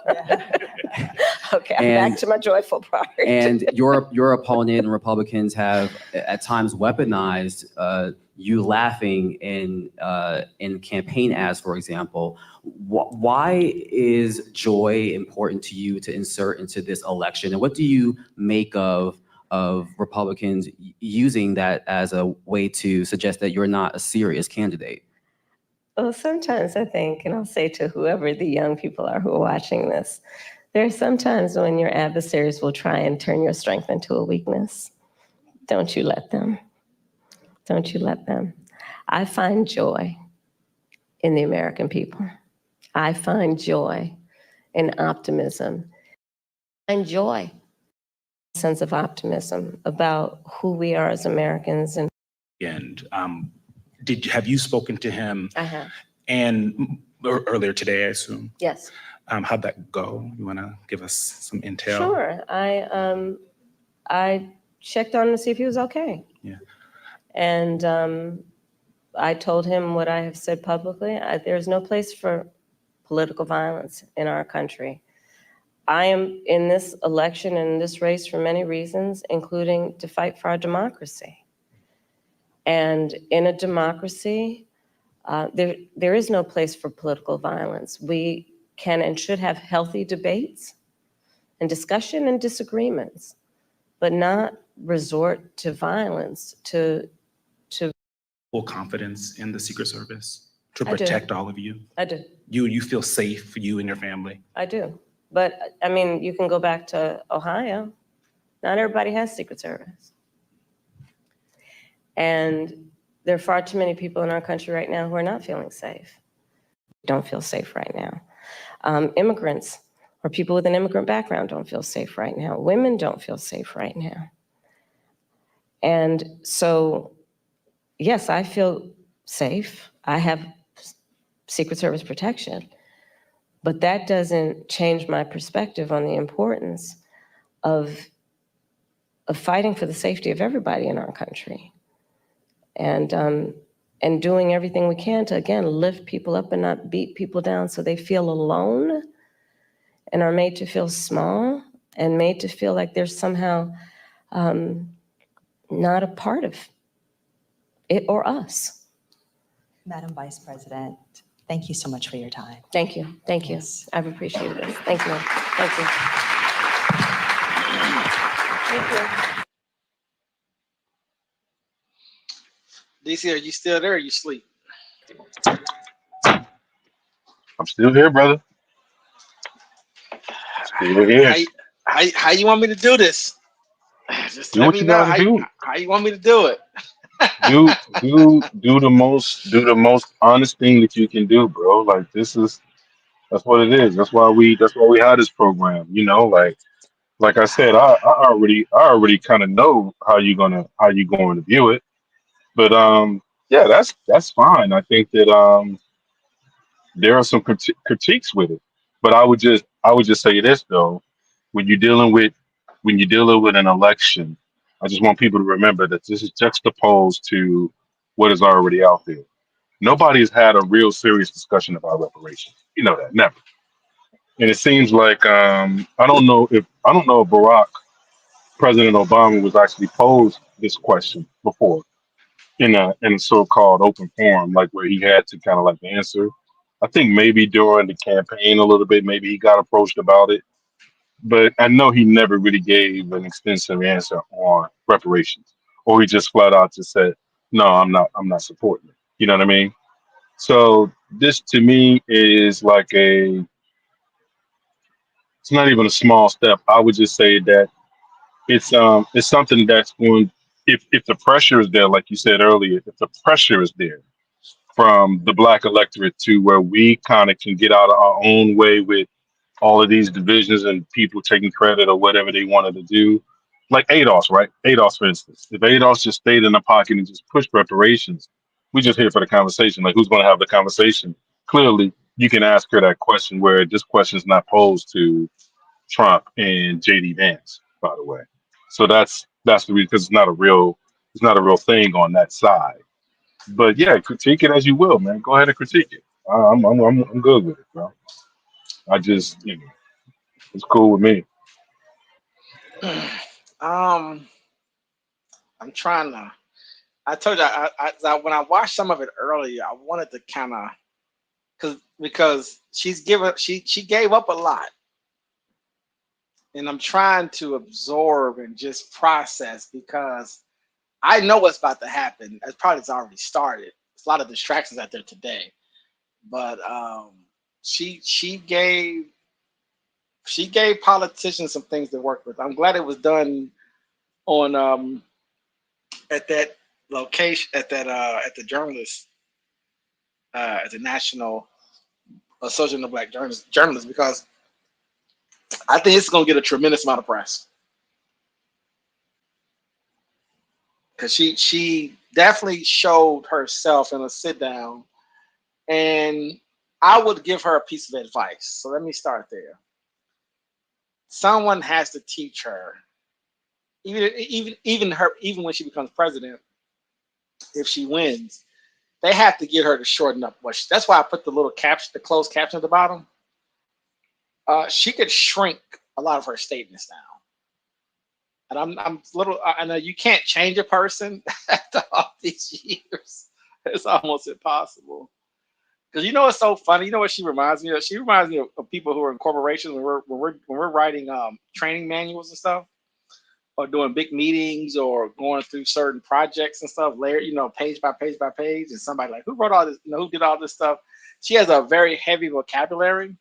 Okay, I'm back to my joyful part. And your opponent and Republicans have at times weaponized you laughing in campaign ads, for example. Why is joy important to you to insert into this election? And what do you make of Republicans using that as a way to suggest that you're not a serious candidate? Well, sometimes I think, and I'll say to whoever the young people are who are watching this, there are some times when your adversaries will try and turn your strength into a weakness. Don't you let them. Don't you let them. I find joy in the American people. I find joy in optimism. I find joy, a sense of optimism about who we are as Americans. And have you spoken to him? I have. And earlier today, I assume. Yes. How'd that go? You want to give us some intel? Sure. I checked on him to see if he was okay. Yeah. And I told him what I have said publicly. There's no place for political violence in our country. I am in this election and in this race for many reasons, including to fight for our democracy. And in a democracy, there is no place for political violence. We can and should have healthy debates and discussion and disagreements, but not resort to violence to Full confidence in the Secret Service to I do. protect all of you? I do. You feel safe, you and your family? I do. But I mean, you can go back to Ohio. Not everybody has Secret Service. And there are far too many people in our country right now who are not feeling safe. Don't feel safe right now. Immigrants or people with an immigrant background don't feel safe right now. Women don't feel safe right now. And so, yes, I feel safe. I have Secret Service protection. But that doesn't change my perspective on the importance of fighting for the safety of everybody in our country. And doing everything we can to, again, lift people up and not beat people down so they feel alone and are made to feel small and made to feel like they're somehow not a part of it or us. Madam Vice President, thank you so much for your time. Thank you. Thank you. Yes. I've appreciated this. Thank you. Thank you. Thank you. DC, are you still there or you sleep? I'm still here, brother. Still here. How you want me to do this? Just Do let what me you know gotta do. how you want me to do it. Do the most honest thing that you can do, bro. Like that's what it is. That's why we had this program. You know, like I said, I already kind of know how you going to view it. But yeah, that's fine. I think that there are some critiques with it. But I would just say this though, when you're dealing with an election, I just want people to remember that this is juxtaposed to what is already out there. Nobody has had a real serious discussion about reparations. You know that, never. And it seems like I don't know if Barack President Obama was actually posed this question before in a so-called open forum, like where he had to kind of like answer. I think maybe during the campaign a little bit, maybe he got approached about it, but I know he never really gave an extensive answer on reparations, or he just flat out just said, "No, I'm not supporting it." You know what I mean? So this to me is like it's not even a small step. I would just say that it's something that's going, if the pressure is there, like you said earlier, if the pressure is there from the black electorate to where we kind of can get out of our own way with all of these divisions and people taking credit or whatever they wanted to do. Like ADOS, right? ADOS, for instance. If ADOS just stayed in the pocket and just pushed reparations, we just here for the conversation. Like, who's going to have the conversation? Clearly, you can ask her that question where this question is not posed to Trump and JD Vance, by the way. So that's the reason, because it's not a real thing on that side. But yeah, critique it as you will, man. Go ahead and critique it. I'm good with it, bro. I just, it's cool with me. I'm trying to. I told you when I watched some of it earlier, I wanted to kind of because she gave up a lot, and I'm trying to absorb and just process because I know what's about to happen. It's probably already started. There's a lot of distractions out there today, but she gave politicians some things to work with. I'm glad it was done on at that location at the journalists at the National Association of Black Journalists, because I think it's going to get a tremendous amount of press, because she definitely showed herself in a sit down And I would give her a piece of advice. So let me start there. Someone has to teach her, even when she becomes president, if she wins, they have to get her to shorten up. That's why I put the little caption, the closed caption at the bottom. She could shrink a lot of her statements down. And I'm little. I know you can't change a person after all these years. It's almost impossible. Because you know what's so funny? You know what she reminds me of? She reminds me of people who are in corporations when we're writing training manuals and stuff, or doing big meetings, or going through certain projects and stuff, layer, page by page by page, and somebody like, who wrote all this? Who did all this stuff? She has a very heavy vocabulary.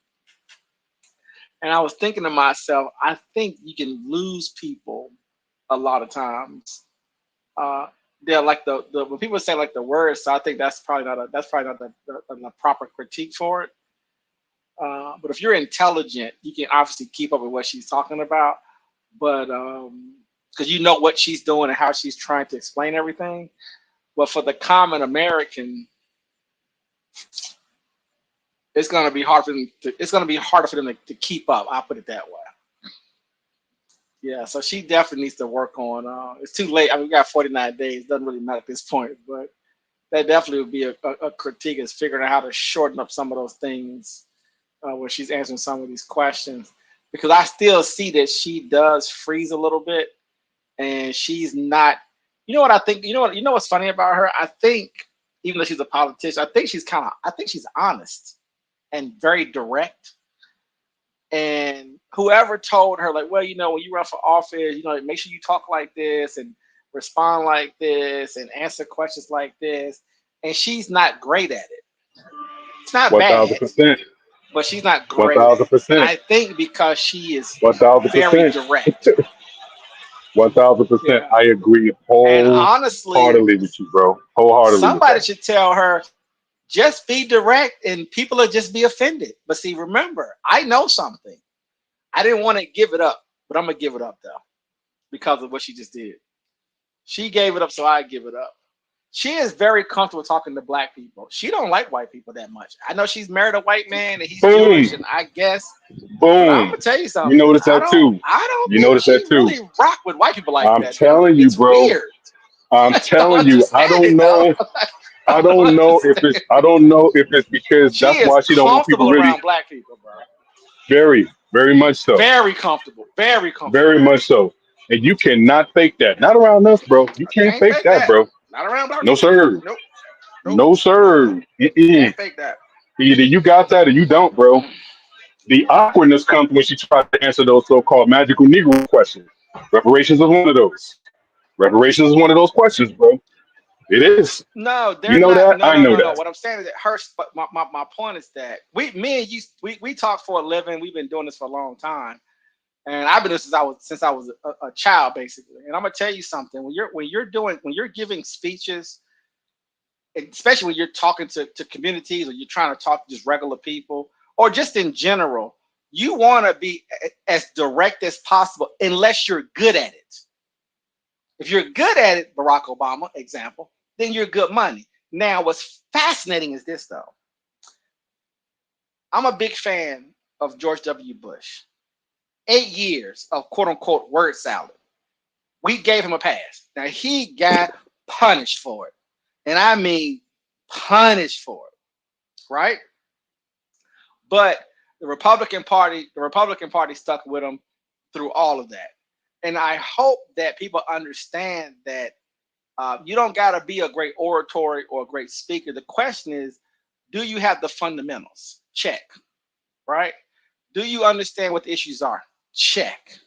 And I was thinking to myself, I think you can lose people a lot of times. They're like when people say like the words, so I think that's probably not the proper critique for it. But if you're intelligent, you can obviously keep up with what she's talking about. But because you know what she's doing and how she's trying to explain everything. But for the common American, it's going to be hard for them. It's going to be harder for them to keep up. I'll put it that way. Yeah, so she definitely needs to work on. It's too late. I mean, we got 49 days. Doesn't really matter at this point, but that definitely would be a critique, is figuring out how to shorten up some of those things where she's answering some of these questions. Because I still see that she does freeze a little bit, and she's not. You know what I think? You know what's funny about her? I think even though she's a politician, I think she's honest and very direct. And whoever told her, like, well, when you run for office, make sure you talk like this and respond like this and answer questions like this. And she's not great at it. It's not 1,000%. But she's not great. 1,000%. I think because she is 1,000%. very direct. 1,000%. Yeah. I agree wholeheartedly with you, bro. Wholeheartedly. Somebody should tell her, just be direct and people will just be offended. But see, remember, I know something. I didn't want to give it up, but I'm going to give it up, though, because of what she just did. She gave it up, so I give it up. She is very comfortable talking to black people. She don't like white people that much. I know she's married a white man and he's Jewish, and I guess. Boom. I'm gonna tell you something. You notice that too. I don't. You notice that too. Really rock with white people like that. I'm telling you, it's bro. Weird. I'm telling you. I don't know. I don't know if it's because that's why she don't want people really around black people, bro. Very, very much so. Very comfortable. Very comfortable. Very much so. And you cannot fake that. Not around us, bro. You can't fake that, bro. Not around black No, people. sir. Nope. No, sir. Can't fake that. Either you got that or you don't, bro. The awkwardness comes when she tries to answer those so-called magical Negro questions. Reparations is one of those. Reparations is one of those questions, bro. It is. No, you know that. I know that. No. What I'm saying is that my point is that me and you, we talk for a living. We've been doing this for a long time, and I've been doing this since I was a child, basically. And I'm gonna tell you something. When you're giving speeches, especially when you're talking to communities, or you're trying to talk to just regular people, or just in general, you want to be as direct as possible, unless you're good at it. If you're good at it, Barack Obama, example, then you're good money. Now, what's fascinating is this, though. I'm a big fan of George W. Bush. 8 years of quote-unquote word salad. We gave him a pass. Now, he got punished for it. And I mean punished for it, right? But the Republican Party stuck with him through all of that. And I hope that people understand that you don't got to be a great orator or a great speaker. The question is, do you have the fundamentals? Check, right? Do you understand what the issues are? Check.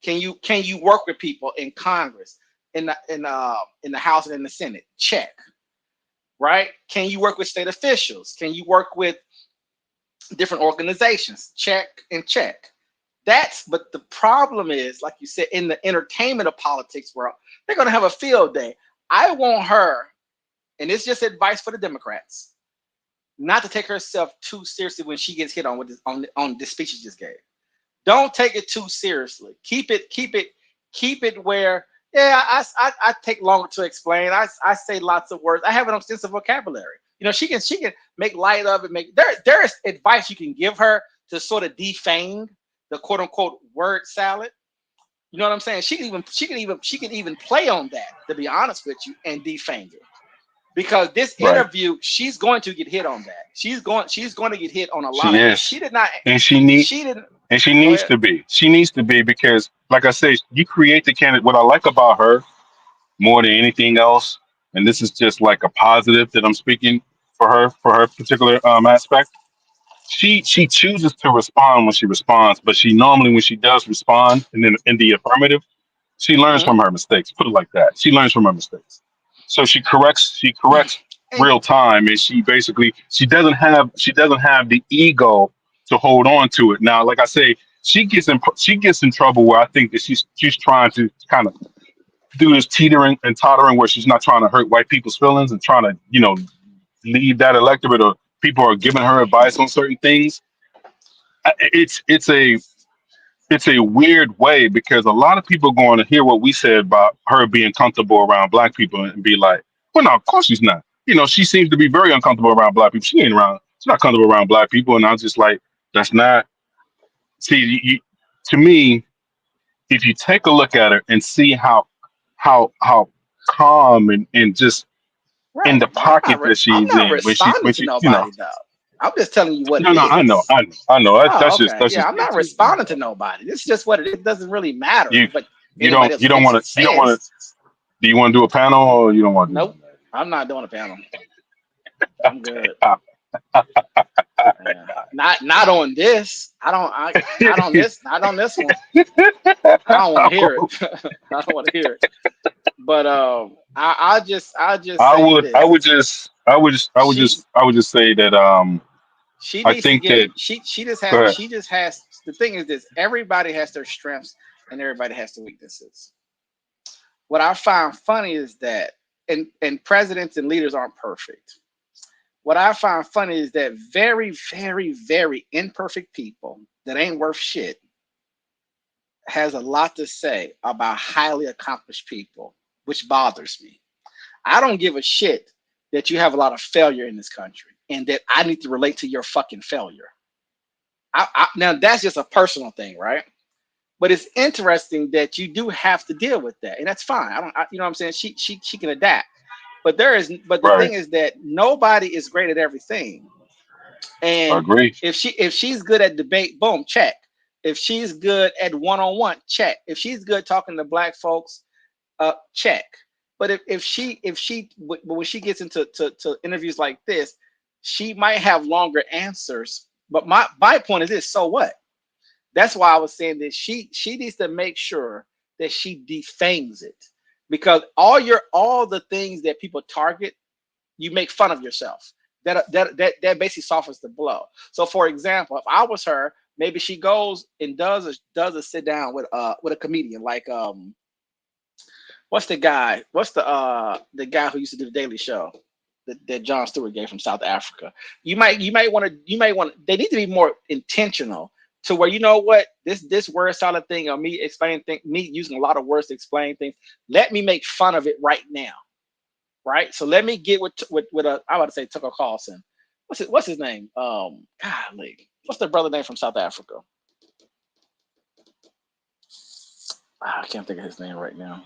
Can you work with people in Congress, in the House and in the Senate? Check, right? Can you work with state officials? Can you work with different organizations? Check and check. But the problem is, like you said, in the entertainment of politics world, they're going to have a field day. I want her, and it's just advice for the Democrats, not to take herself too seriously when she gets hit on this speech she just gave. Don't take it too seriously. Keep it where, yeah, I take longer to explain. I say lots of words. I have an extensive vocabulary. You know, she can make light of it. There's advice you can give her to sort of defang the quote unquote word salad. You know what I'm saying? She can even play on that, to be honest with you, and defang it. Because this interview, she's going to get hit on that. She's going to get hit on a lot. She did not, and she needs to be. She needs to be, because, like I say, you create the candidate. What I like about her more than anything else, and this is just like a positive that I'm speaking for her particular aspect. She chooses to respond when she responds, but she normally, when she does respond, and then in the affirmative, she learns from her mistakes. Put it like that. She learns from her mistakes. So she corrects real time, and she doesn't have the ego to hold on to it. Now, like I say, she gets in trouble where I think that she's trying to kind of do this teetering and tottering, where she's not trying to hurt white people's feelings and trying to, leave that electorate, or people are giving her advice on certain things. It's a weird way, because a lot of people are going to hear what we said about her being comfortable around black people and be like, well, no, of course she's not. She seems to be very uncomfortable around black people. She's not comfortable around black people. And I was just like, that's not, see, to me, if you take a look at her and see how calm and just in the pocket that she's in, when she though. I'm just telling you what. No, I know. That's just. I'm not responding to nobody. It's just what it doesn't really matter. But you don't want to. Do you want to do a panel, or you don't want to? Nope. I'm not doing a panel. I'm good. Not on this. Not on this one. I don't want to hear it. I don't want to hear it. But I would just say that she just has the thing is this: everybody has their strengths and everybody has their weaknesses. What I find funny is that and presidents and leaders aren't perfect. What I find funny is that very, very, very imperfect people that ain't worth shit has a lot to say about highly accomplished people, which bothers me. I don't give a shit that you have a lot of failure in this country and that I need to relate to your fucking failure. Now that's just a personal thing, right? But it's interesting that you do have to deal with that, and that's fine. You know what I'm saying? She can adapt. But the thing is that nobody is great at everything. And agree. If she's good at debate, boom, check. If she's good at one-on-one, check. If she's good talking to black folks, check. But if she when she gets into to interviews like this, she might have longer answers. But my point is this: so what? That's why I was saying that she needs to make sure that she defangs it. Because all the things that people target, you make fun of yourself. That basically softens the blow. So, for example, if I was her, maybe she goes and does a sit down with a comedian like what's the guy? What's the guy who used to do the Daily Show that Jon Stewart gave from South Africa? You might want to. They need to be more intentional. To where, you know what, this word salad thing, or me explaining things, me using a lot of words to explain things, let me make fun of it right now, right? So let me get with I would say Tucker Carlson. What's his name? Golly, what's the brother name from South Africa? I can't think of his name right now.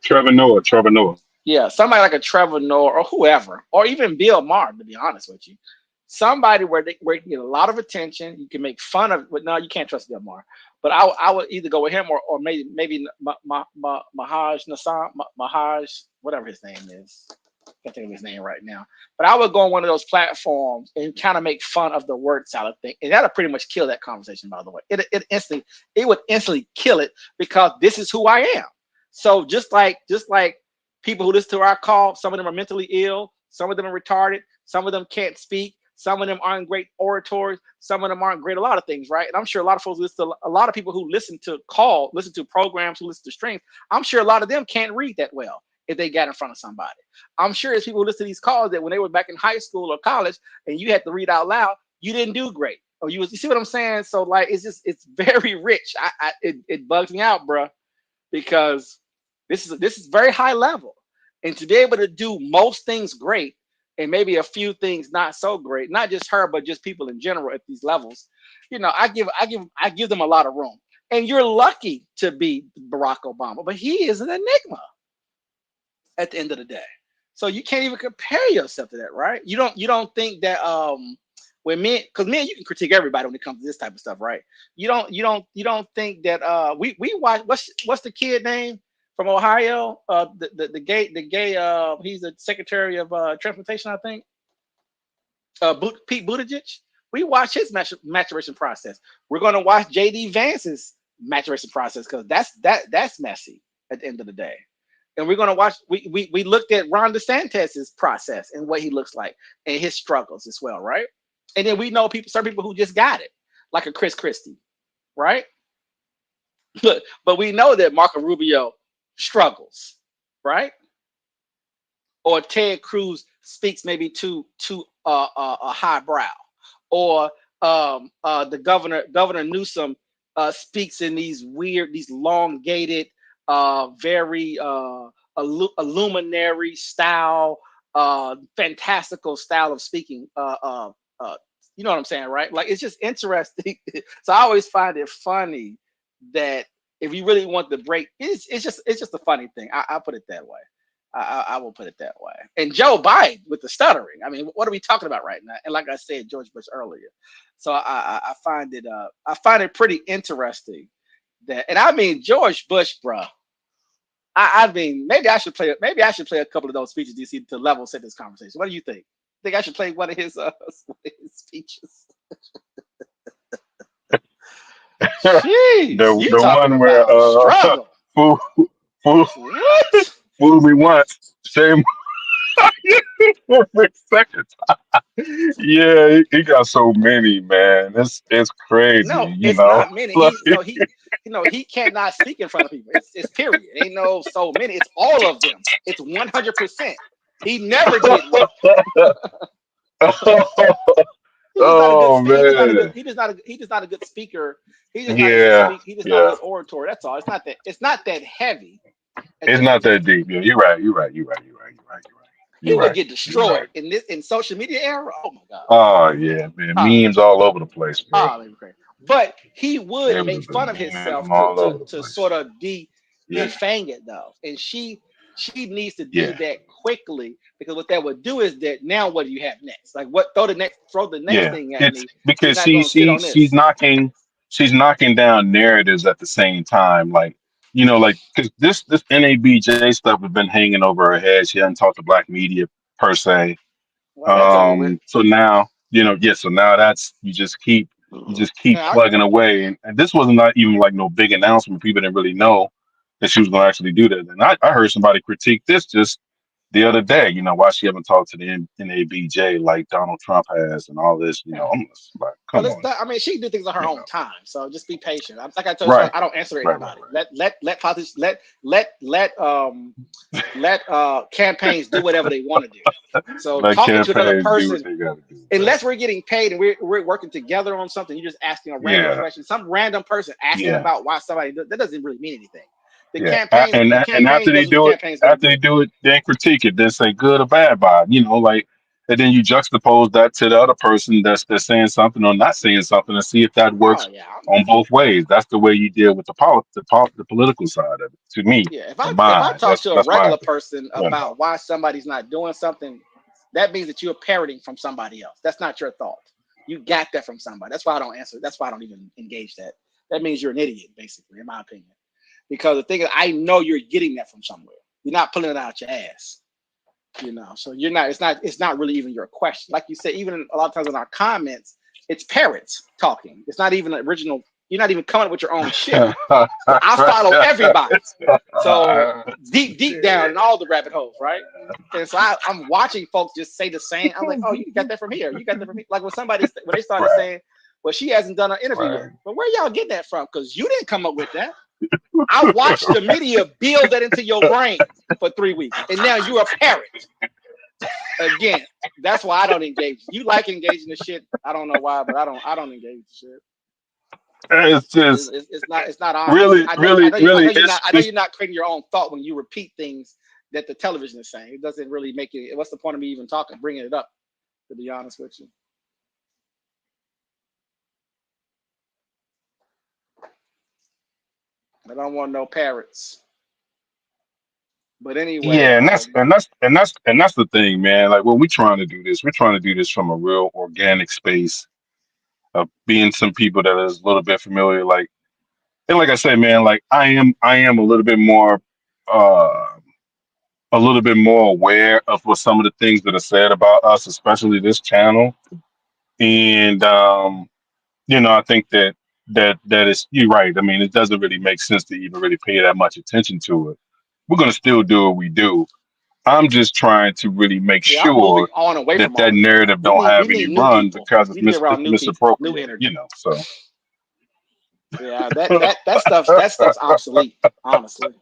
Trevor Noah. Yeah, somebody like a Trevor Noah or whoever, or even Bill Maher, to be honest with you. Somebody where you can get a lot of attention, you can make fun of. But no, you can't trust Bill Maher. But I would either go with him or maybe Mahaj Nassam, Mahaj, whatever his name is. I can't think of his name right now. But I would go on one of those platforms and kind of make fun of the word salad thing, and that'll pretty much kill that conversation. By the way, it would instantly kill it, because this is who I am. So just like people who listen to our call, some of them are mentally ill, some of them are retarded, some of them can't speak. Some of them aren't great orators. Some of them aren't great a lot of things, right? And I'm sure a lot of folks a lot of people who listen to programs, who listen to streams, I'm sure a lot of them can't read that well if they got in front of somebody. I'm sure it's people who listen to these calls that when they were back in high school or college and you had to read out loud, you didn't do great. Or you see what I'm saying? So like, it's very rich. It bugs me out, bro, because this is very high level. And to be able to do most things great and maybe a few things not so great, not just her, but just people in general at these levels, I give them a lot of room. And you're lucky to be Barack Obama, but he is an enigma at the end of the day. So you can't even compare yourself to that, right? You don't think that because men, you can critique everybody when it comes to this type of stuff, right? You don't think that we watch what's the kid name from Ohio? The gay he's the Secretary of Transportation, I think. Pete Buttigieg. We watch his maturation process. We're going to watch JD Vance's maturation process because that's messy at the end of the day. And we're going to watch. We looked at Ron DeSantis's process and what he looks like and his struggles as well, right? And then we know some people who just got it, like a Chris Christie, right? But we know that Marco Rubio struggles, right? Or Ted Cruz speaks maybe too a highbrow, or the Governor Newsom speaks in these elongated, very illuminary style, fantastical style of speaking. You know what I'm saying, right? Like, it's just interesting. So I always find it funny that if you really want the break, it's just a funny thing. I put it that way. I will put it that way. And Joe Biden with the stuttering. I mean, what are we talking about right now? And like I said, George Bush earlier. So I find it pretty interesting that, and I mean, George Bush, bro. I mean, maybe I should play a couple of those speeches, DC, to level set this conversation. What do you think? Think I should play one of his speeches? Jeez, the one where fool me once, shame for the second time. Yeah, he got so many, man. It's crazy, No, it's not many. He cannot speak in front of people. It's period. Ain't no so many. It's all of them. It's 100%. He never did one. Oh man, He's just not a good speaker. He's just not a good speaker. He's just not a good orator. That's all. It's not that heavy. It's not that deep. Yeah, you're right. He would get destroyed in social media era. Oh my god. Oh yeah, man. Memes all over the place, bro. Oh, crazy. But he would make fun of himself to sort of defang it though. And she needs to do that quickly, because what that would do is that now what do you have next? Like, throw the next thing at me. Because she's knocking down narratives at the same time. Like, because this NABJ stuff has been hanging over her head. She hasn't talked to black media per se. Well, so now, so now that's you just keep plugging away. And this wasn't not even like no big announcement. People didn't really know that she was going to actually do that. And I heard somebody critique this just the other day, why she haven't talked to the NABJ like Donald Trump has and all this, I'm just like, come on. I mean, she can do things on her own time, so just be patient. Like I told you, I don't answer anybody. Let politics, let campaigns do whatever they want to do. So talking to another person, unless we're getting paid and we're working together on something, you're just asking a random question. Some random person asking about why somebody that doesn't really mean anything. And after they do it, then critique it, then say good or bad by it, and then you juxtapose that to the other person that's saying something or not saying something, and see if that works on both ways. That's the way you deal with the political side of it. To me, if I talk to a regular person about why somebody's not doing something, that means that you're parroting from somebody else. That's not your thought. You got that from somebody. That's why I don't answer. That's why I don't even engage that. That means you're an idiot, basically, in my opinion. Because the thing is, I know you're getting that from somewhere. You're not pulling it out your ass, So you're not. It's not really even your question. Like you said, even a lot of times in our comments, it's parrots talking. It's not even original. You're not even coming up with your own shit. I follow everybody. So deep down in all the rabbit holes, right? And so I'm watching folks just say the same. I'm like, oh, you got that from here. You got that from here. Like when they started saying, well, she hasn't done an interview yet. But where y'all getting that from? Because you didn't come up with that. I watched the media build that into your brain for 3 weeks, and now you're a parrot. Again, that's why I don't engage. You like engaging the shit. I don't know why, but I don't engage the shit. It's just it's not honest. really. I know you're not creating your own thought when you repeat things that the television is saying. It doesn't really make it. What's the point of me even talking, bringing it up? To be honest with you. I don't want no parrots. But anyway, Yeah, and that's the thing, man. Like when we're trying to do this, we're trying to do this from a real organic space of being some people that is a little bit familiar. Like and like I said, man, like I am uh a little bit more aware of what some of the things that are said about us, especially this channel. And I think that is you're right. I mean, it doesn't really make sense to even really pay that much attention to it. We're gonna still do what we do. I'm just trying to really make yeah, I'm moving sure on away that from all that of you. narrative We don't need have any new run people. because We it's need to be around it's new people, new misappropriated, energy. So Yeah, that stuff's obsolete. Honestly,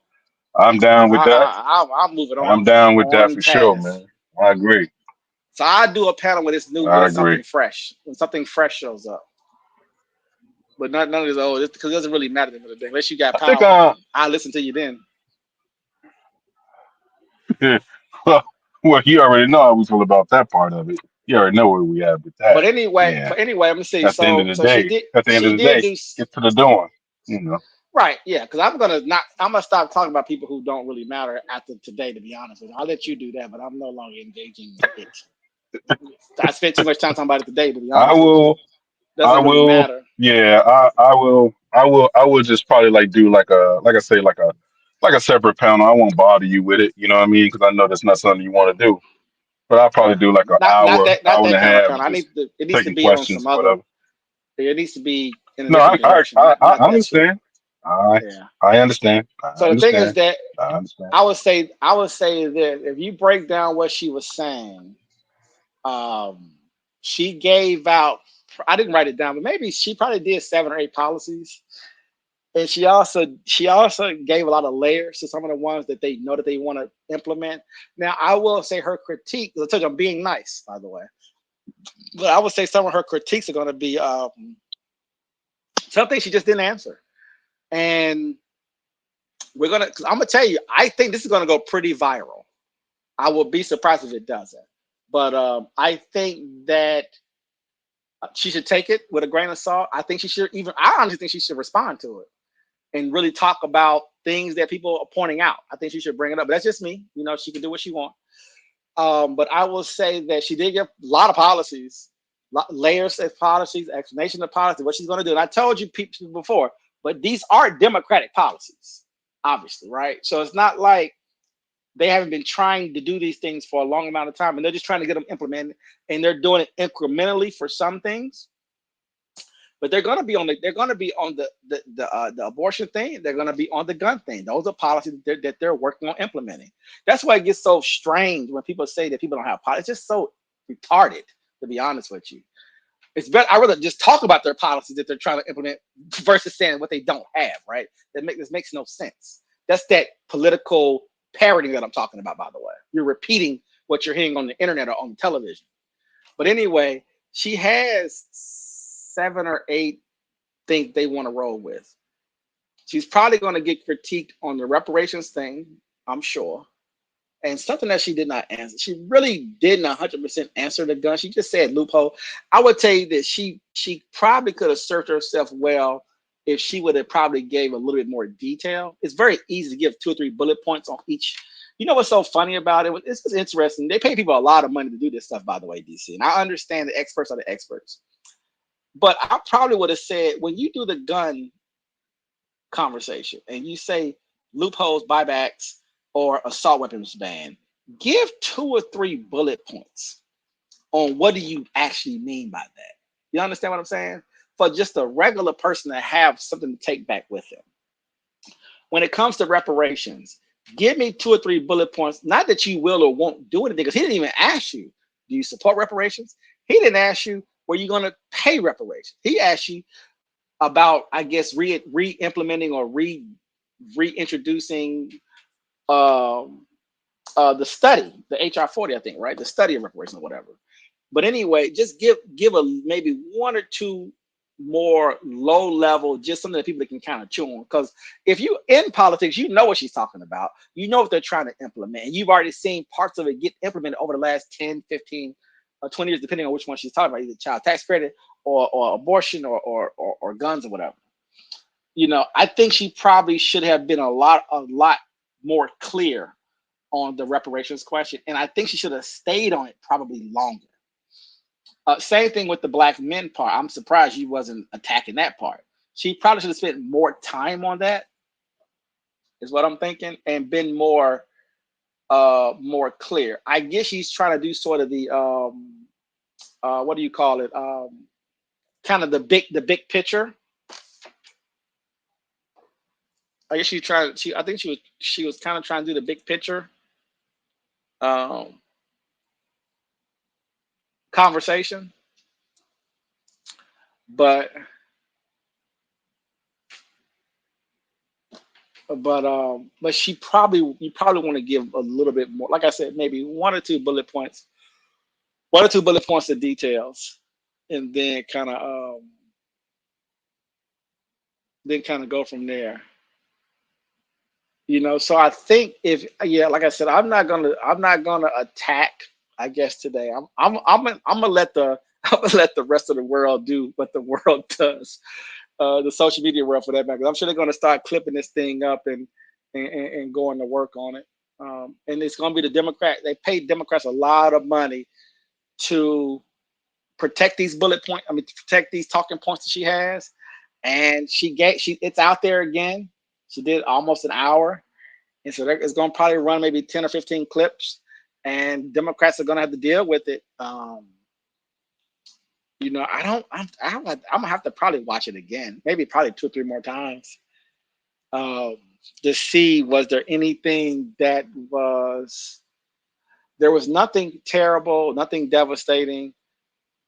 I'm down with that. I'm moving I'm on down with that on for sure, past. man. I agree. So I do a panel when it's new, when I it's agree. something fresh, when something fresh shows up. But none of this old, because it doesn't really matter at the end of the day. Unless you got I think power, I listen to you then. well, you already know how we feel about that part of it. You already know where we at with But that. anyway, Yeah. let me see. At the end of So the so she day, did at the end of she the did day, do get to the doing. right, yeah. Because I'm gonna stop talking about people who don't really matter after today. To be honest with you, I'll let you do that, but I'm no longer engaging in it. I spent too much time talking about it today. To be I honest with you, will. I doesn't really will. matter. Yeah. I will. I will just probably like do like I say like a separate panel. I won't bother you with it. You know what I mean? Because I know that's not something you want to do. But I'll probably Yeah, do like an not hour and that a kind of half, panel. just It needs to taking be on questions some or other. whatever. It needs to be in a No, different direction. Not I that shit. understand. I Yeah. I understand. I So the thing is understand. that I understand. I would say that if you break down what she was saying, um, she gave out. I didn't write it down, but maybe she probably did 7 or 8 policies, and she also gave a lot of layers to some of the ones that they know that they want to implement. Now, I will say her critique. 'Cause I told you I'm being nice, by the way, but I would say some of her critiques are going to be something she just didn't answer, and Cause I'm gonna tell you, I think this is gonna go pretty viral. I will be surprised if it doesn't. But I think that she should take it with a grain of salt. I think she should I honestly think she should respond to it and really talk about things that people are pointing out. I think she should bring it up. But that's just me. She can do what she wants. But I will say that she did give a lot of policies, layers of policies, explanation of policy, what she's going to do. And I told you people before, but these are Democratic policies, obviously, right? So it's not like they haven't been trying to do these things for a long amount of time, and they're just trying to get them implemented, and they're doing it incrementally for some things. But they're going to be on the abortion thing. They're going to be on the gun thing. Those are policies that they're working on implementing. That's why it gets so strange when people say that people don't have policies. It's just so retarded, to be honest with you. It's better. I rather just talk about their policies that they're trying to implement versus saying what they don't have. Right? This makes no sense. That's that political parroting that I'm talking about. By the way, you're repeating what you're hearing on the internet or on television. But anyway, she has 7 or 8 things they want to roll with. She's probably going to get critiqued on the reparations thing, I'm sure. And something that she did not answer. She really didn't 100% answer the gun. She just said loophole. I would tell you that she probably could have served herself well if she would have probably gave a little bit more detail. It's very easy to give 2 or 3 bullet points on each. You know what's so funny about it? It's just interesting. They pay people a lot of money to do this stuff, by the way, DC. And I understand the experts are the experts. But I probably would have said, when you do the gun conversation and you say loopholes, buybacks, or assault weapons ban, give 2 or 3 bullet points on what do you actually mean by that. You understand what I'm saying? For just a regular person to have something to take back with them. When it comes to reparations, give me 2 or 3 bullet points. Not that you will or won't do anything, because he didn't even ask you, do you support reparations? He didn't ask you, were you going to pay reparations? He asked you about, I guess, re-implementing or reintroducing the study, the HR 40, I think, right? The study of reparations or whatever. But anyway, just give maybe 1 or 2 more low level, just something that people can kind of chew on. Because if you in politics, you know what she's talking about. You know what they're trying to implement. And you've already seen parts of it get implemented over the last 10, 15, or 20 years, depending on which one she's talking about, either child tax credit or abortion or guns or whatever. You know, I think she probably should have been a lot more clear on the reparations question. And I think she should have stayed on it probably longer. Same thing with the black men part. I'm surprised she wasn't attacking that part. She probably should have spent more time on that, is what I'm thinking, and been more clear. I guess she's trying to do sort of the what do you call it? Kind of the big picture. I guess I think she was kind of trying to do the big picture conversation. But you probably want to give a little bit more, like I said, maybe one or two bullet points of details, and then kind of go from there. You know, so I think like I said, I'm not gonna attack, I guess, today. I'm gonna let the rest of the world do what the world does. The social media world, for that matter. I'm sure they're going to start clipping this thing up and going to work on it. And it's going to be the Democrat. They paid Democrats a lot of money to protect these protect these talking points that she has. And it's out there again. She did almost an hour. And so it's going to probably run maybe 10 or 15 clips. And Democrats are going to have to deal with it. You know, I'm gonna have to probably watch it again, maybe probably 2 or 3 more times, to see, was there anything that there was nothing terrible, nothing devastating.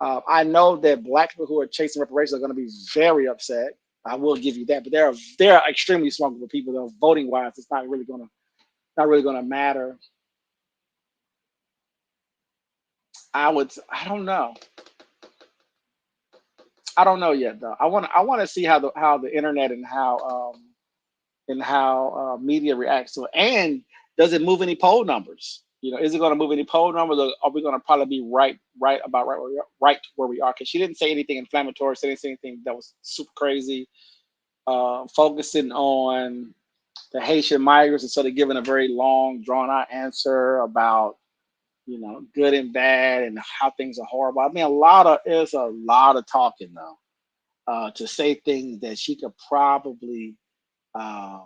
I know that Black people who are chasing reparations are going to be very upset. I will give you that, but they're extremely small group of people. Though voting wise, it's not really gonna matter. I don't know. I don't know yet, though. I want to see how the internet and how media reacts to it, and does it move any poll numbers? You know, is it going to move any poll numbers, or are we going to probably be right where we are? Because she didn't say anything inflammatory, she didn't say anything that was super crazy. Focusing on the Haitian migrants instead of giving a very long, drawn-out answer about, you know, good and bad and how things are horrible. I mean, it's a lot of talking though, to say things that she could probably, I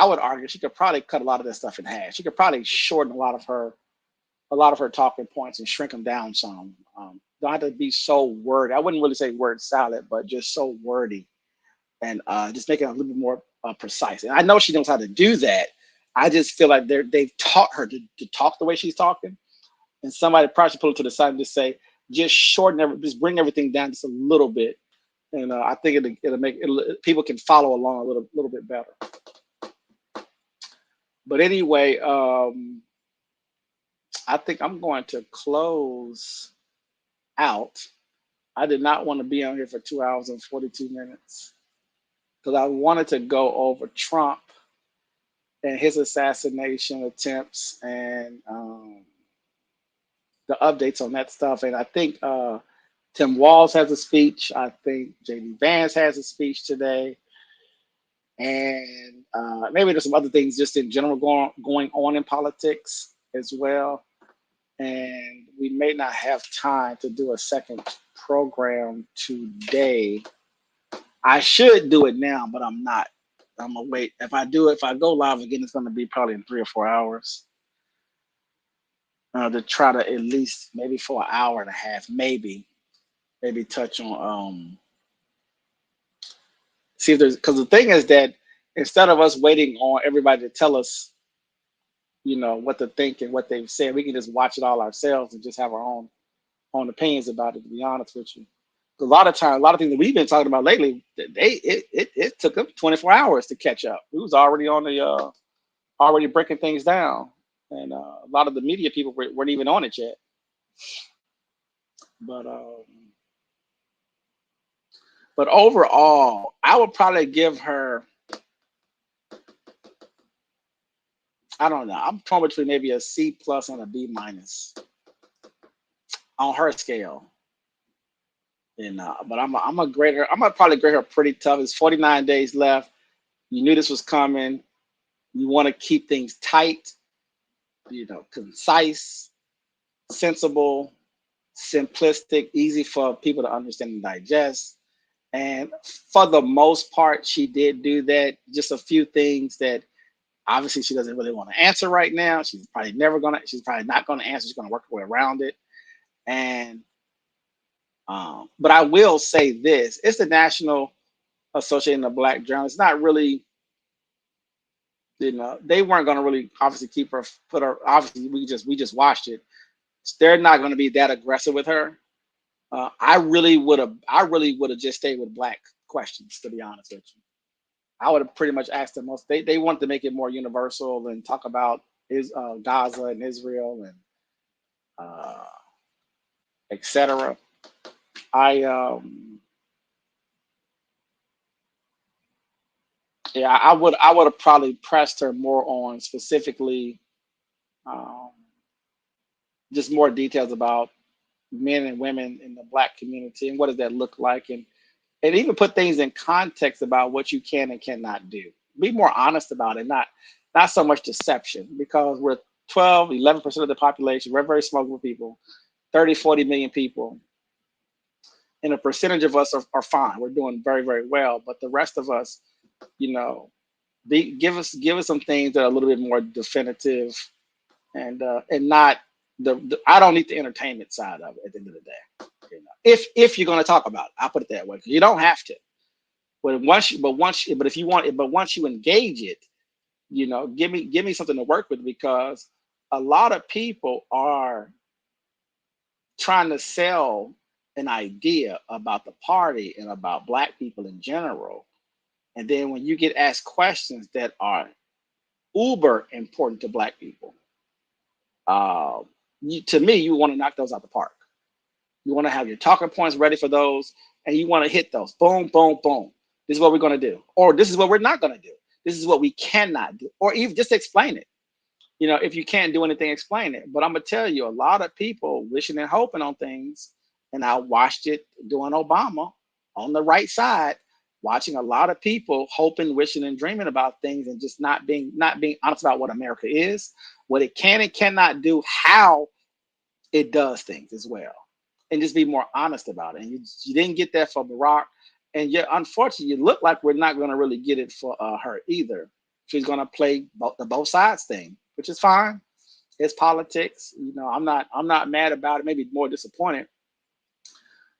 would argue she could probably cut a lot of that stuff in half. She could probably shorten a lot of her talking points and shrink them down some. Don't have to be so wordy. I wouldn't really say word salad, but just so wordy, and just make it a little bit more precise. And I know she knows how to do that. I just feel like they've taught her to talk the way she's talking, and somebody probably should pull it to the side and just say, just just bring everything down just a little bit, and I think it'll make people can follow along a little bit better. But anyway, I think I'm going to close out. I did not want to be on here for 2 hours and 42 minutes because I wanted to go over Trump and his assassination attempts and the updates on that stuff. And I think Tim Walz has a speech. I think J.D. Vance has a speech today. And maybe there's some other things just in general going on in politics as well. And we may not have time to do a second program today. I should do it now, but I'm not. I'm gonna wait. If I go live again, it's gonna be probably in 3 or 4 hours. To try to at least maybe for an hour and a half, maybe touch on see if there's, because the thing is that instead of us waiting on everybody to tell us, you know, what to think and what they've said, we can just watch it all ourselves and just have our own opinions about it, to be honest with you. A lot of times, a lot of things that we've been talking about lately, it took them 24 hours to catch up. We was already on the already breaking things down, and a lot of the media people weren't even on it yet. But But overall, I would probably give her, I don't know, I'm torn between maybe a C+ and a B- on her scale. But I'm gonna probably grade her pretty tough. It's 49 days left. You knew this was coming. You want to keep things tight, concise, sensible, simplistic, easy for people to understand and digest. And for the most part, she did do that. Just a few things that obviously she doesn't really want to answer right now. She's probably not gonna answer. She's gonna work her way around it. And but I will say this: it's the National Association of Black Journalists. Not really, they weren't gonna really obviously put her. Obviously, we just watched it. They're not gonna be that aggressive with her. I really would have just stayed with black questions, to be honest with you. I would have pretty much asked them most. They want to make it more universal and talk about Gaza and Israel and etc. I would have probably pressed her more on specifically just more details about men and women in the black community and what does that look like, and even put things in context about what you can and cannot do. Be more honest about it, not so much deception, because we're 11% of the population. We're a very small group of people, 30, 40 million people. And a percentage of us are fine. We're doing very, very well. But the rest of us, give us some things that are a little bit more definitive and not I don't need the entertainment side of it at the end of the day. If you're going to talk about it, I'll put it that way. You don't have to. But once you engage it, give me something to work with, because a lot of people are trying to sell an idea about the party and about black people in general. And then when you get asked questions that are uber important to black people, to me, you want to knock those out the park. You want to have your talking points ready for those, and you want to hit those. Boom, boom, boom. This is what we're going to do. Or this is what we're not going to do. This is what we cannot do. Or even just explain it. If you can't do anything, explain it. But I'm going to tell you, a lot of people wishing and hoping on things, and I watched it during Obama on the right side, watching a lot of people hoping, wishing, and dreaming about things, and just not being honest about what America is, what it can and cannot do, how it does things as well, and just be more honest about it. And you didn't get that for Barack, and yet unfortunately, you look like we're not going to really get it for her either. She's going to play the both sides thing, which is fine. It's politics. I'm not mad about it. Maybe more disappointed.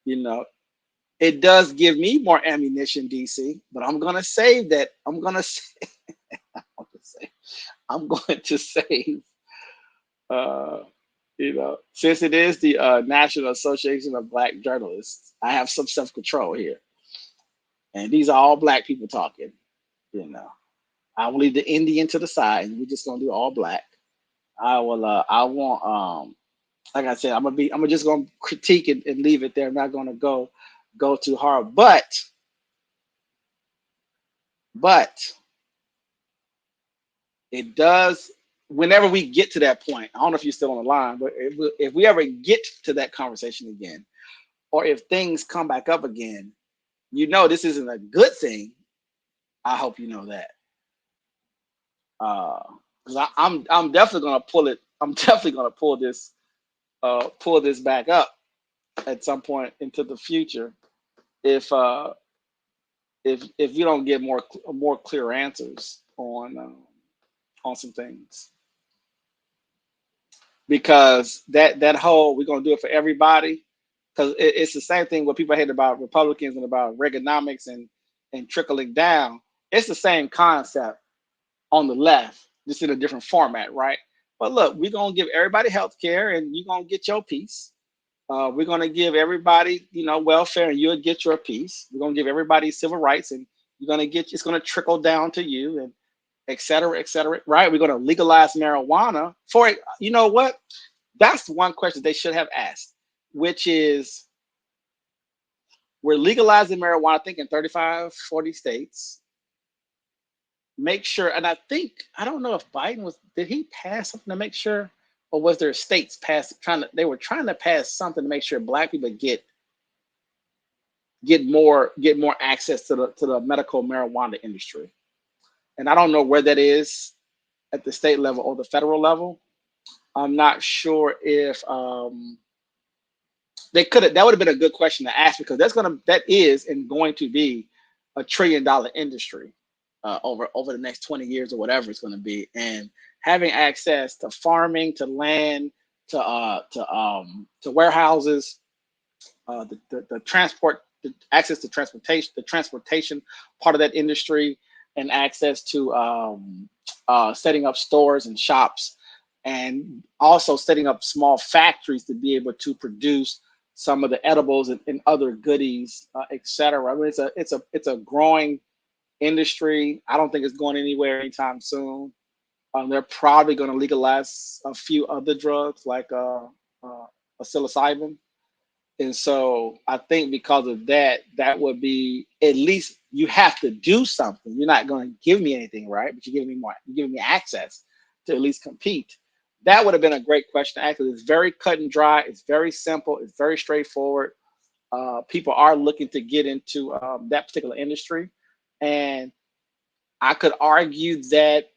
It does give me more ammunition, DC, but I'm going to save that. I'm going to save, since it is the National Association of Black Journalists, I have some self-control here. And these are all black people talking, I will leave the Indian to the side, and we're just gonna do all black. I won't like I said, I'm just gonna critique and leave it there. I'm not gonna go too hard. But it does, whenever we get to that point, I don't know if you're still on the line, but if we ever get to that conversation again, or if things come back up again, this isn't a good thing. I hope you know that. Because I'm definitely gonna pull it. I'm definitely gonna pull this back up at some point into the future if you don't get more clear answers on some things. Because that whole we're gonna do it for everybody, because it's the same thing what people hate about Republicans and about Reaganomics and trickling down. It's the same concept on the left, just in a different format, right? But look, we're gonna give everybody health care, and you're gonna get your piece. We're gonna give everybody, welfare, and you'll get your piece. We're gonna give everybody civil rights, and it's gonna trickle down to you, and et cetera, right? We're gonna legalize marijuana for it. You know what? That's one question they should have asked, which is, we're legalizing marijuana, I think in 35, 40 states. Make sure, and I think, I don't know if Biden did he pass something to make sure, or was there states they were trying to pass something to make sure Black people get more access to the medical marijuana industry. And I don't know where that is at the state level or the federal level. I'm not sure if they could have. That would have been a good question to ask, because that is going to be a $1 trillion industry over the next 20 years or whatever it's going to be. And having access to farming, to land, to warehouses, the transport, the access to transportation, the transportation part of that industry, and access to setting up stores and shops, and also setting up small factories to be able to produce some of the edibles and other goodies, etc. I mean, it's a growing industry. I don't think it's going anywhere anytime soon. They're probably going to legalize a few other drugs like psilocybin. And so I think because of that, that would be, at least you have to do something. You're not going to give me anything, right? But you're giving me more. You're giving me access to at least compete. That would have been a great question to ask. It's very cut and dry. It's very simple. It's very straightforward. People are looking to get into that particular industry. And I could argue that,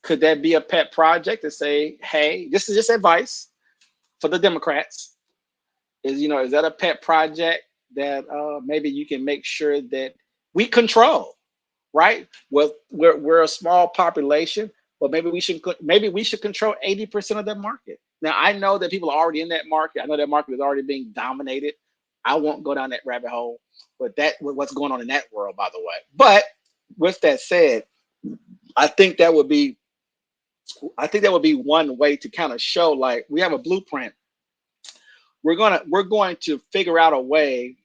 could that be a pet project to say, hey, this is just advice for the Democrats. Is that a pet project that maybe you can make sure that we control, right? Well, we're a small population, but maybe we should control 80% of that market. Now, I know that people are already in that market. I know that market is already being dominated. I won't go down that rabbit hole, but what's going on in that world, by the way. But with that said, I think that would be one way to kind of show, like, we have a blueprint. We're going to figure out a way,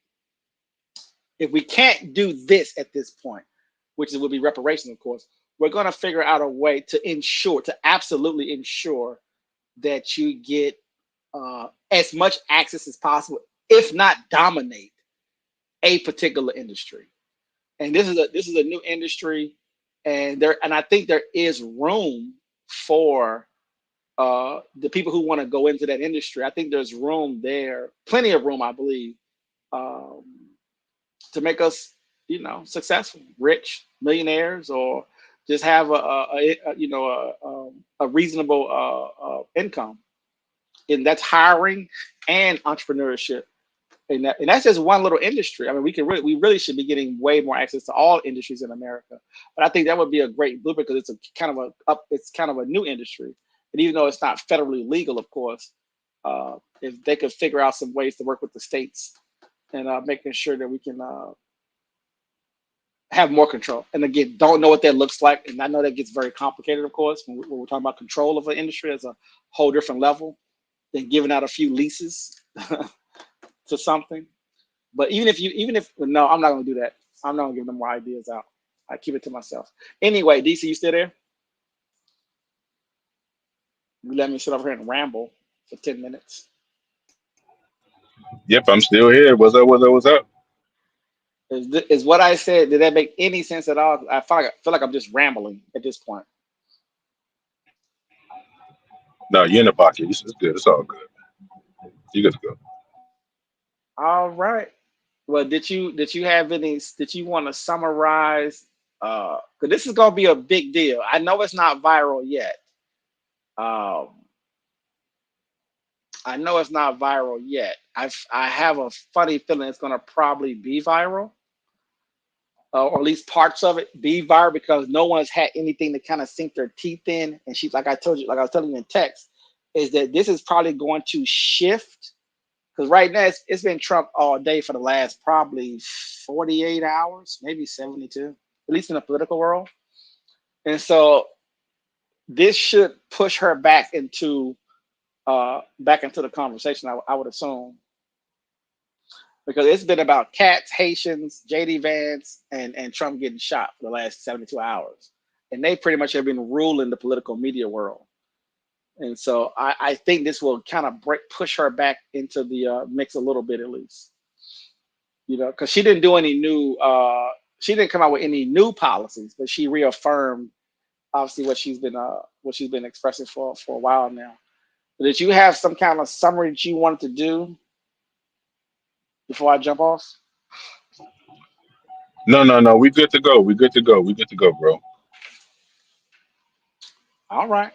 if we can't do this at this point, which will be reparations, of course, we're going to figure out a way to absolutely ensure that you get as much access as possible, if not dominate a particular industry. And this is a new industry, and I think there is room for the people who want to go into that industry. I think there's room there, plenty of room, I believe, to make us, successful, rich, millionaires, or just have a reasonable income. And that's hiring and entrepreneurship. And that's just one little industry. I mean, we really should be getting way more access to all industries in America. But I think that would be a great blueprint, because it's kind of a new industry. And even though it's not federally legal, of course, if they could figure out some ways to work with the states and making sure that we can have more control. And again, don't know what that looks like. And I know that gets very complicated, of course, when we're talking about control of an industry. As a whole different level than giving out a few leases to something. But no, I'm not going to do that. I'm not going to give them more ideas out. I keep it to myself. Anyway, DC, you still there? You let me sit over here and ramble for 10 minutes. Yep, I'm still here. What's up? Is what I said, did that make any sense at all? I feel like I'm just rambling at this point. No, you're in the pocket. It's good. It's all good. You good to go. All right. Well, did you want to summarize? Because this is going to be a big deal. I know it's not viral yet. I have a funny feeling it's going to probably be viral, or at least parts of it be viral, because no one's had anything to kind of sink their teeth in. And like I was telling you in text, is that this is probably going to shift. Because right now it's been Trump all day for the last probably 48 hours, maybe 72, at least in the political world. And so this should push her back into the conversation, I would assume. Because it's been about cats, Haitians, JD Vance, and Trump getting shot for the last 72 hours. And they pretty much have been ruling the political media world. And so I think this will kind of push her back into the mix a little bit, at least. You know, because she didn't do any new. She didn't come out with any new policies, but she reaffirmed obviously what she's been expressing for a while now. But did you have some kind of summary that you wanted to do before I jump off? No. We good to go. We good to go. We good to go, bro. All right.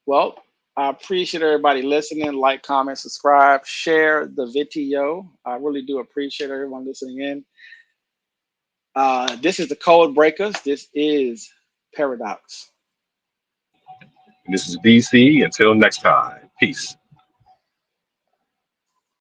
Well, I appreciate everybody listening. Like, comment, subscribe, share the video. I really do appreciate everyone listening in. This is the Code Breakers. This is Paradox. This is DC. Until next time. Peace.